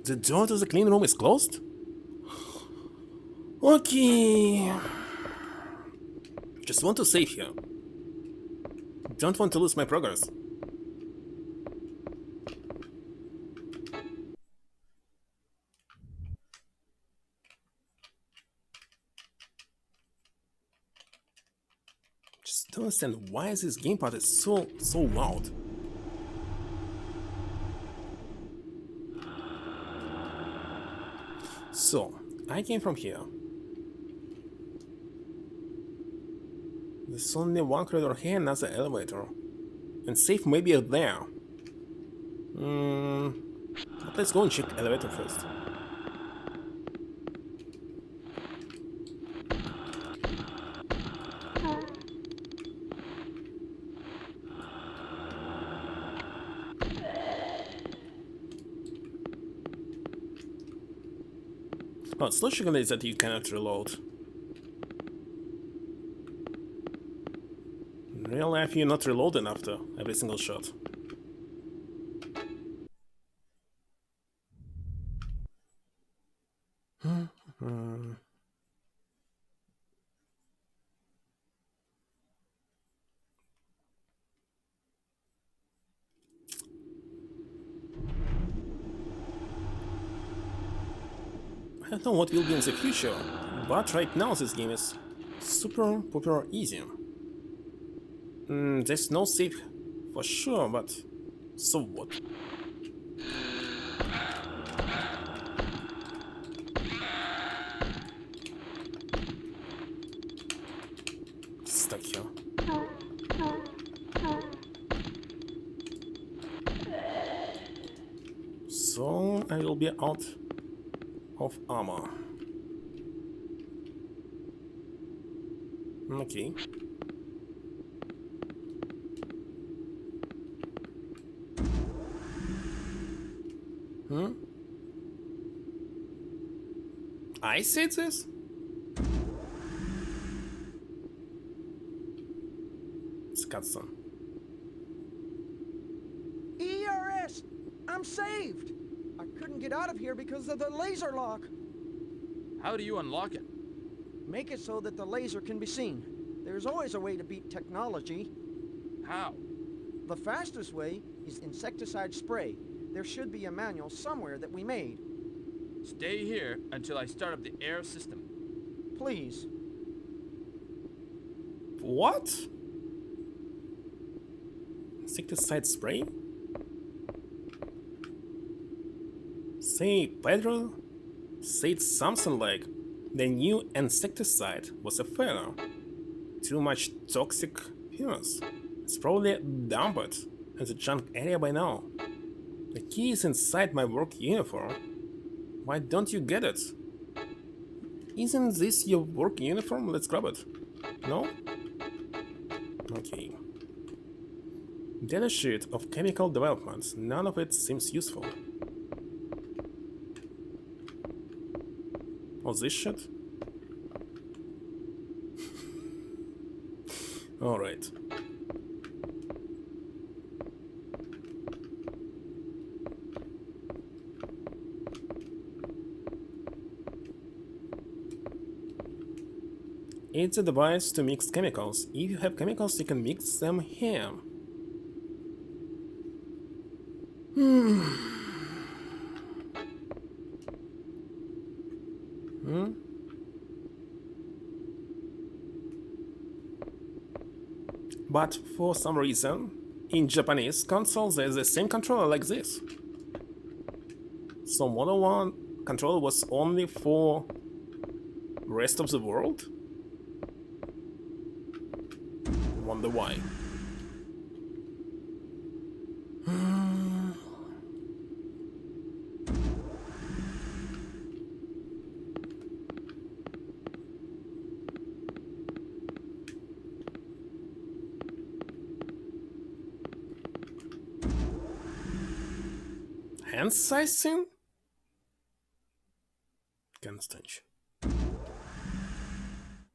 The door to the clean room is closed? Okay. Just want to save here. Don't want to lose my progress. Just don't understand why this gamepad is so loud. So, I came from here. There's only one corridor here, another elevator. And safe maybe there. But let's go and check elevator first. Oh, it's logically that you cannot reload. In real life, you're not reloading after every single shot. I don't know what will be in the future, but right now this game is super easy. There's no save for sure, but so what? Stuck here. So I will be out of armor. Okay. I said this? It's cutscene. ERS! I'm saved! I couldn't get out of here because of the laser lock. How do you unlock it? Make it so that the laser can be seen. There's always a way to beat technology. How? The fastest way is insecticide spray. There should be a manual somewhere that we made. Stay here until I start up the air system. Please. What? Insecticide spray? Say, Pedro said something like the new insecticide was a failure. Too much toxic fumes. It's probably dumped in the junk area by now. The key is inside my work uniform. Why don't you get it? Isn't this your work uniform? Let's grab it. No? Okay. Data sheet of chemical developments. None of it seems useful. What's this shit? Alright. It's a device to mix chemicals. If you have chemicals, you can mix them here. But for some reason, in Japanese consoles, there's the same controller like this. So Model 1 controller was only for rest of the world? Wonder why. Hand sizing? Constant.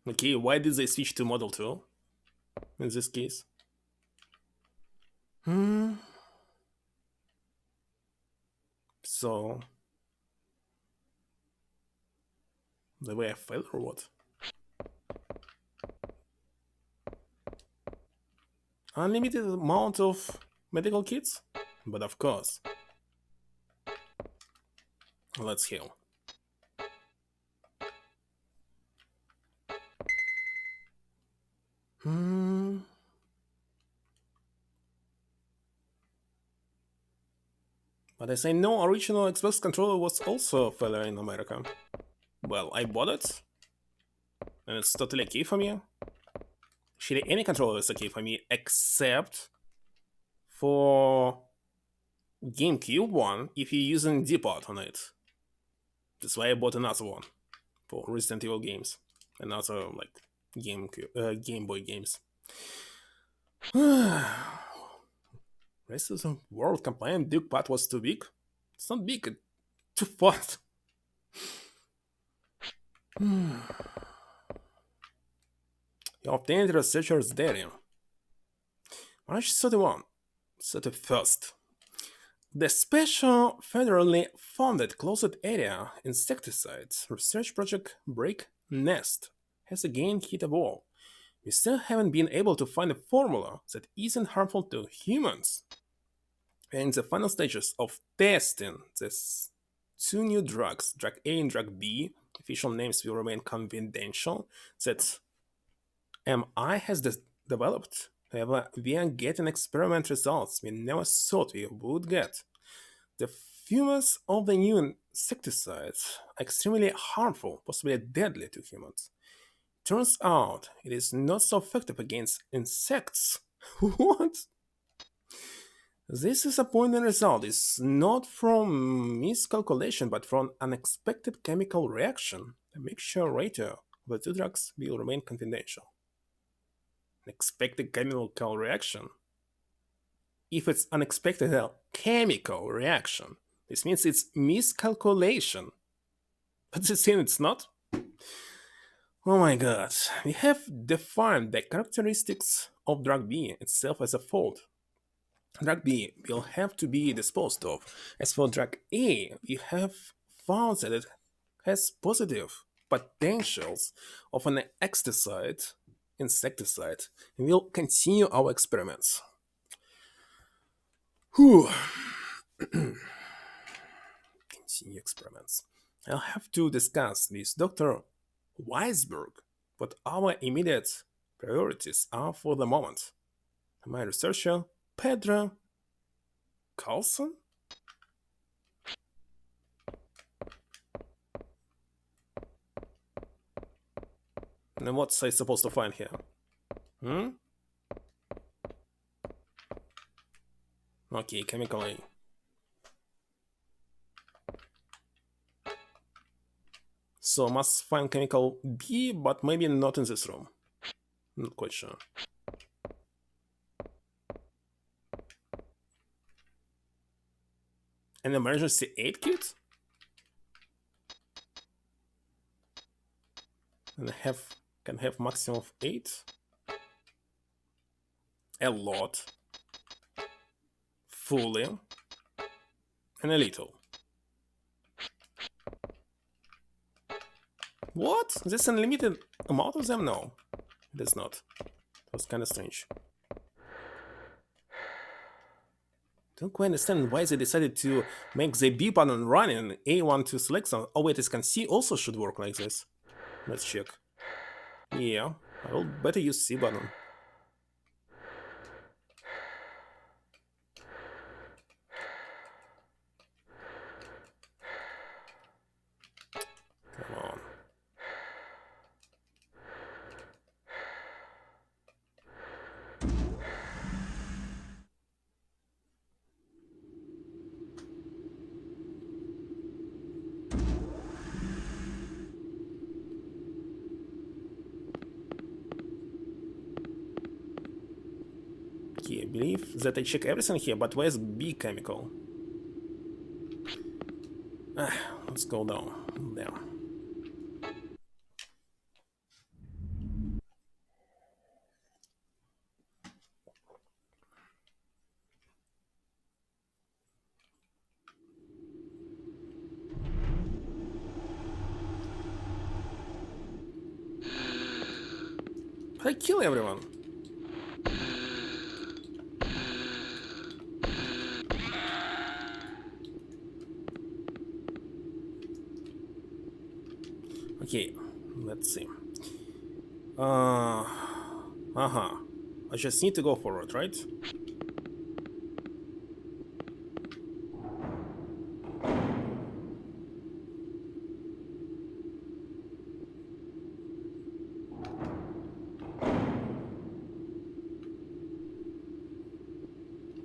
Okay, why did they switch to Model 2 in this case? So they were a failure or what? Unlimited amount of medical kits? But of course. Let's heal. But I say no original Xbox controller was also a failure in America. Well, I bought it, and it's totally okay for me. Actually, any controller is okay for me, except for GameCube one, if you're using D-pad on it. That's why I bought another one for Resident Evil games and other like Game Boy games. Rest of the world complained Duke pad was too big. It's not big, it's too fast. You obtained researcher's data. March 31st. The Special Federally Funded Closed Area Insecticides Research Project Break Nest has again hit a wall. We still haven't been able to find a formula that isn't harmful to humans. We're in the final stages of testing these two new drugs, Drug A and Drug B. Official names will remain confidential. That MI has developed. However, we are getting experiment results we never thought we would get. The fumes of the new insecticides are extremely harmful, possibly deadly to humans. Turns out it is not so effective against insects. What? This disappointing result is not from miscalculation but from unexpected chemical reaction. The mixture ratio of the two drugs will remain confidential. Unexpected chemical reaction? If it's unexpected chemical reaction, this means it's miscalculation. But the thing it's not? Oh my god, we have defined the characteristics of drug B itself as a fault. Drug B will have to be disposed of. As for drug A, we have found that it has positive potentials of an insecticide, and we'll continue our experiments. Whew. Continue experiments. I'll have to discuss with Dr. Weisberg what our immediate priorities are for the moment. My researcher, Pedro Carlson? And what's I supposed to find here? Okay, chemical A. So must find chemical B, but maybe not in this room. Not quite sure. An emergency aid kit? And can have maximum of 8. A lot. Fully. And a little. What? There's an unlimited amount of them? No, it is not. It was kind of strange. Don't quite understand why they decided to make the B button run and A1 to select some. Oh wait, can C also should work like this. Let's check. Yeah, I will better use C button. Come on. Okay, I believe that I check everything here, but where's B chemical? Let's go down there. But I kill everyone. Okay, let's see. I just need to go forward, right?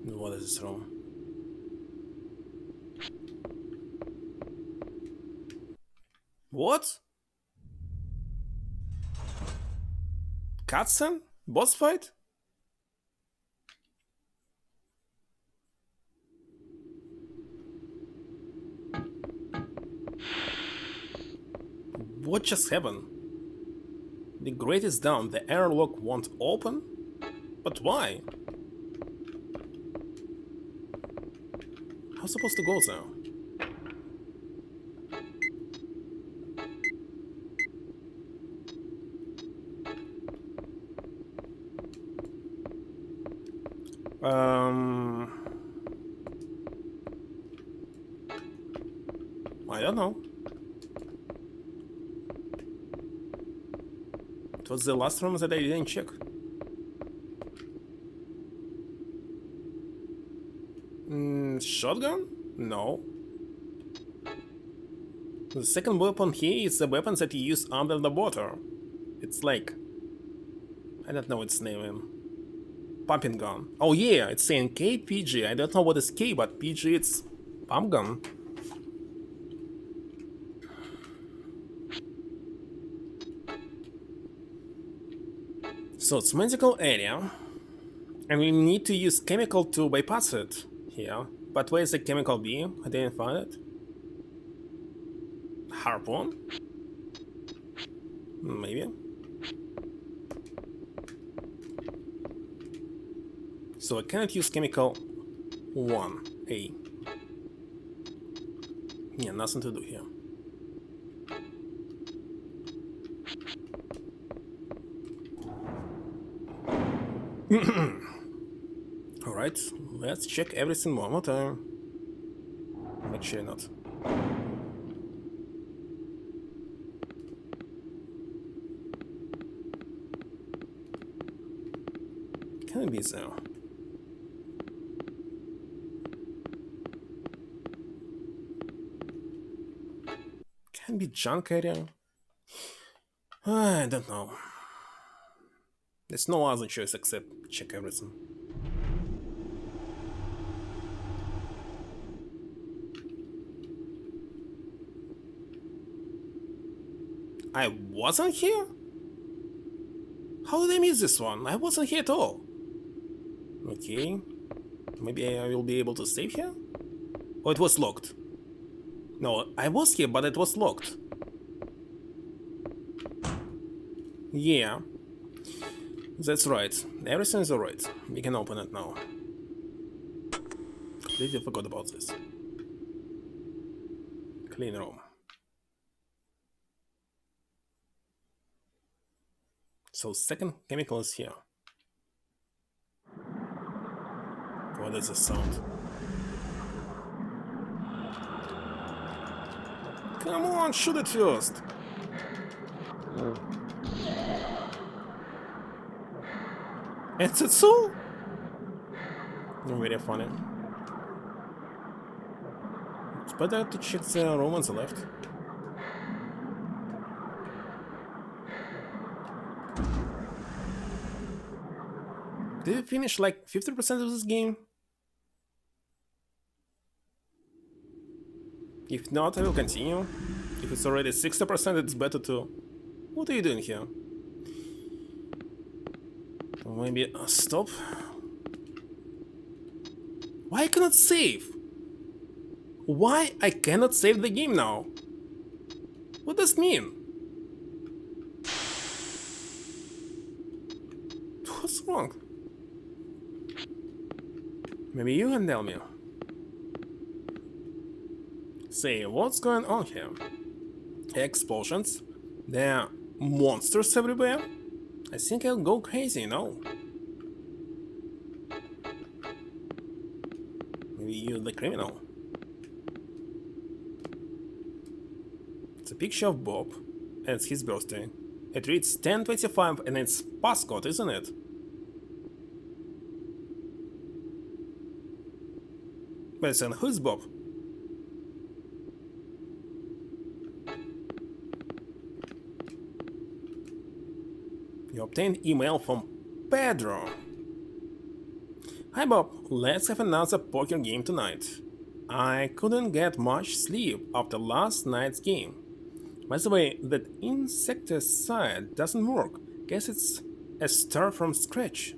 What is this room? What? Cutscene? Boss fight? What just happened? The grate is down, the airlock won't open? But why? How supposed to go there? I don't know. It was the last room that I didn't check. Shotgun? No. The second weapon here is the weapon that you use under the water. It's like... I don't know its name. Pumping gun. Oh yeah, it's saying KPG. I don't know what is K, but PG it's pump gun. So it's medical area, and we need to use chemical to bypass it here. But where is the chemical B? I didn't find it. Harpoon? Maybe. So I cannot use chemical 1A. Yeah, nothing to do here. Alright, let's check everything one more time. Actually not. Can it be there? Can be junk area? I don't know. There's no other choice except check everything. I wasn't here? How did I miss this one? I wasn't here at all. Okay. Maybe I will be able to save here? Oh, it was locked. No, I was here, but it was locked. Yeah, that's right. Everything is alright. We can open it now. Completely forgot about this. Clean room. So second chemical is here. What is the sound? Come on, shoot it first! Is it so? Very funny. It's better to check the room on the left. Did you finish like 50% of this game? If not, I will continue. If it's already 60%, it's better to... What are you doing here? Maybe stop. Why I cannot save? Why I cannot save the game now? What does it mean? What's wrong? Maybe you can tell me. Say, what's going on here? Explosions? There are monsters everywhere? I think I'll go crazy, you know? Maybe you're the criminal. It's a picture of Bob, and it's his birthday. It reads 1025 and it's passcode, isn't it? Wait a second, who's Bob? You obtained email from Pedro. Hi Bob, let's have another poker game tonight. I couldn't get much sleep after last night's game. By the way, that insecticide doesn't work. Guess it's a start from scratch.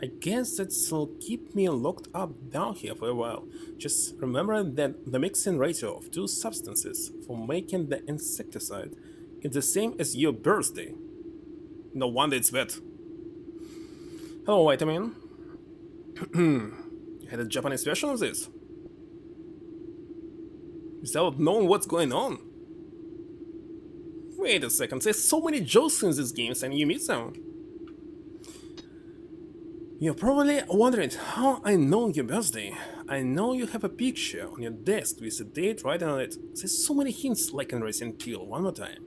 I guess that'll keep me locked up down here for a while. Just remember that the mixing ratio of two substances for making the insecticide is the same as your birthday. No wonder it's wet. Hello, Vitamin. You had a Japanese version of this? Without knowing what's going on? Wait a second, there's so many jokes in these games and you miss them. You're probably wondering how I know your birthday. I know you have a picture on your desk with a date right on it. There's so many hints like in Resident Evil. One more time.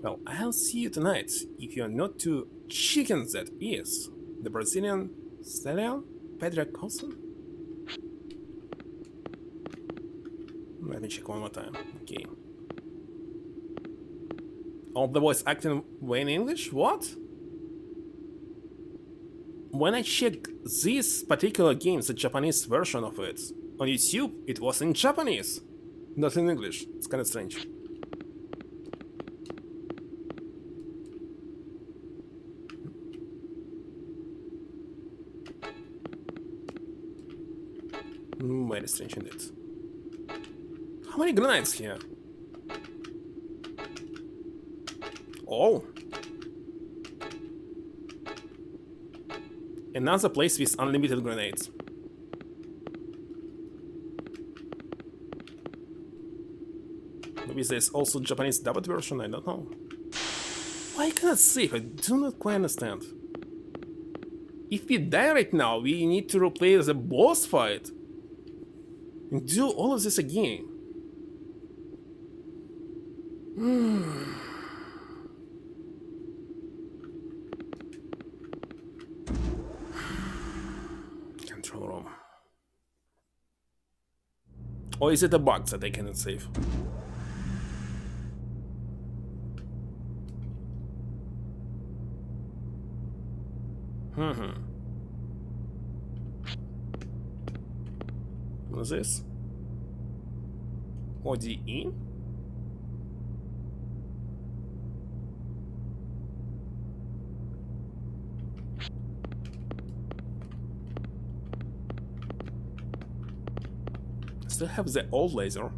Well, I'll see you tonight, if you're not too chicken that is. The Brazilian stallion? Pedro Coulson? Let me check one more time. Okay. All the voice acting way in English? What? When I checked this particular game, the Japanese version of it, on YouTube, it was in Japanese, not in English. It's kind of strange. Very strange indeed. How many grenades here? Oh! Another place with unlimited grenades. Maybe there's also Japanese dubbed version, I don't know. Why can't I save? I do not quite understand. If we die right now, we need to replay the boss fight. And do all of this again. Control room. Or is it a bug that I cannot save? What is this? ODE? Still have the old laser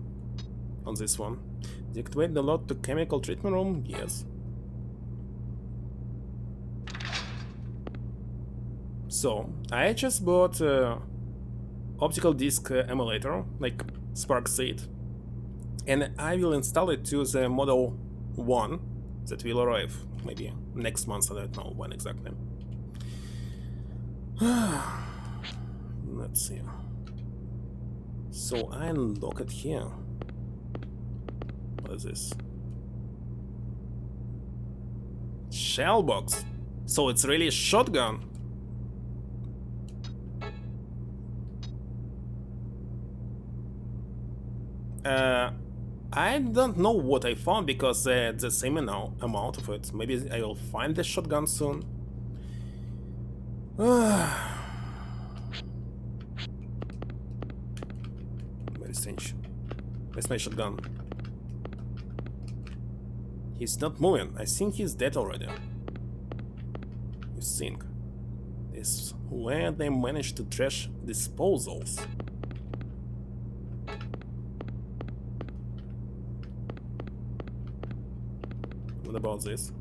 on this one. Deactivate the load to chemical treatment room? Yes. So, I just bought optical disc emulator, like SparkThaMetal's, and I will install it to the Model 1 that will arrive maybe next month, I don't know when exactly. Let's see. So I unlock it here. What is this? Shell box. So it's really a shotgun. I don't know what I found because the same amount of it. Maybe I will find the shotgun soon. Very strange. Where's my shotgun? He's not moving. I think he's dead already. You think? This is where they managed to trash disposals. What about this?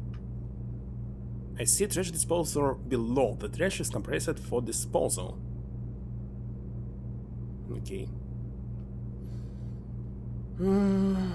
I see trash disposal below. The trash is compressed for disposal. Okay. Hmm.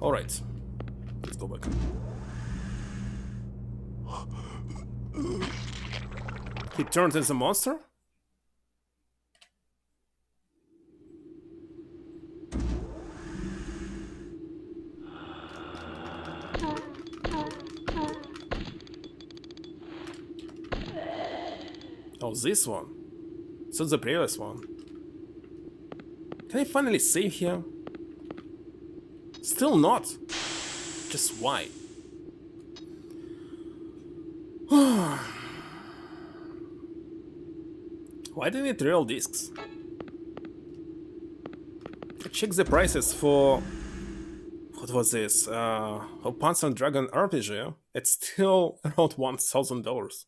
All right, let's go back. He turned into a monster? Oh, this one. So the previous one. Can I finally save here? Still not. Just why? Why do we need real discs? I checked the prices for... What was this? A Panzer Dragon RPG. It's still around $1,000.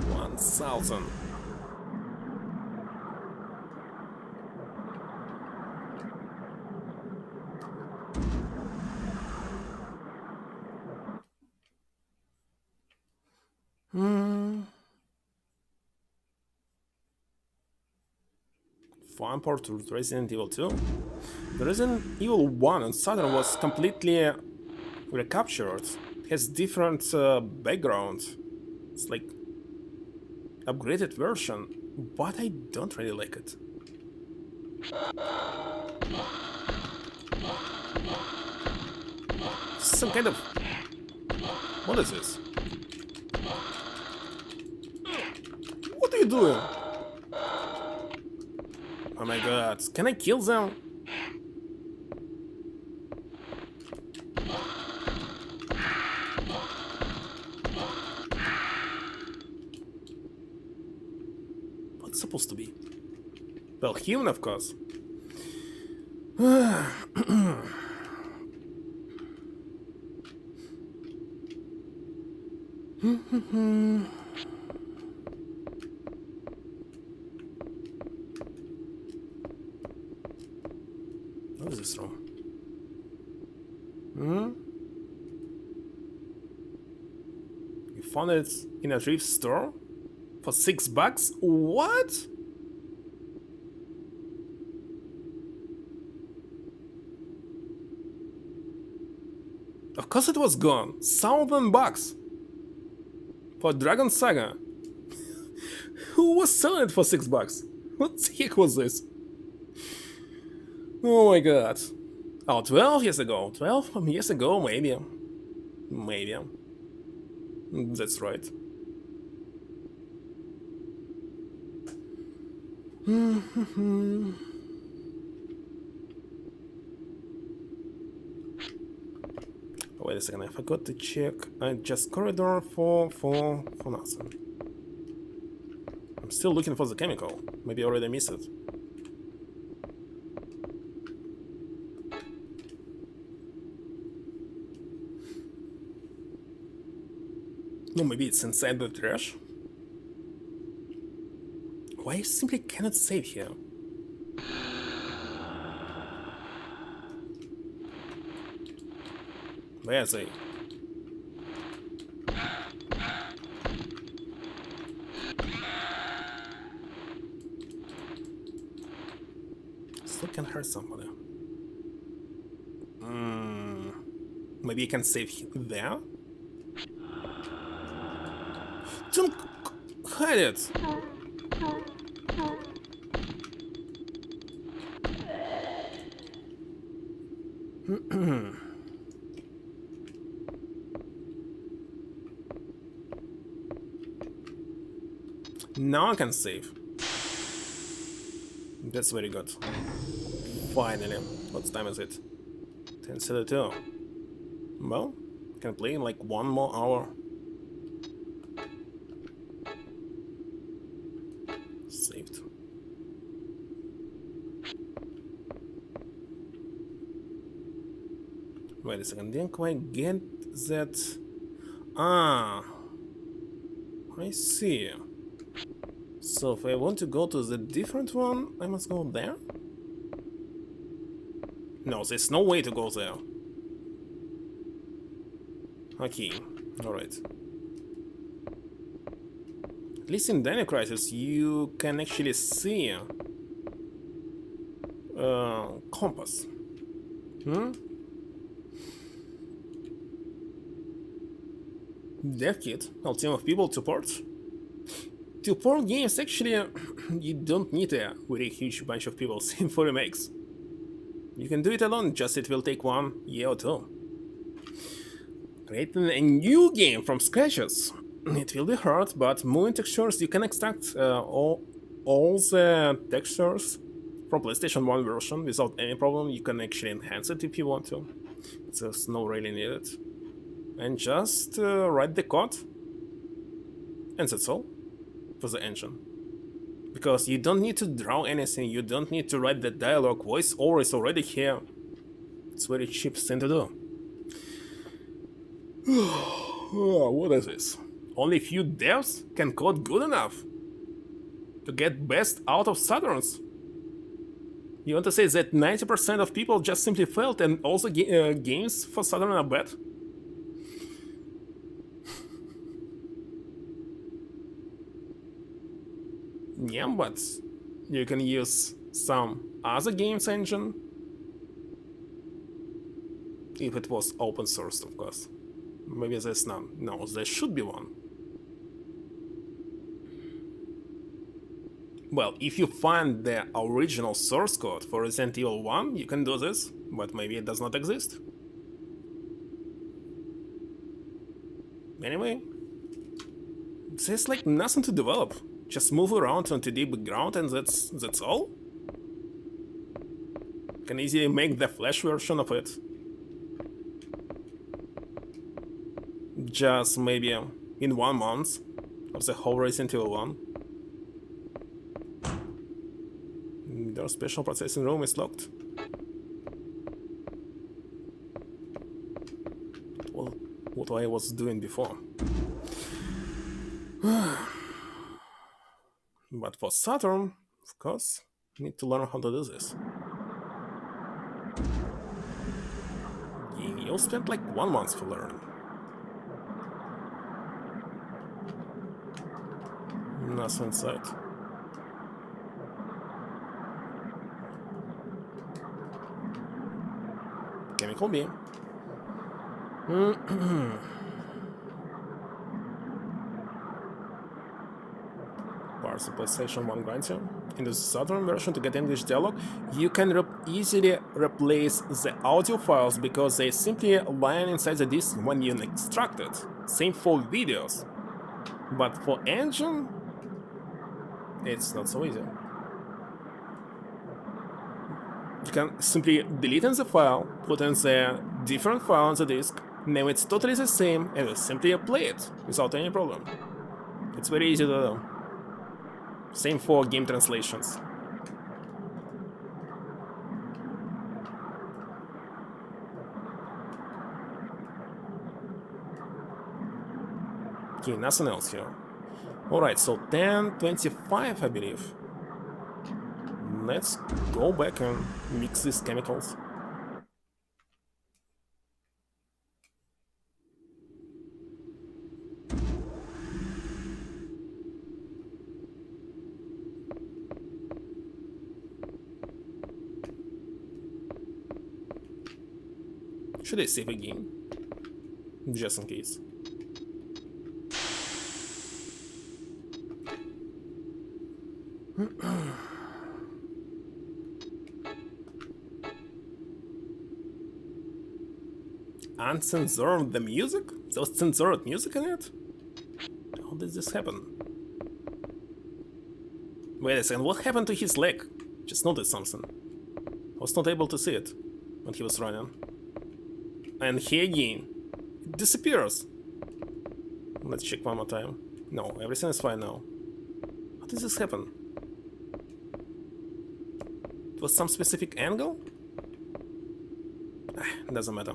1,000. Fun part to Resident Evil 2. The Resident Evil 1 on Saturn was completely recaptured. It has different background. It's like upgraded version, but I don't really like it. Some kind of... What is this? What are you doing? Oh my god, can I kill them? What's supposed to be? Well, human, of course. What is this room? You found it in a thrift store? For $6? What? Of course it was gone. $1,000 for Dragon Saga. Who was selling it for $6? What the heck was this? Oh my god. Oh, 12 years ago. 12 years ago, maybe. Maybe. That's right. Wait a second, I forgot to check. Just corridor for nothing. I'm still looking for the chemical. Maybe I already missed it. No, maybe it's inside the trash. Why I simply cannot save here? Where are they? Still can hurt somebody. Maybe I can save there? Don't hide it! Now I can save. That's very good. Finally. What time is it? 10:32. Well, can play in like 1 more hour. Saved. Wait a second, didn't quite get that. Ah, I see. So if I want to go to the different one, I must go there? No, there's no way to go there. Okay, alright. At least in Dino Crisis you can actually see compass. Dev Kit, a team of people to port. To port games, actually, you don't need a very huge bunch of people for remakes. You can do it alone, just it will take 1 year or 2. Creating a new game from scratches. It will be hard, but moving textures, you can extract all the textures from PlayStation 1 version without any problem. You can actually enhance it if you want to. There's no really needed. And just write the code. And that's all for the engine. Because you don't need to draw anything, you don't need to write the dialogue, voiceover is already here. It's a very cheap thing to do. What is this? Only few devs can code good enough to get best out of Saturns. You want to say that 90% of people just simply failed and all the games for Saturn are bad? Yeah, but you can use some other games engine. If it was open sourced, of course. Maybe there's none. No, there should be one. Well, if you find the original source code for Resident Evil 1, you can do this, but maybe it does not exist. Anyway, there's like nothing to develop. Just move around on 2D background and that's all? Can easily make the Flash version of it. Just maybe in 1 month of the whole Resident Evil 1. Their special processing room is locked. Well, what I was doing before. But for Saturn, of course, need to learn how to do this. You'll spend like 1 month to learn. Nothing inside. Chemical beam. Parts of PlayStation 1 grants you. In the Saturn version, to get English dialogue, you can easily replace the audio files because they simply line inside the disk when you extract it. Same for videos. But for engine, it's not so easy. You can simply delete in the file, put in the different file on the disk, Now it's totally the same, and you simply play it without any problem. It's very easy to do. Same for game translations. Okay, nothing else here. Alright, so 10:25, I believe. Let's go back and mix these chemicals. Should I save again? Just in case. Uncensored the music? There was censored music in it? How did this happen? Wait a second, what happened to his leg? Just noticed something. I was not able to see it when he was running. And here again, it disappears. Let's check one more time. No, everything is fine now. How did this happen? It was some specific angle? Doesn't matter.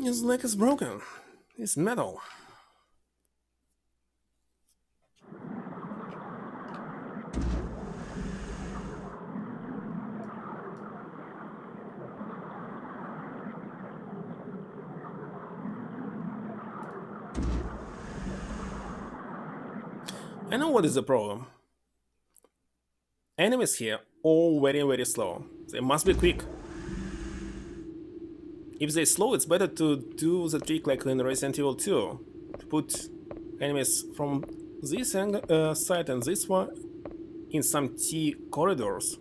His leg is broken. It's metal. I know what is the problem. Enemies here all very slow. They must be quick. If they're slow, it's better to do the trick like in Resident Evil 2. To put enemies from this side and this one in some T-corridors.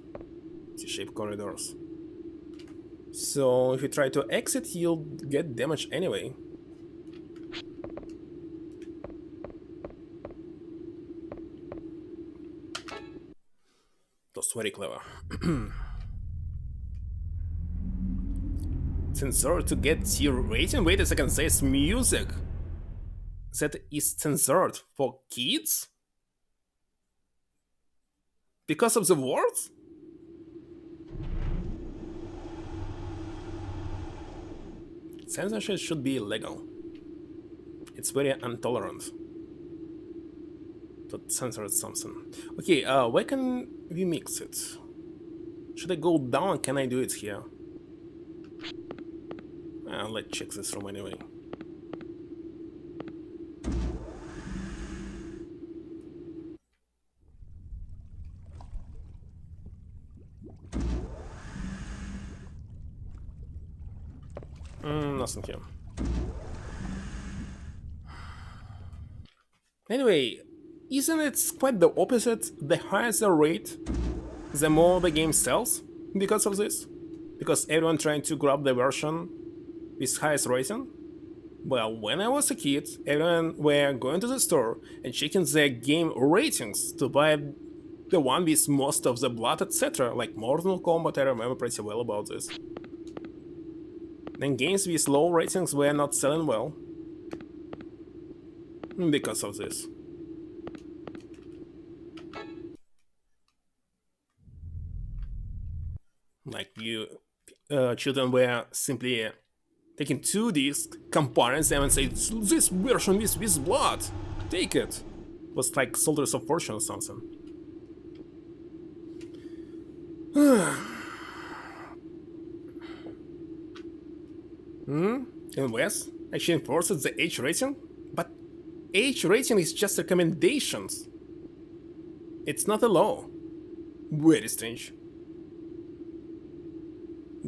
T-shaped corridors. So if you try to exit, you'll get damaged anyway. That's very clever. Censored to get T rating? Wait a second, says music. That is censored for kids? Because of the words? Censorship should be illegal. It's very intolerant to censor something. Okay, where can we mix it? Should I go down? Can I do it here? Let's check this room anyway. Nothing here. Anyway, isn't it quite the opposite? The higher the rate, the more the game sells because of this? Because everyone trying to grab the version with highest rating? Well, when I was a kid, everyone were going to the store and checking their game ratings to buy the one with most of the blood, etc. Like Mortal Kombat, I remember pretty well about this. And games with low ratings were not selling well because of this. Like children were simply taking 2 discs, comparing them and say, this version is with blood, take it. It was like Soldiers of Fortune or something. And Wes actually enforces the age rating? But age rating is just recommendations. It's not a law. Very strange.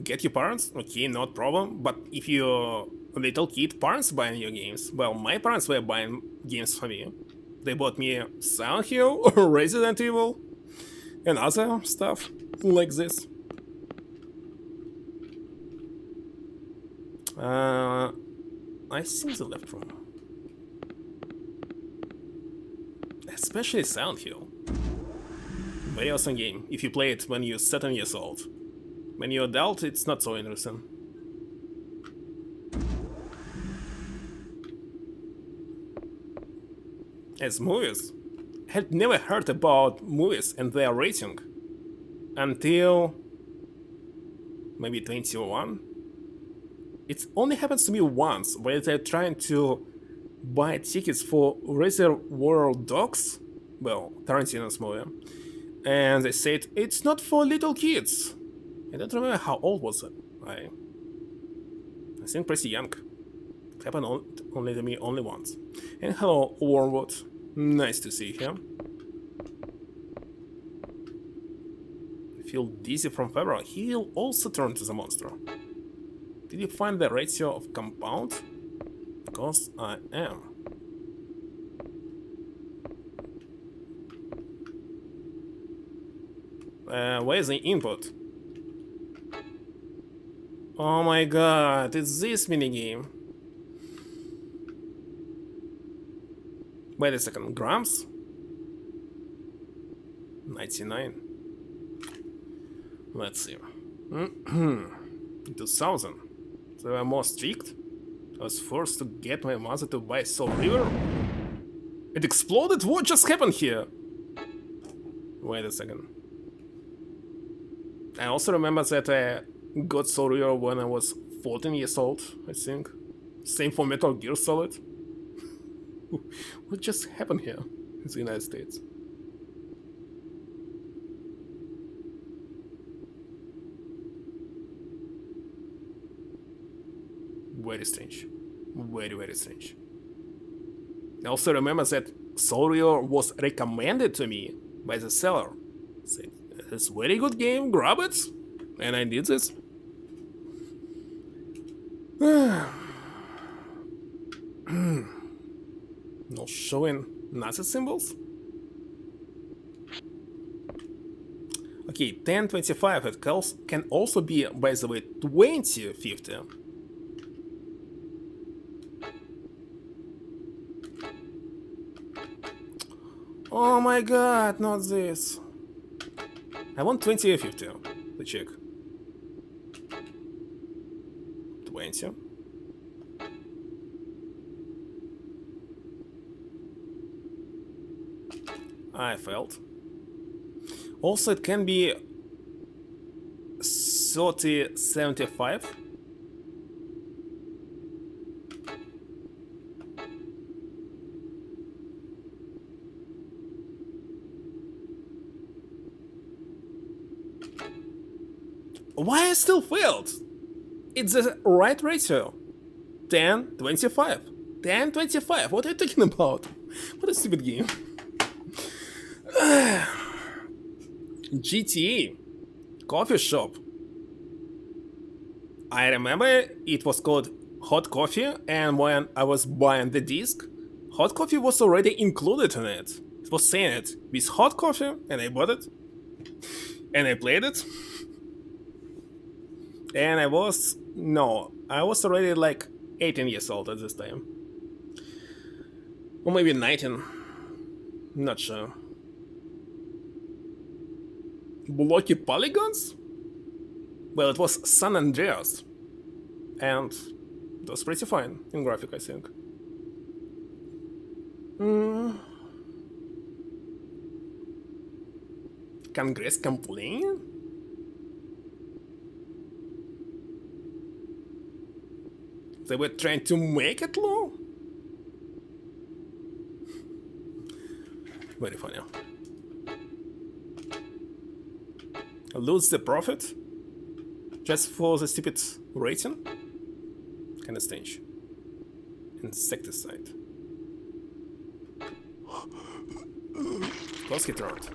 Get your parents? Okay, not problem. But if you're a little kid, parents buying your games. Well, my parents were buying games for me. They bought me Silent Hill or Resident Evil. and other stuff like this. I see the left room. Especially Silent Hill. Very awesome game if you play it when you're 7 years old. When you're adult, it's not so interesting. As movies, I had never heard about movies and their rating until maybe 2001. It only happens to me once where they're trying to buy tickets for Reservoir Dogs, well, Tarantino's movie, and they said it's not for little kids. I don't remember how old was it. I think pretty young. It happened only to me only once. And hello, Warwood. Nice to see you. I feel dizzy from February. He will also turn to the monster. Did you find the ratio of compound? Because I am. Where is the input? Oh my god, it's this minigame. Wait a second, grams? 99. Let's see. 2000. They were more strict. I was forced to get my mother to buy Soul River. It exploded? What just happened here? Wait a second. I also remember that I got Soul River when I was 14 years old, I think. Same for Metal Gear Solid. What just happened here in the United States? Very strange. Very, very strange. I also remember that Soul River was recommended to me by the seller. Said, it's a very good game, grab it. And I did this. No showing Nazi symbols? Okay, 1025 it can also be, by the way, 2050. Oh my god, not this. I want 2050 to check. 20. I failed. Also, it can be 3075. Why I still failed? It's the right ratio. 1025. 1025. What are you talking about? What a stupid game. GTA coffee shop. I remember it was called Hot Coffee, and when I was buying the disc, Hot Coffee was already included in it. It was saying it with Hot Coffee, and I bought it. And I played it. And I was already like 18 years old at this time. Or maybe 19. Not sure. Blocky polygons? Well, it was San Andreas. And it was pretty fine in graphic, I think. Congress complaining? They were trying to make it law? Very funny. Lose the profit just for the stupid rating? Kinda strange. Insecticide. Close hit round.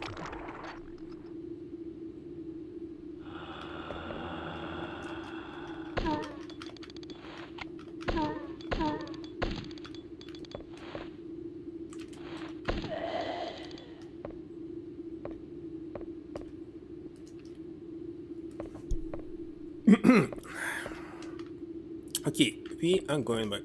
Okay, we are going back.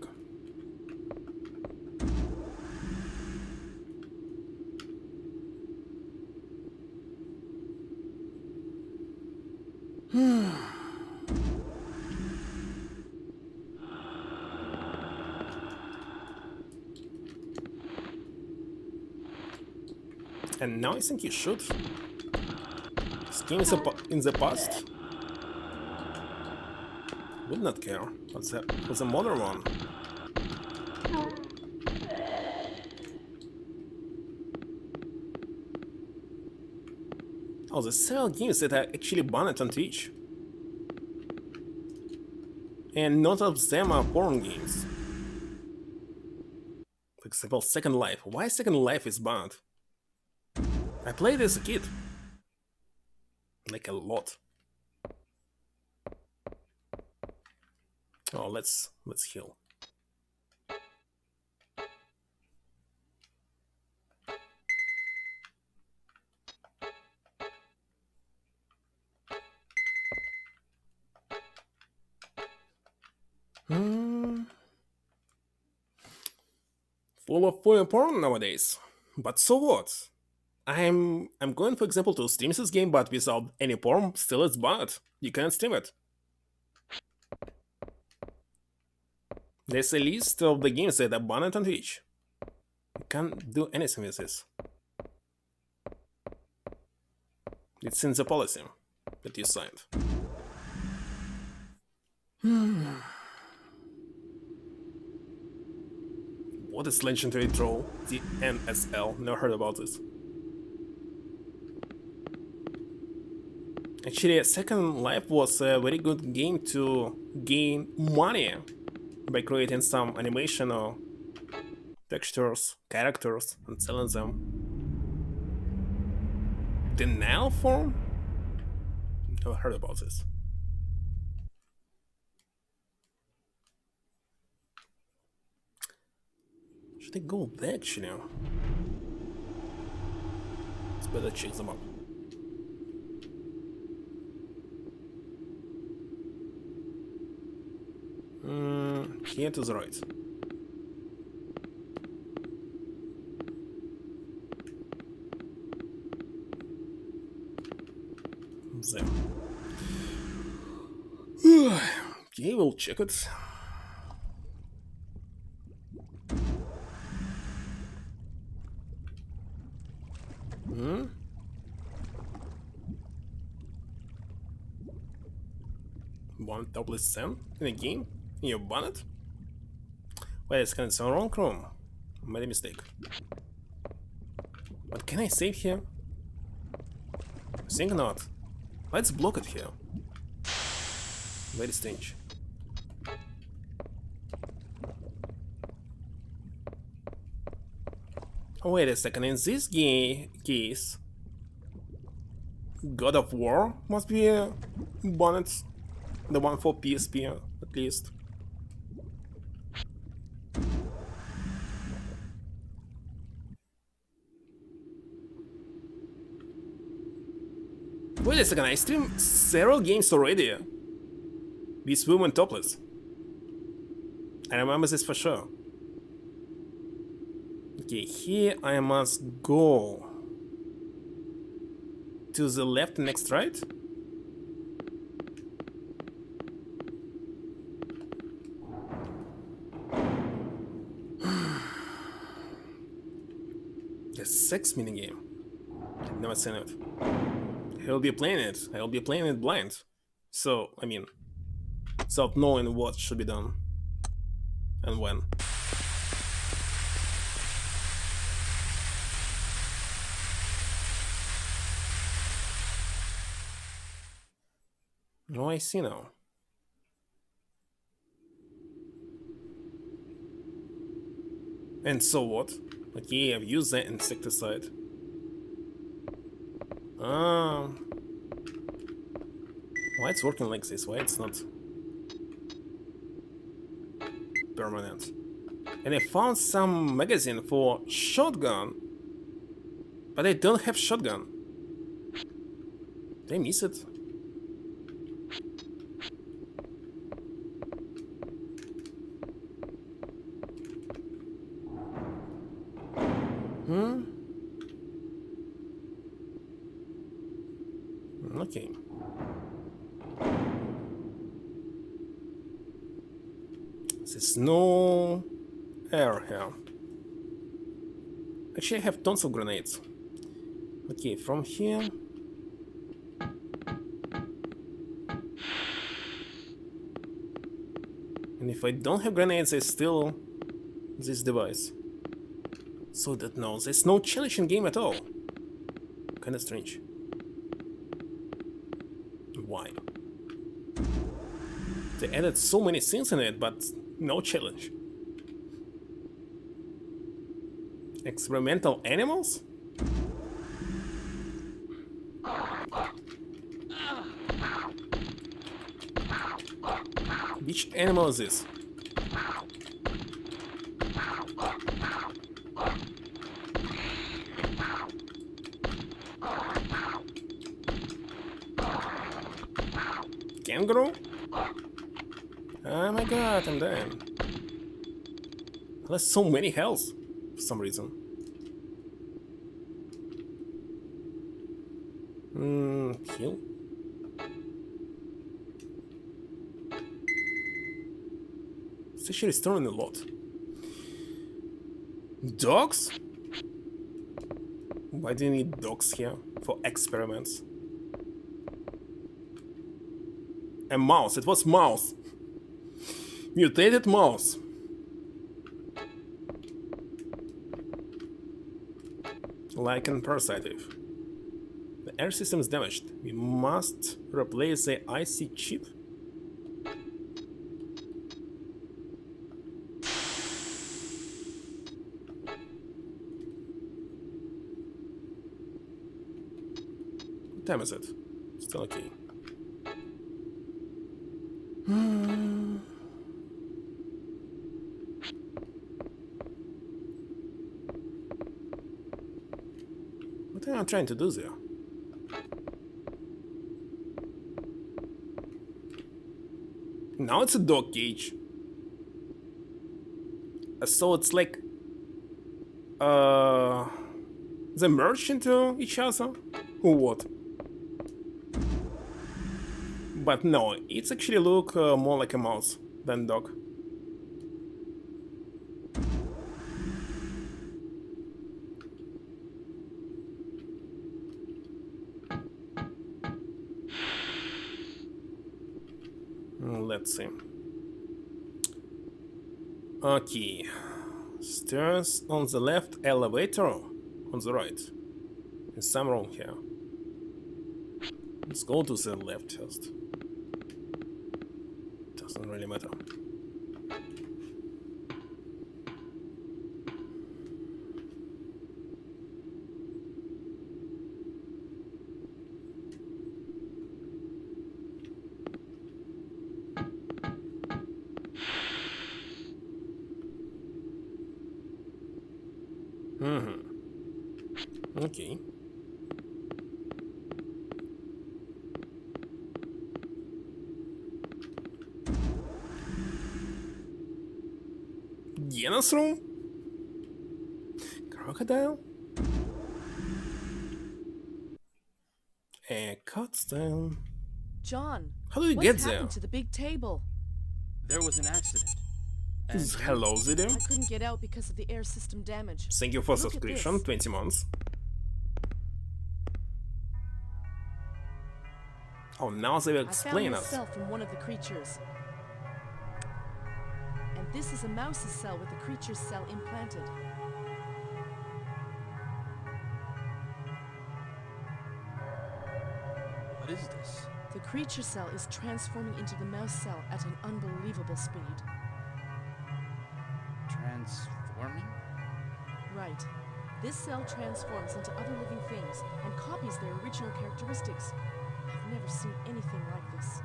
And now I think you should. This game is in the past. Would not care. What's a modern one? Oh, the several games that are actually banned on Twitch. And none of them are porn games. For example, Second Life. Why Second Life is banned? I played as a kid. Like a lot. Oh, let's heal. Full of porn nowadays. But so what? I'm going, for example, to stream this game, but without any porn, still it's banned. You can't stream it. There's a list of the games that are banned on Twitch. You can't do anything with this. It's in the policy that you signed. What is legendary troll? The NSL. Never heard about this. Actually, Second Life was a very good game to gain money by creating some animation or textures, characters, and selling them. The Nile form? Never heard about this. Should I go there actually? It's better check them up. Here to the right. There. Okay, we'll check it. One topless scene in a game? In your bonnet? Wait, it's kind of the wrong room. I made a mistake. But can I save here? I think not. Let's block it here. Very strange. Oh, wait a second, in this case, God of War must be a bonnet. The one for PSP, at least. Wait a second, I streamed several games already with women topless. I remember this for sure. Okay, here I must go to the left next, right? The sex minigame. I've never seen it. I'll be playing it. I'll be playing it blind. So, I mean, without knowing what should be done and when. Oh, I see now. And so what? Okay, I've used the insecticide. Why it's working like this? Why it's not permanent? And I found some magazine for shotgun, but I don't have shotgun. Did I miss it? Okay. There's no air here. Actually, I have tons of grenades. Okay, from here. And if I don't have grenades, I still this device. So that no, there's no challenge in game at all. Kinda strange. Why? They added so many things in it, but no challenge. Experimental animals? Which animal is this? Kangaroo? Oh my god, I'm dying. There's so many health for some reason. Kill. It's actually restoring a lot. Dogs? Why do you need dogs here? For experiments. A mouse, it was mouse. Mutated mouse. Lichen parasitive. The air system is damaged. We must replace the IC chip. What time is it? Still okay. What am I trying to do there? Now it's a dog cage. So it's like they merge into each other or what? But no, it's actually look more like a mouse than dog. Let's see. Okay. Stairs on the left, elevator on the right. There's some wrong here. Let's go to the left first. Doesn't really matter. Okay. Dinosaur? Crocodile? A cutscene. John, How do you what's get there? happened to the big table? There was an accident. Hello, Zidio. I couldn't get out because of the air system damage. Thank you for Look at subscription, this. 20 months. Oh, now they will I found explain this us. cell from one of the creatures. And this is a mouse's cell with the creature's cell implanted. What is this? The creature cell is transforming into the mouse cell at an unbelievable speed. Transforming? Right. This cell transforms into other living things and copies their original characteristics. I've never seen anything like this.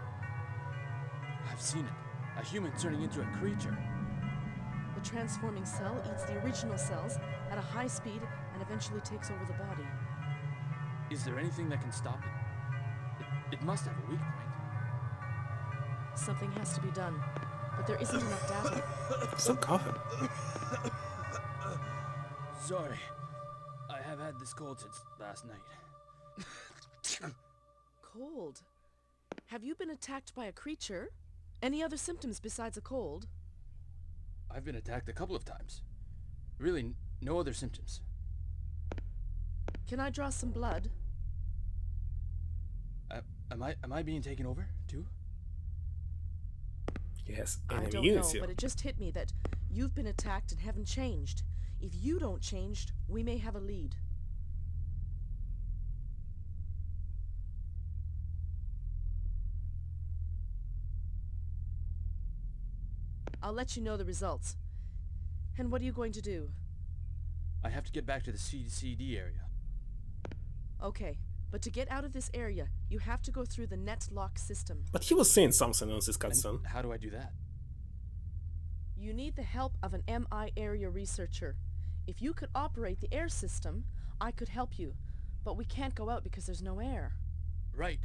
I've seen it. A human turning into a creature. The transforming cell eats the original cells at a high speed and eventually takes over the body. Is there anything that can stop it? It must have a weak point. Something has to be done, but there isn't enough data. Stop coughing. Sorry. I have had this cold since last night. cold. Have you been attacked by a creature? Any other symptoms besides a cold? I've been attacked a couple of times. Really, no other symptoms. Can I draw some blood? Am I being taken over, too? Yes, I enemy don't know, units here. but it just hit me that you've been attacked and haven't changed. If you don't change, we may have a lead. I'll let you know the results. And what are you going to do? I have to get back to the CCD area. Okay, but to get out of this area, you have to go through the net lock system. But he was saying something on this And cutscene. how do I do that? You need the help of an MI area researcher. If you could operate the air system, I could help you. But we can't go out because there's no air. Right.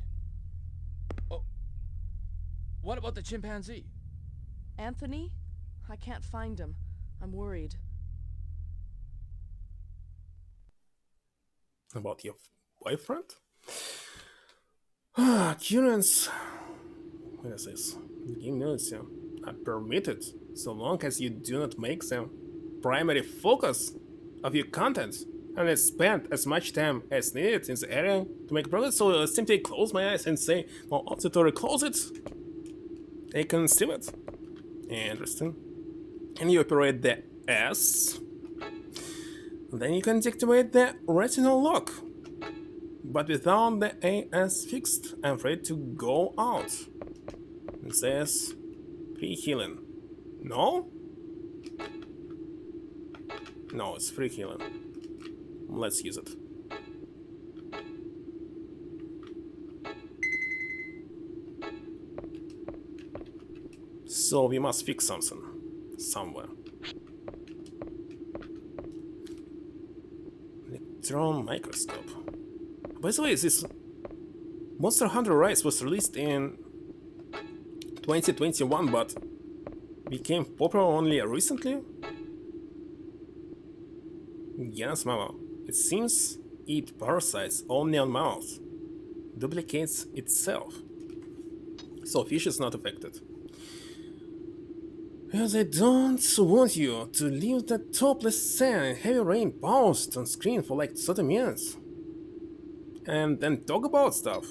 Oh. What about the chimpanzee? Anthony? I can't find him. I'm worried. About your boyfriend? Currents. What is this? Game modes are permitted so long as you do not make them primary focus of your content and spend as much time as needed in the area to make progress. So simply close my eyes and say, well, auditory close it. They can see it. Interesting. And you operate the S. Then you can deactivate the retinal lock. But without the AS fixed, I'm afraid to go out. It says free healing. No? No, it's free healing. Let's use it. So we must fix something somewhere. Electron microscope. By the way, this Monster Hunter Rise was released in 2021, but became popular only recently? Yes, Mama. It seems it parasites only on mouth, duplicates itself, so fish is not affected. As I don't want you to leave that topless scene and heavy rain paused on screen for like 30 minutes. And then talk about stuff.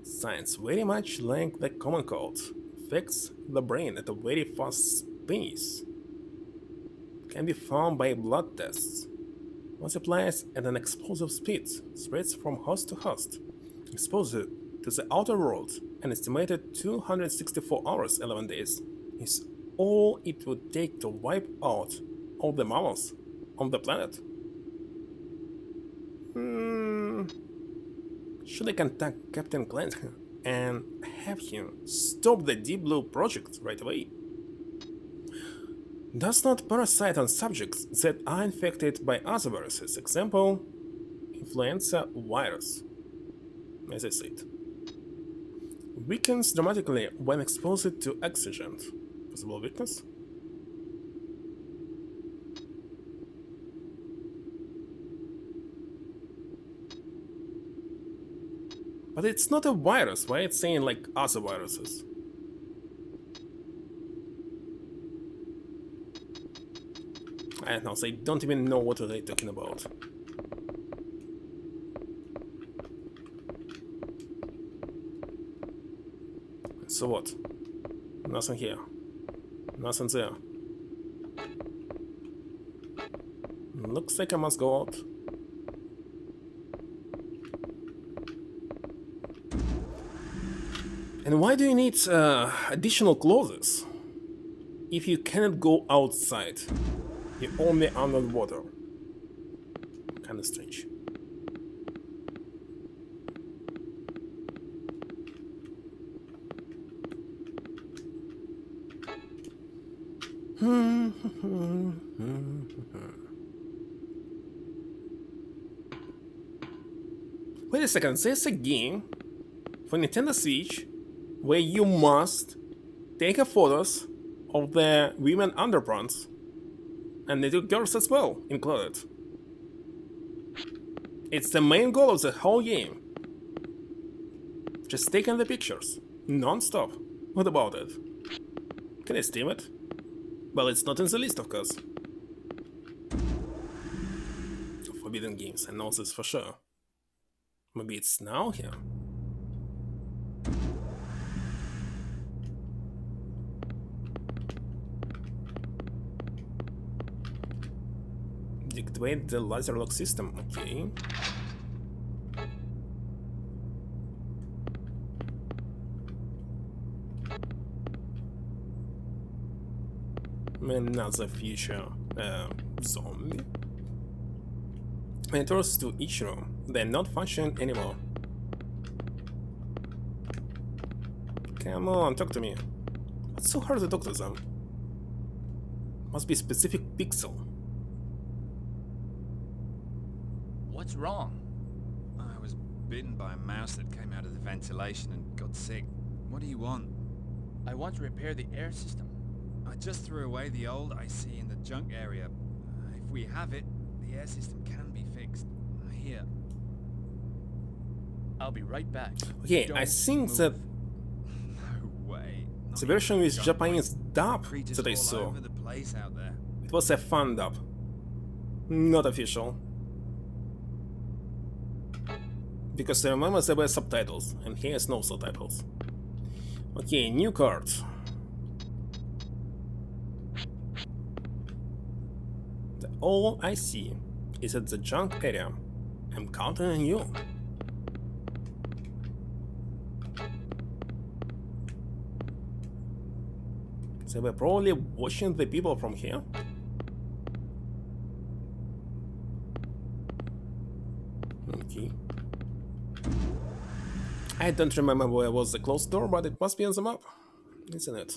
Science very much like the common cold. Affects the brain at a very fast pace. Can be found by blood tests. Multiplies at an explosive speed. Spreads from host to host. Exposure to the outer world, an estimated 264 hours, 11 days, is all it would take to wipe out all the mammals on the planet. Should I contact Captain Clank and have him stop the Deep Blue project right away? Does not parasite on subjects that are infected by other viruses, example, influenza virus, as I said. Weakens dramatically when exposed to oxygen. Possible weakness? But it's not a virus, why it's saying like other viruses? I don't know, they don't even know what they're talking about. So what? Nothing here. Nothing there. Looks like I must go out. And why do you need additional clothes if you cannot go outside? You're only underwater. Kinda strange. Wait a second, there's a game for Nintendo Switch where you must take a photos of the women underpants and the two girls as well included. It's the main goal of the whole game. Just taking the pictures. Non-stop. What about it? Can I steam it? Well, it's not in the list, of course. Forbidden games, I know this for sure. Maybe it's now here? Deactivate the laser lock system, okay. Another future zombie. Enters to each room. They're not functioning anymore. Come on, talk to me. What's so hard to talk to them? Must be specific pixel. What's wrong? I was bitten by a mouse that came out of the ventilation and got sick. What do you want? I want to repair the air system. I just threw away the old IC in the junk area. If we have it, the air system can be fixed. Here. I'll be right back. Okay, I think that No way. the version with Japanese dub that I all saw, over the place out there. it was a fan dub. Not official. Because I remember there were subtitles, and here is no subtitles. Okay, new card. All I see is at the junk area. I'm counting on you. They were probably watching the people from here. Okay. I don't remember where was the closed door, but it must be on the map, isn't it?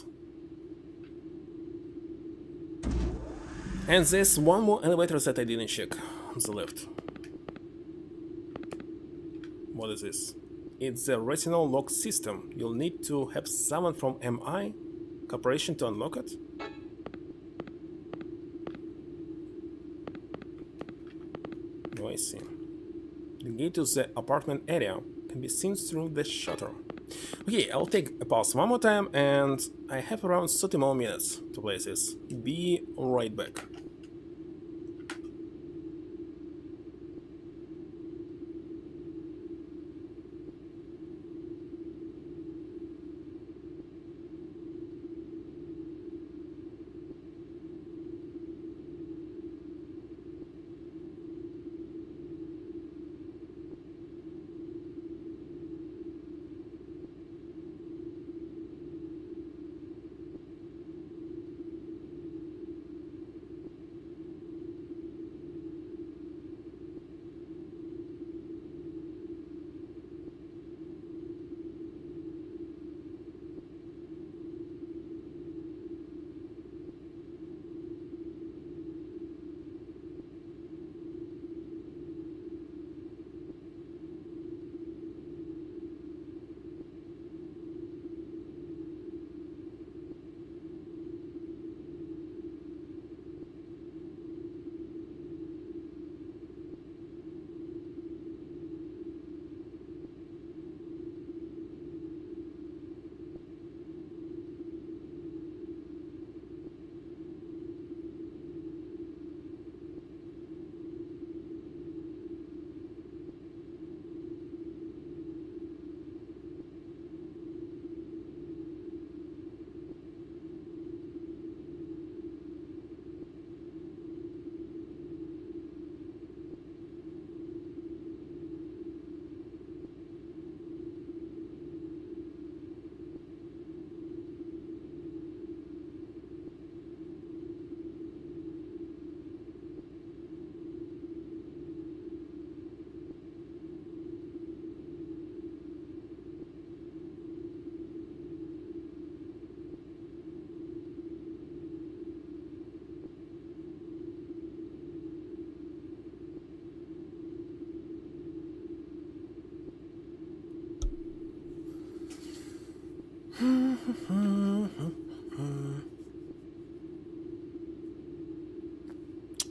And there's one more elevator that I didn't check on the left. What is this? It's a retinal lock system. You'll need to have someone from MI Corporation to unlock it. Oh, I see. The gate to the apartment area can be seen through the shutter. Okay, I'll take a pause one more time, and I have around 30 more minutes to play this. Be right back.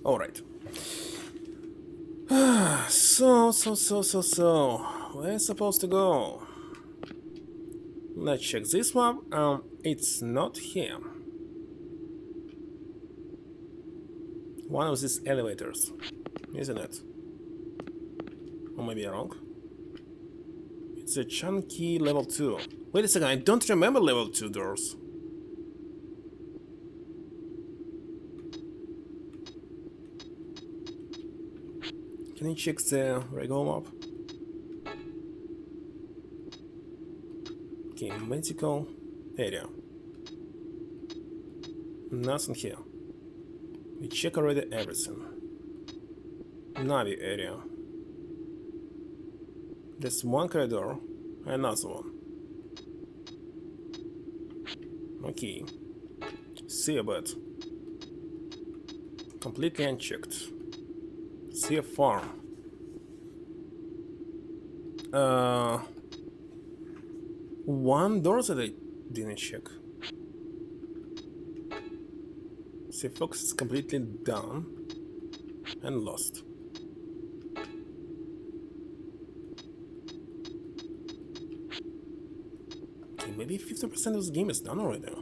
All right. So, where's supposed to go? Let's check this one. It's not here. One of these elevators, isn't it? Or maybe I'm wrong. It's a chunky level 2. Wait a second, I don't remember level 2 doors. Can you check the regular map? Okay, medical area. Nothing here. We check already everything. Navi area. There's one corridor, another one. Okay. See a bit. Completely unchecked. See a farm. One door that I didn't check. See, focus is completely done and lost. Okay, maybe 50% of this game is done already.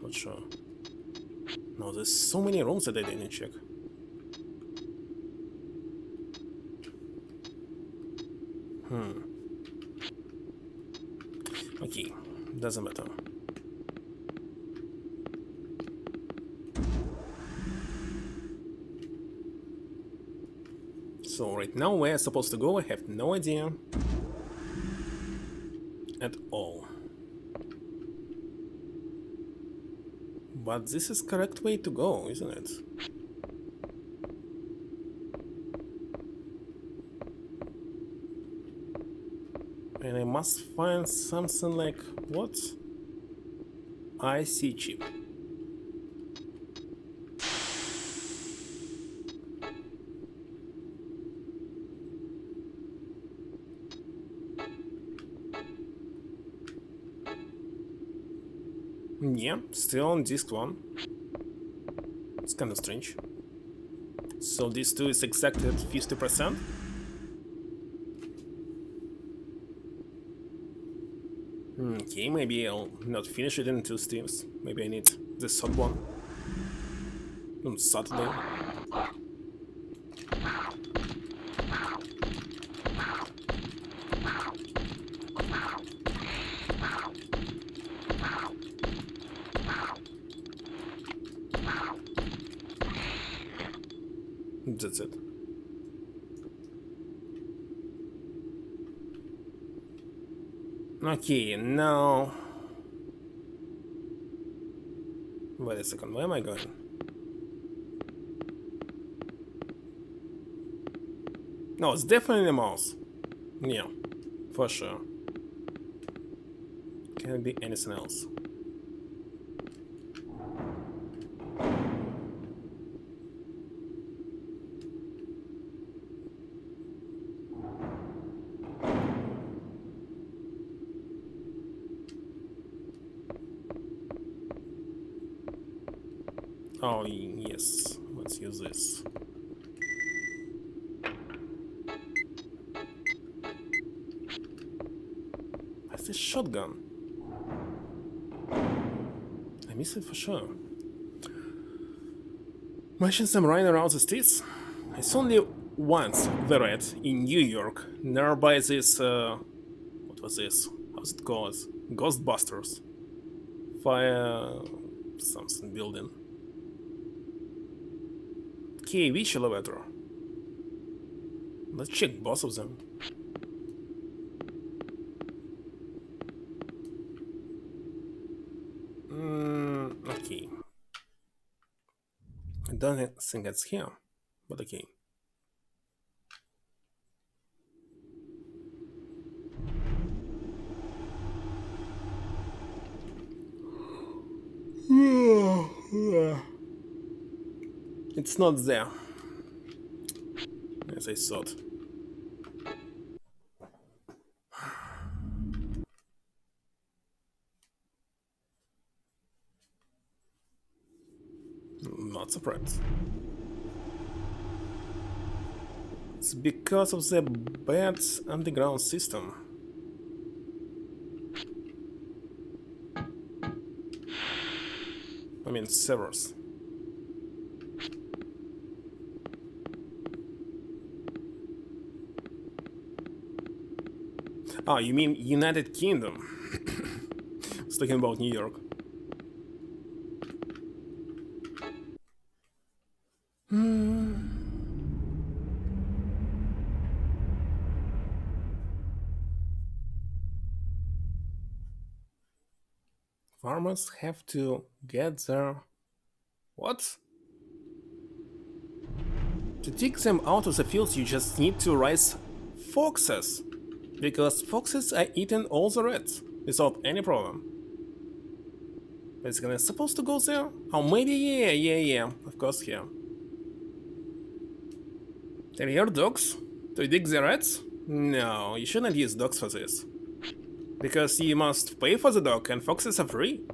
Not sure. No, there's so many rooms that I didn't check. Okay, doesn't matter. So right now where I'm supposed to go, I have no idea at all. But this is correct way to go, isn't it? And I must find something like what? IC chip. Yeah, still on disc 1. It's kind of strange. So this 2 is exactly at 50%. Okay, maybe I'll not finish it in 2 steams. Maybe I need the third one on Saturday. That's it. Okay, now... Wait a second, where am I going? No, it's definitely the mouse. Yeah, for sure. Can't be anything else. Oh, yes. Let's use this. That's a shotgun. I miss it for sure. Imagine some running around the streets. I saw only once the red in New York, nearby this, what was this? How's it called? Ghostbusters. Fire... something building. Okay, which elevator? Let's check both of them. Okay. I don't think it's here, but okay. It's not there, as I thought. Not surprised. It's because of the bad underground system. I mean servers. Ah, you mean United Kingdom. I was talking about New York. Farmers have to get their... What? To take them out of the fields you just need to raise foxes. Because foxes are eating all the rats without any problem. It's gonna supposed to go there? Oh, maybe yeah, of course here. Terrier dogs? To dig the rats? No, you shouldn't use dogs for this. Because you must pay for the dog and foxes are free.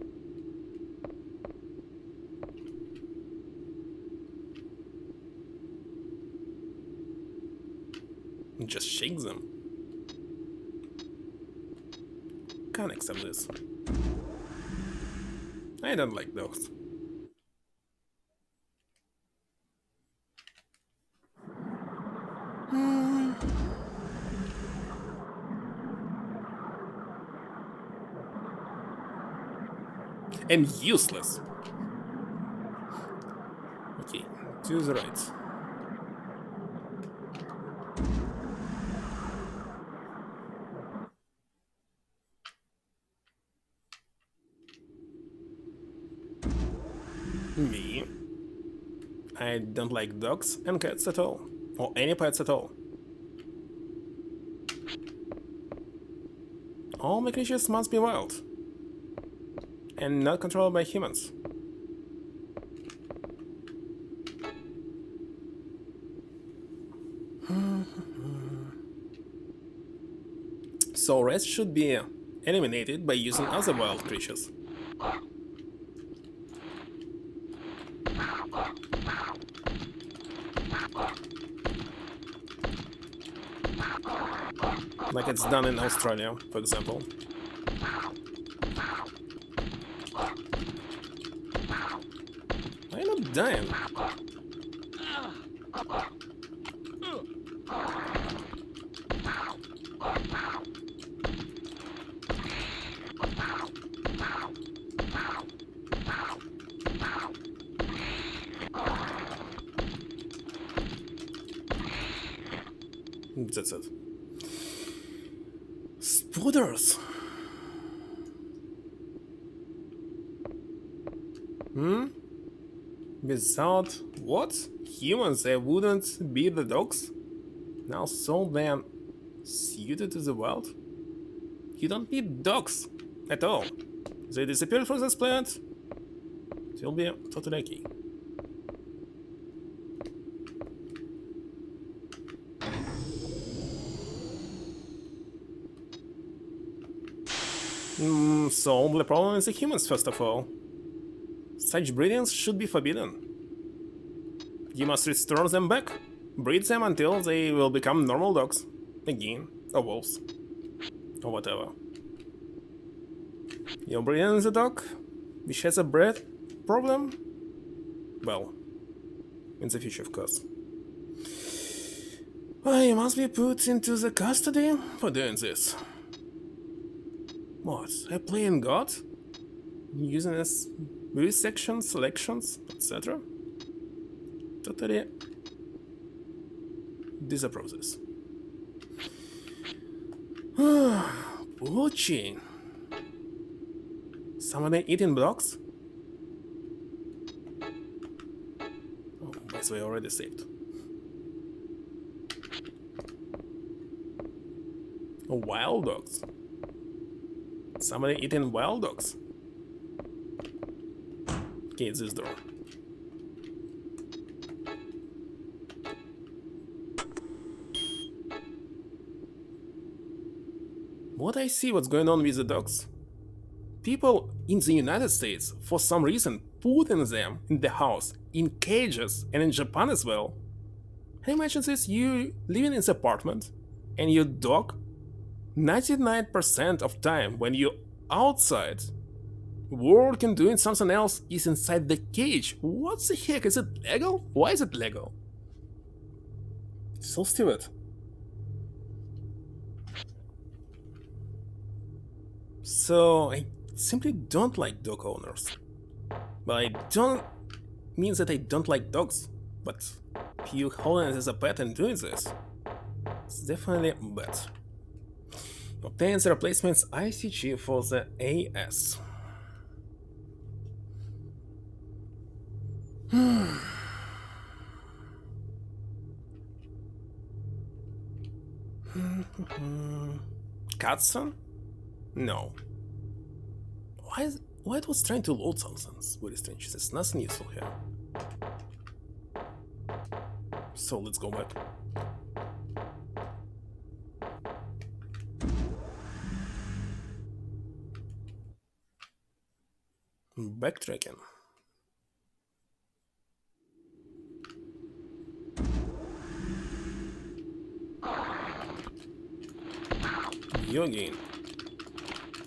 Just shake them. Can't accept this. I don't like dogs. And useless. Okay, to the right. Me. I don't like dogs and cats at all. Or any pets at all. All my creatures must be wild. And not controlled by humans. So rats should be eliminated by using other wild creatures. Like it's done in Australia, for example. I'm not dying. That's it. Spooters. Without what? Humans, they wouldn't be the dogs? Now so then suited to the wild? You don't need dogs at all. They disappeared from this planet. They'll be totally okay. So the problem is the humans, first of all. Such breedings should be forbidden. You must restore them back. Breed them until they will become normal dogs. Again. Or wolves. Or whatever. You're breeding the dog, which has a breed problem? Well, in the future, of course. Well, you must be put into the custody for doing this. What? I playing God? Using as sections, selections, etc. Totally disapprove this. Poaching. Somebody eating blocks? Oh, by the way, already saved. Oh, wild dogs. Somebody eating wild dogs? Okay, it's this door. What I see what's going on with the dogs? People in the United States, for some reason, putting them in the house, in cages, and in Japan as well. I imagine this, you living in the apartment, and your dog, 99% of time when you're outside, working doing something else is inside the cage. What the heck? Is it legal? Why is it legal? So stupid. So I simply don't like dog owners. But I don't mean that I don't like dogs. But if you holding it as a pet and doing this, it's definitely bad. Obtain the replacement's ICG for the AS. Cutscene? No. Why it was trying to load something? Very strange. There's nothing useful here. So let's go back. Backtracking. New game.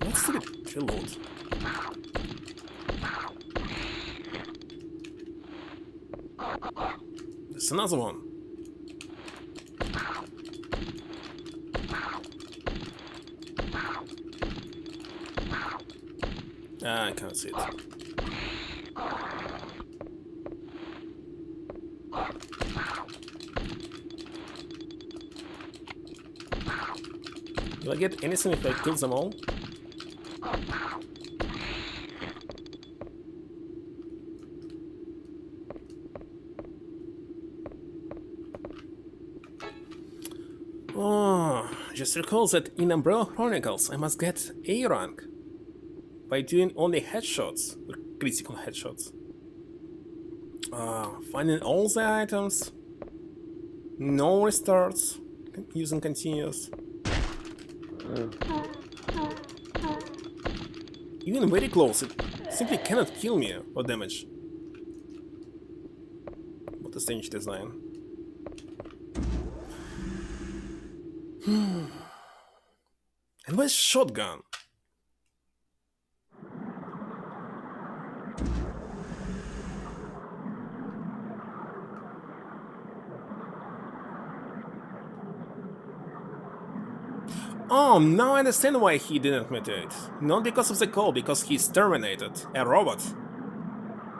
Let's do it. Reload. There's another one. Ah, I can't see it. Do I get anything if I kill them all? Oh, just recall that in Umbrella Chronicles I must get A rank by doing only headshots, or critical headshots. Finding all the items, no restarts, using continuous. Even very close, it simply cannot kill me or damage. What a strange design. And where's shotgun? Oh, now I understand why he didn't mutate. Not because of the call, because he's terminated. A robot.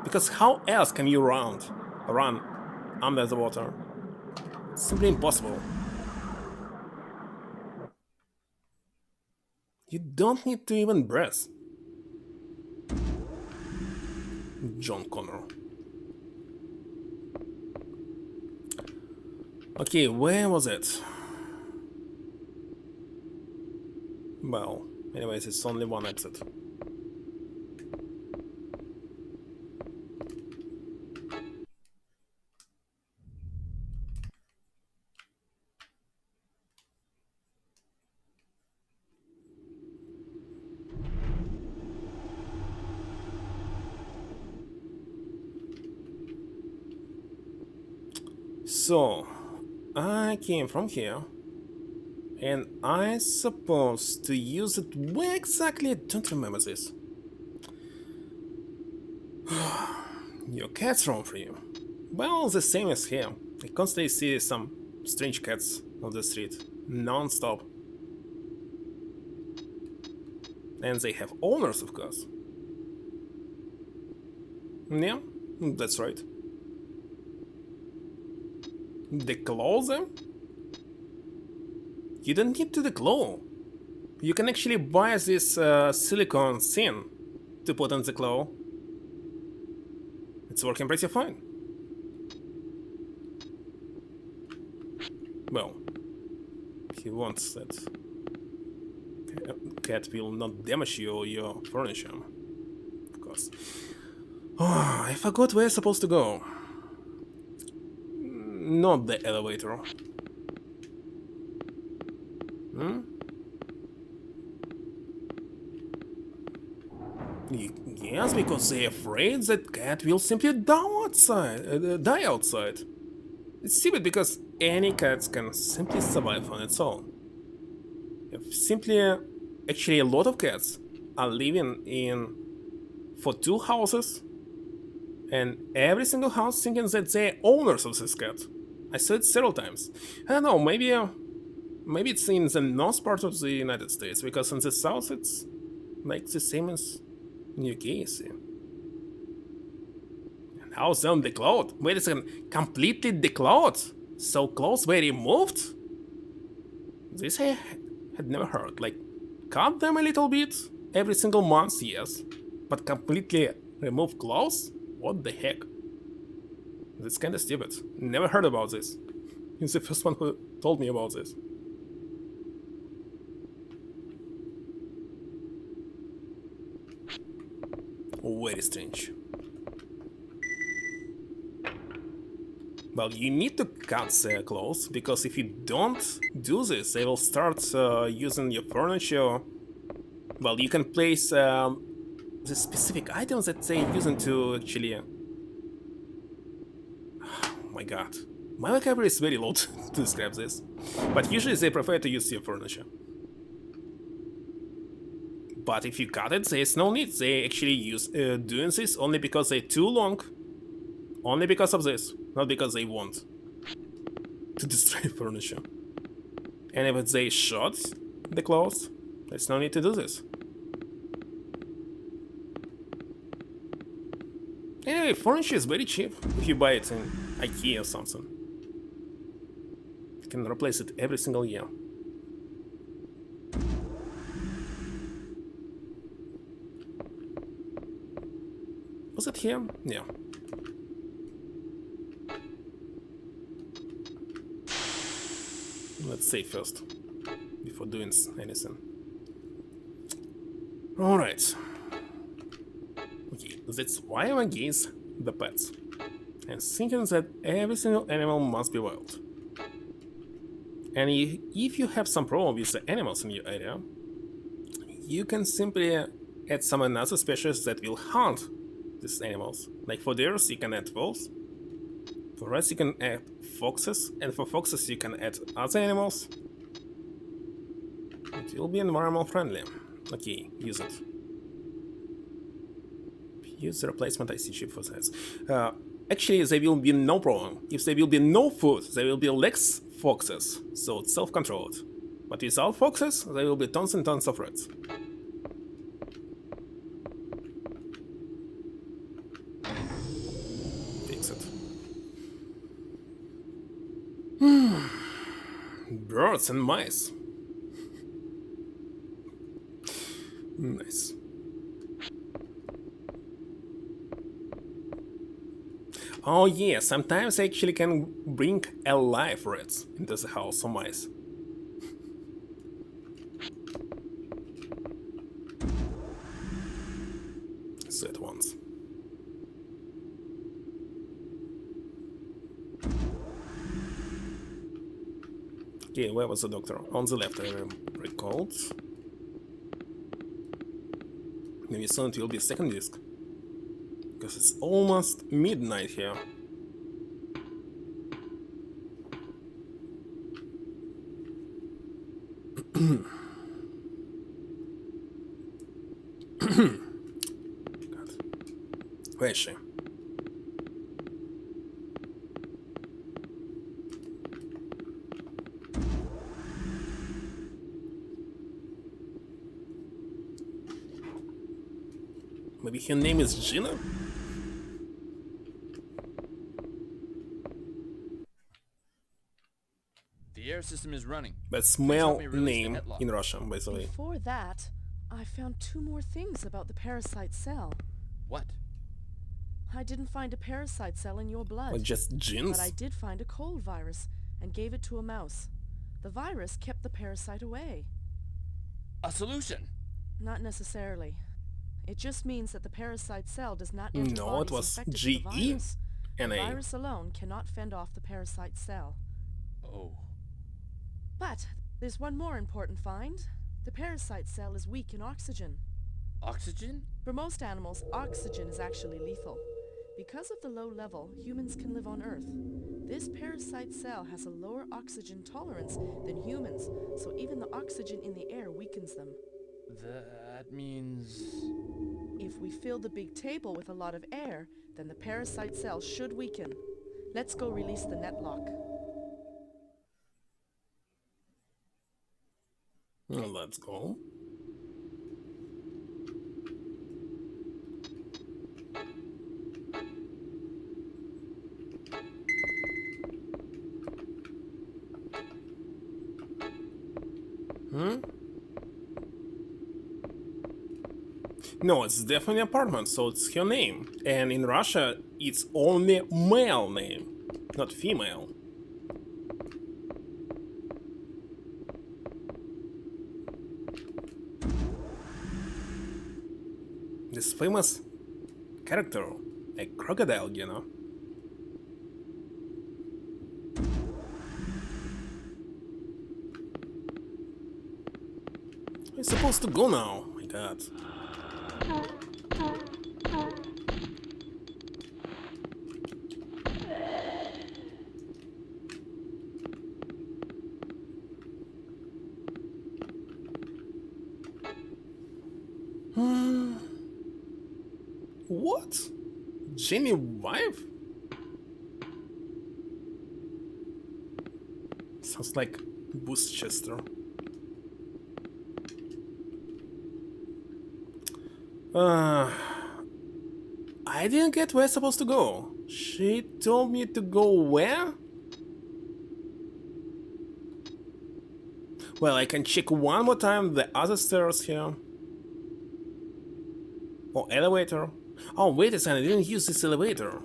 Because how else can you run under the water? It's simply impossible. You don't need to even breathe. John Connor. Okay, where was it? Well, anyways, it's only one exit. So, I came from here, and I supposed to use it. Where exactly? I don't remember this. Your cats roam free. Well, the same as here. I constantly see some strange cats on the street, non-stop. And they have owners, of course. Yeah, that's right. Declaw them? You don't need to declaw. You can actually buy this silicone thin to put on the claw. It's working pretty fine. Well, he wants that cat will not damage you or your furniture, of course. Oh, I forgot where I'm supposed to go. Not the elevator. Hmm? Yes, because they're afraid that cat will simply die outside. It's stupid because any cat can simply survive on its own. If simply, actually a lot of cats are living in for 2 houses, and every single house thinking that they're owners of this cat. I saw it several times. I don't know, maybe it's in the north part of the United States, because in the south it's like the same as in UK, you see. And how's down the cloud? Wait a second, completely declawed? So close were removed? This I had never heard. Like, cut them a little bit every single month, yes, but completely remove claws? What the heck? That's kinda stupid. Never heard about this. You're the first one who told me about this. Very strange. Well, you need to cut their clothes, because if you don't do this, they will start using your furniture. Well, you can place the specific items that they're using to actually... Oh my god. My vocabulary is very low to describe this. But usually they prefer to use your furniture. But if you cut it, there's no need. They actually use doing this only because they're too long. Only because of this, not because they want to destroy furniture. And if they shot the clothes, there's no need to do this. Anyway, furniture is very cheap if you buy it in IKEA or something. You can replace it every single year. Was it here? Yeah. Let's save first, before doing anything. Alright. Okay, that's why I'm against the pets. And thinking that every single animal must be wild. And if you have some problem with the animals in your area, you can simply add some another species that will hunt these animals. Like for deers you can add wolves, for rats you can add foxes, and for foxes you can add other animals. It will be environment friendly. Okay, use it. Use the replacement IC chip for that. Actually, there will be no problem. If there will be no food, there will be less foxes, so it's self-controlled. But without foxes, there will be tons and tons of rats. Fix it. Birds and mice. Nice. Oh yeah, sometimes I actually can bring alive rats into the house or mice. So at once. Okay, where was the doctor? On the left, I recalled. Maybe soon it will be a second disc. Because it's almost midnight here. God. Where is she? Maybe her name is Gina? The air system is running. That's male name in Russian, by the way. Before that, I found 2 more things about the parasite cell. What? I didn't find a parasite cell in your blood. Like just genes? But I did find a cold virus and gave it to a mouse. The virus kept the parasite away. A solution? Not necessarily. It just means that the parasite cell does not enter No, it bodies was infected with the virus. The G-E-N-A. virus alone cannot fend off the parasite cell. Oh. But there's one more important find. The parasite cell is weak in oxygen. Oxygen? For most animals, oxygen is actually lethal. Because of the low level, humans can live on Earth. This parasite cell has a lower oxygen tolerance than humans, so even the oxygen in the air weakens them. That means... If we fill the big table with a lot of air, then the parasite cells should weaken. Let's go release the net lock. Let's go. No, it's definitely apartment, so it's her name. And in Russia, it's only male name, not female. This famous character, a crocodile, you know. I'm supposed to go now, my god. What? Jenny wife? Sounds like Worcester. I didn't get where I'm supposed to go. She told me to go where? Well, I can check one more time the other stairs here. Or elevator. Oh, wait a second, I didn't use this elevator.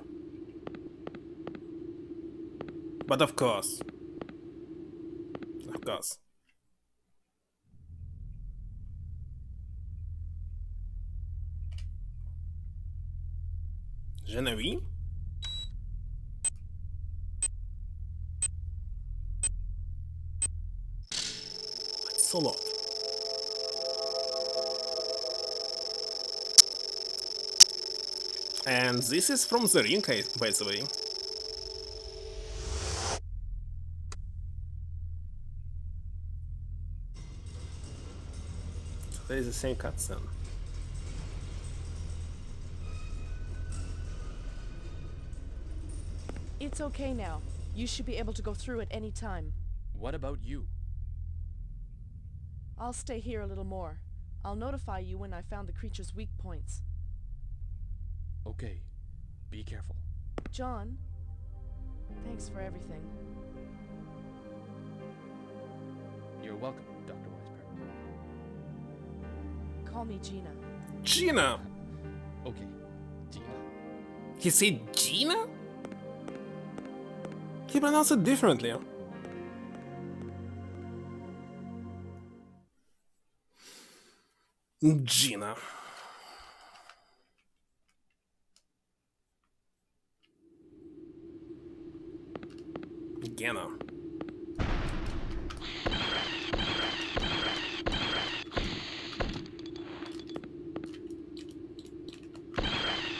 But of course. Of course. Genevieve? It's a lot. And this is from the ring, by the way. So that is the same cutscene. It's okay now. You should be able to go through at any time. What about you? I'll stay here a little more. I'll notify you when I found the creature's weak points. Okay. Be careful. John, thanks for everything. You're welcome, Dr. Weisberg. Call me Gina. Gina! Okay, Gina. He said Gina? He pronounced it differently. Gina. Gina.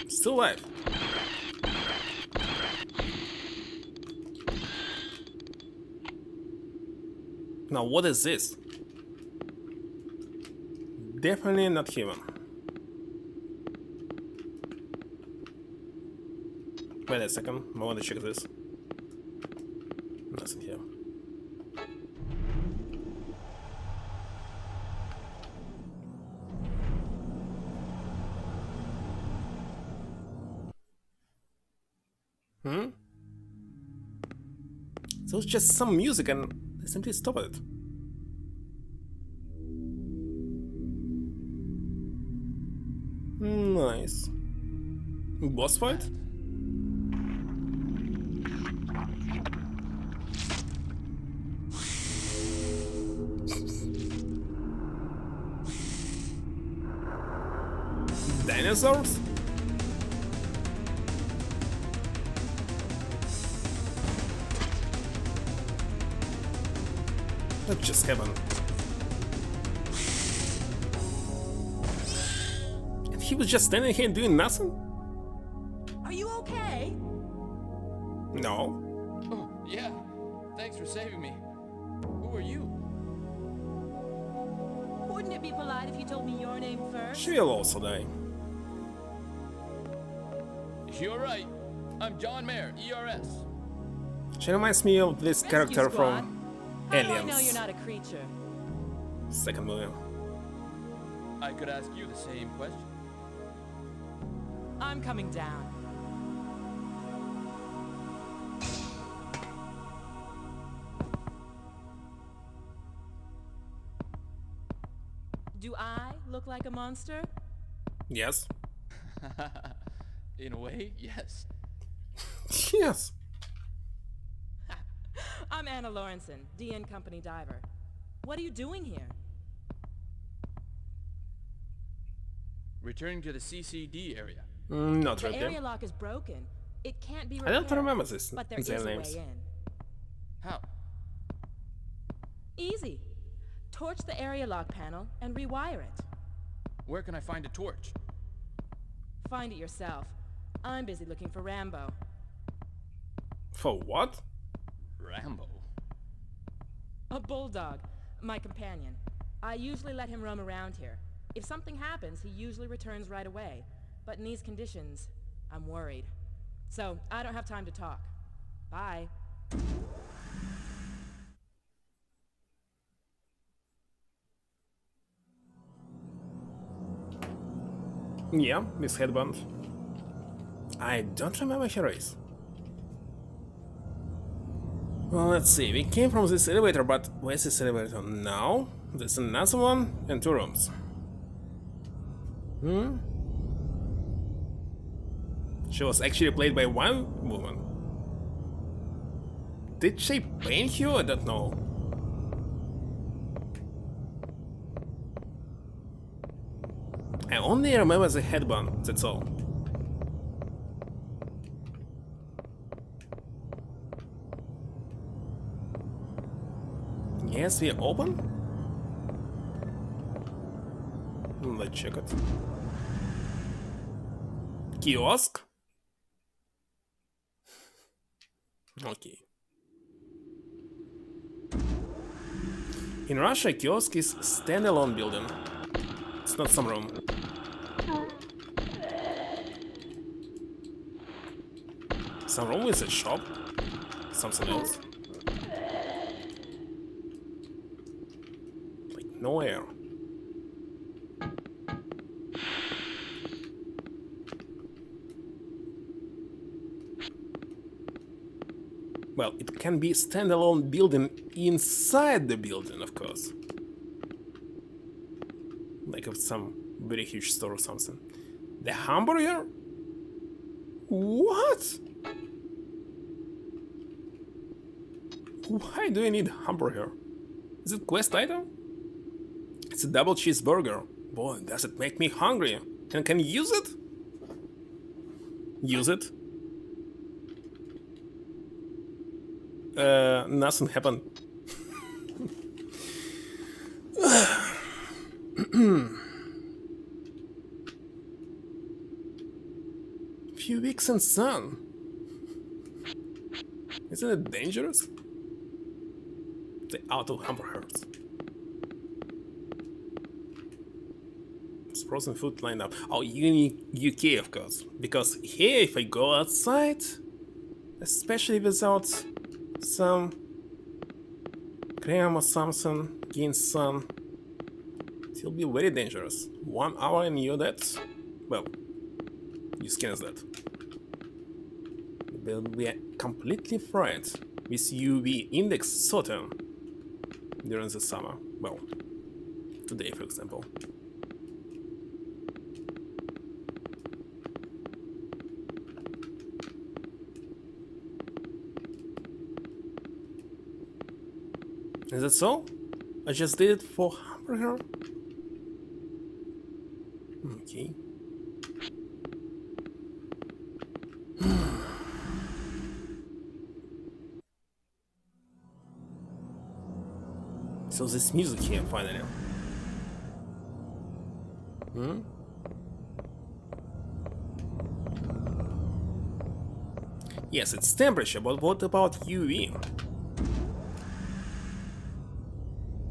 Still alive. Now what is this? Definitely not human. Wait a second, I want to check this. Nothing here. So it's just some music and they simply stop it. Nice. Boss fight? Dinosaurs? What just happened? And he was just standing here doing nothing? Are you okay? No. Oh, yeah. Thanks for saving me. Who are you? Wouldn't it be polite if you told me your name first? She will also die. You're right. I'm John Mayer, ERS. She reminds me of this Rescue character squad. from How do I Aliens. know you're not a creature? Second movie. I could ask you the same question. I'm coming down. Do I look like a monster? Yes. In a way, yes. Yes. I'm Anna Lawrenson, DN Company diver. What are you doing here? Returning to the CCD area. Not The really. area lock is broken. It can't be I repaired. don't remember this. But there is their a names. way in. How? Easy. Torch the area lock panel and rewire it. Where can I find a torch? Find it yourself. I'm busy looking for Rambo. For what? Rambo. A bulldog, my companion. I usually let him roam around here. If something happens, he usually returns right away. But in these conditions, I'm worried. So, I don't have time to talk. Bye. Yeah, this headband. I don't remember her race. Well, let's see. We came from this elevator, but where's this elevator now? There's another one and 2 rooms. She was actually played by one woman. Did she paint you? I don't know. I only remember the headband, that's all. Yes, we are open? Let's check it. Kiosk? Okay. In Russia, kiosk is standalone building. It's not some room. Some room is a shop. Something else. Like nowhere. Well, it can be standalone building inside the building, of course. Like of some very huge store or something. The hamburger? What? Why do you need hamburger? Is it quest item? It's a double cheeseburger. Boy, does it make me hungry. And can you use it? Use it? Nothing happened. Few weeks in sun. Isn't it dangerous? The auto hamburgers. It's frozen food lined up. Oh, you need UK, of course. Because here, if I go outside, especially without some cream or something in sun, it will be very dangerous. 1 hour and you're dead. Well, your skin is dead. You will be completely fried with UV index Saturn during the summer. Well, today, for example. Is that so? I just did it for hamburger? Okay. So this music here, finally. Yes, it's temperature, but what about UV?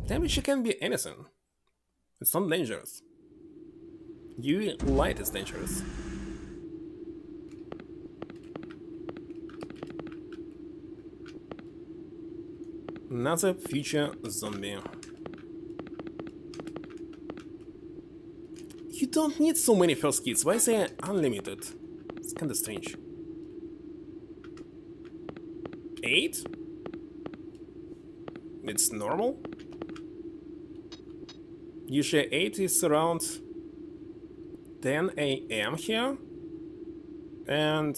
Temperature can be anything. It's not dangerous. UV light is dangerous. Another future zombie. You don't need so many first kits. Why is they unlimited? It's kinda strange. 8? It's normal? Usually 8 is around 10 AM here. And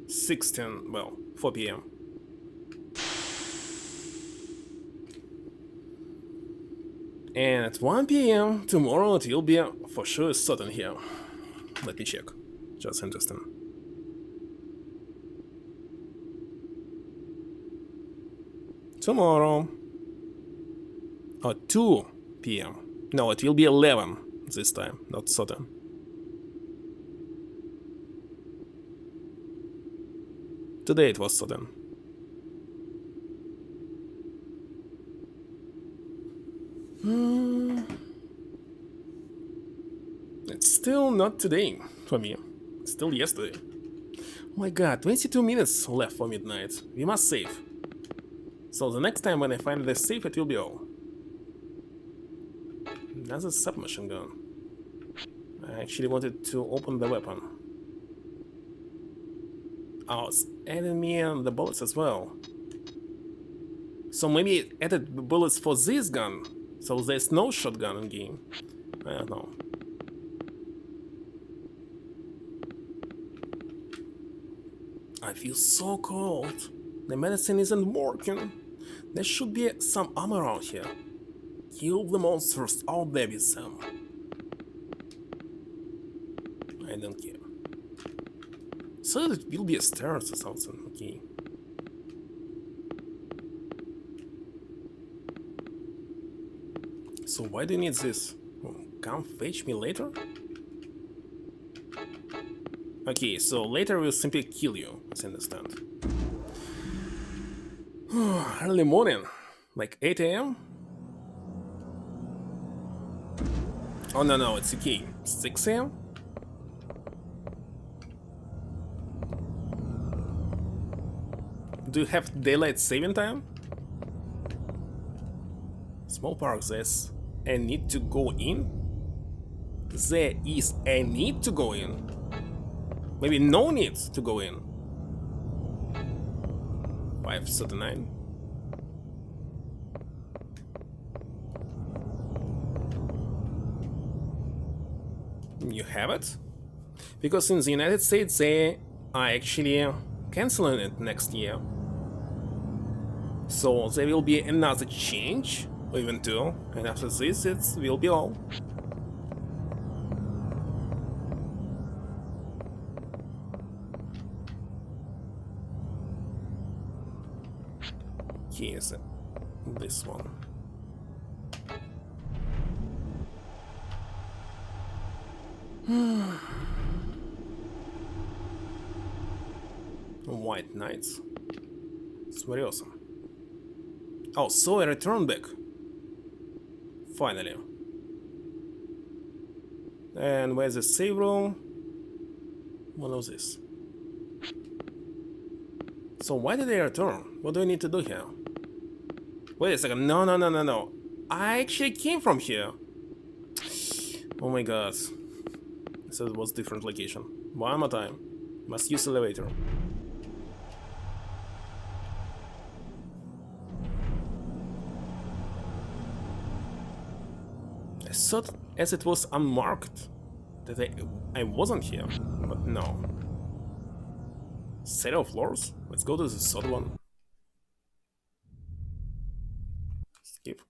16, well, 4 PM. And at 1 PM tomorrow it will be for sure Saturn here. Let me check. Just interesting. Tomorrow. Oh, 2 PM. No, it will be 11 this time, not Saturn. Today it was Saturn. It's still not today for me. It's still yesterday. Oh my god, 22 minutes left for midnight. We must save. So the next time when I find the safe, it will be all. Another submachine gun. I actually wanted to open the weapon. Oh, it's adding me the bullets as well. So maybe it added the bullets for this gun. So there's no shotgun in game. I don't know. I feel so cold. The medicine isn't working. There should be some ammo around here. Kill the monsters out there with them. I don't care. So it will be a stairs or something, okay. So why do you need this? Come fetch me later? Okay, so later we'll simply kill you, as I understand. Early morning, like 8 AM? Oh no, it's okay. 6 AM? Do you have daylight saving time? Small park, there's a need to go in? There is a need to go in? Maybe no need to go in? 539. You have it? Because in the United States they are actually canceling it next year. So there will be another change, or even two, and after this it will be all. Here's this one. White Knights. It's very awesome. Oh, so I returned back. Finally. And where's the save room? What was this? So why did I return? What do I need to do here? Wait a second. No. I actually came from here. Oh my god. So it was different location. One more time. Must use elevator. I thought as it was unmarked that I wasn't here, but no. Set of floors? Let's go to the third one. Skip.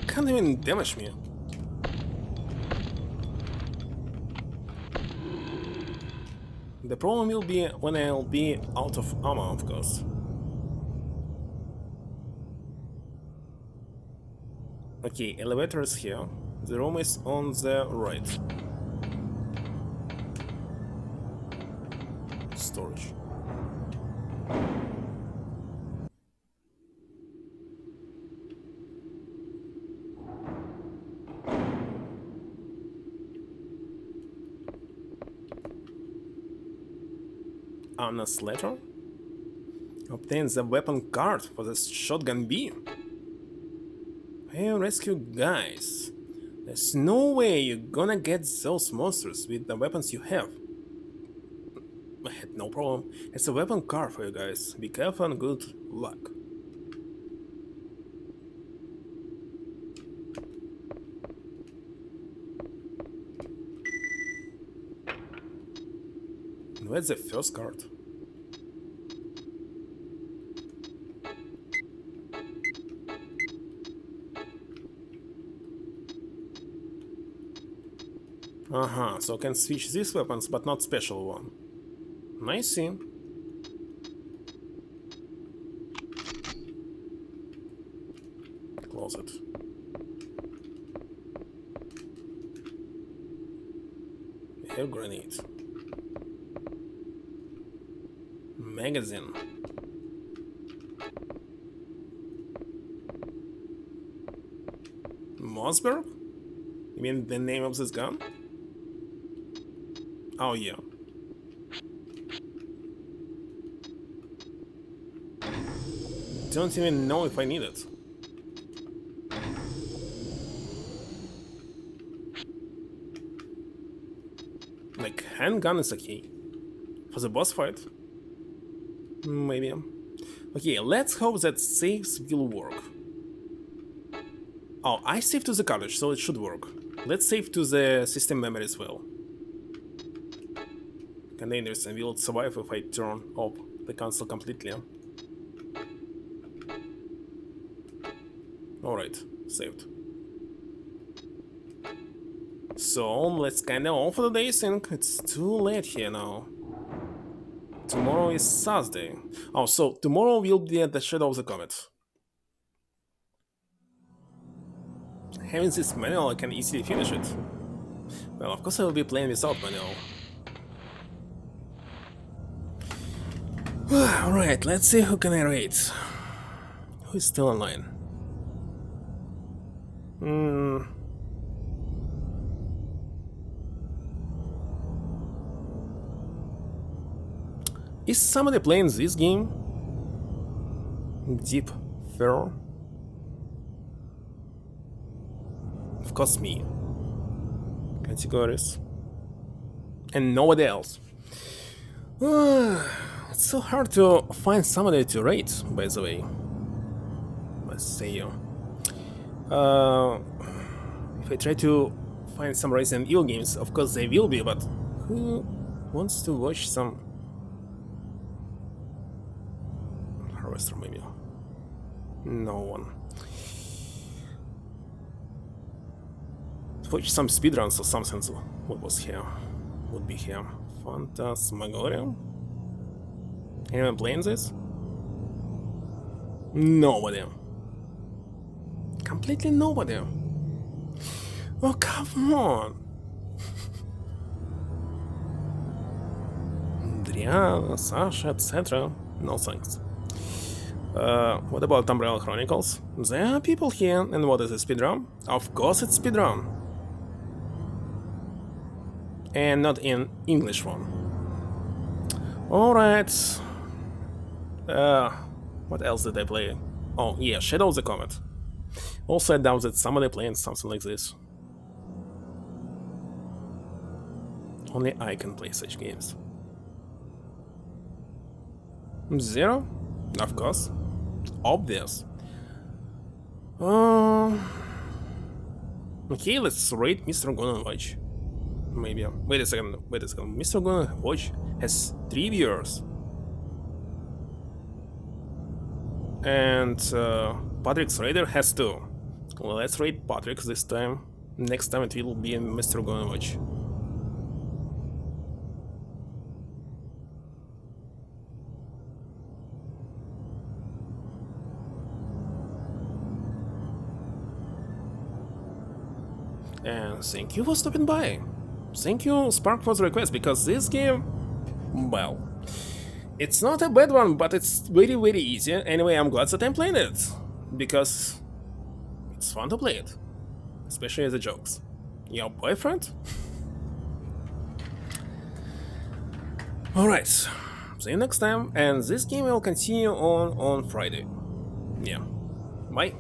Can't even damage me. The problem will be when I'll be out of ammo, of course. Okay, elevator is here. The room is on the right. Storage. Anna's letter? Obtain the weapon card for the shotgun beam. Hey, rescue guys. There's no way you're gonna get those monsters with the weapons you have. I had no problem. It's a weapon card for you guys. Be careful and good luck. Where's the first card? So I can switch these weapons, but not special one. I see. Close it. Air grenade. Magazine. Mossberg? You mean the name of this gun? Oh yeah. Don't even know if I need it. Like, handgun is okay. For the boss fight? Maybe. Okay, let's hope that saves will work. Oh, I saved to the cartridge, so it should work. Let's save to the system memory as well. Containers, and will it survive if I turn off the console completely? Alright, saved. So, let's kinda off for the day, since it's too late here now. Tomorrow is Thursday. Oh, so tomorrow will be at the Shadow of the Comet. Having this manual, I can easily finish it. Well, of course I will be playing without manual. Alright, let's see who can I raid. Who is still online? Is somebody playing this game? Deep Fur? Of course me. Categories. And nobody else. It's so hard to find somebody to rate, by the way. Let's say if I try to find some Resident Evil games, of course they will be, but who wants to watch some Harvester maybe? No one. Watch some speedruns or something. So what was here? Would be here. Phantasmagoria? Anyone playing this? Nobody. Completely nobody. Oh, come on. Adriana, Sasha, etc. No thanks. What about Umbrella Chronicles? There are people here, and what is a speedrun? Of course it's speedrun. And not in English one. Alright. What else did I play? Oh yeah, Shadow of the Comet. Also I doubt that somebody playing something like this. Only I can play such games. Zero? Of course. Obvious. Okay, let's rate Mr. Gonna Watch. Maybe. Wait a second. Mr. Gonna Watch has 3 viewers. And Patrick's Raider has 2. Well, let's rate Patrick this time. Next time it will be Mr. Gonna Watch. thank you for stopping by. Thank you, Spark, for the request, because this game, well, it's not a bad one, but it's very, very easy. Anyway, I'm glad that I'm playing it, because it's fun to play it, especially as the jokes. Your boyfriend? Alright, see you next time, and this game will continue on Friday. Yeah, bye.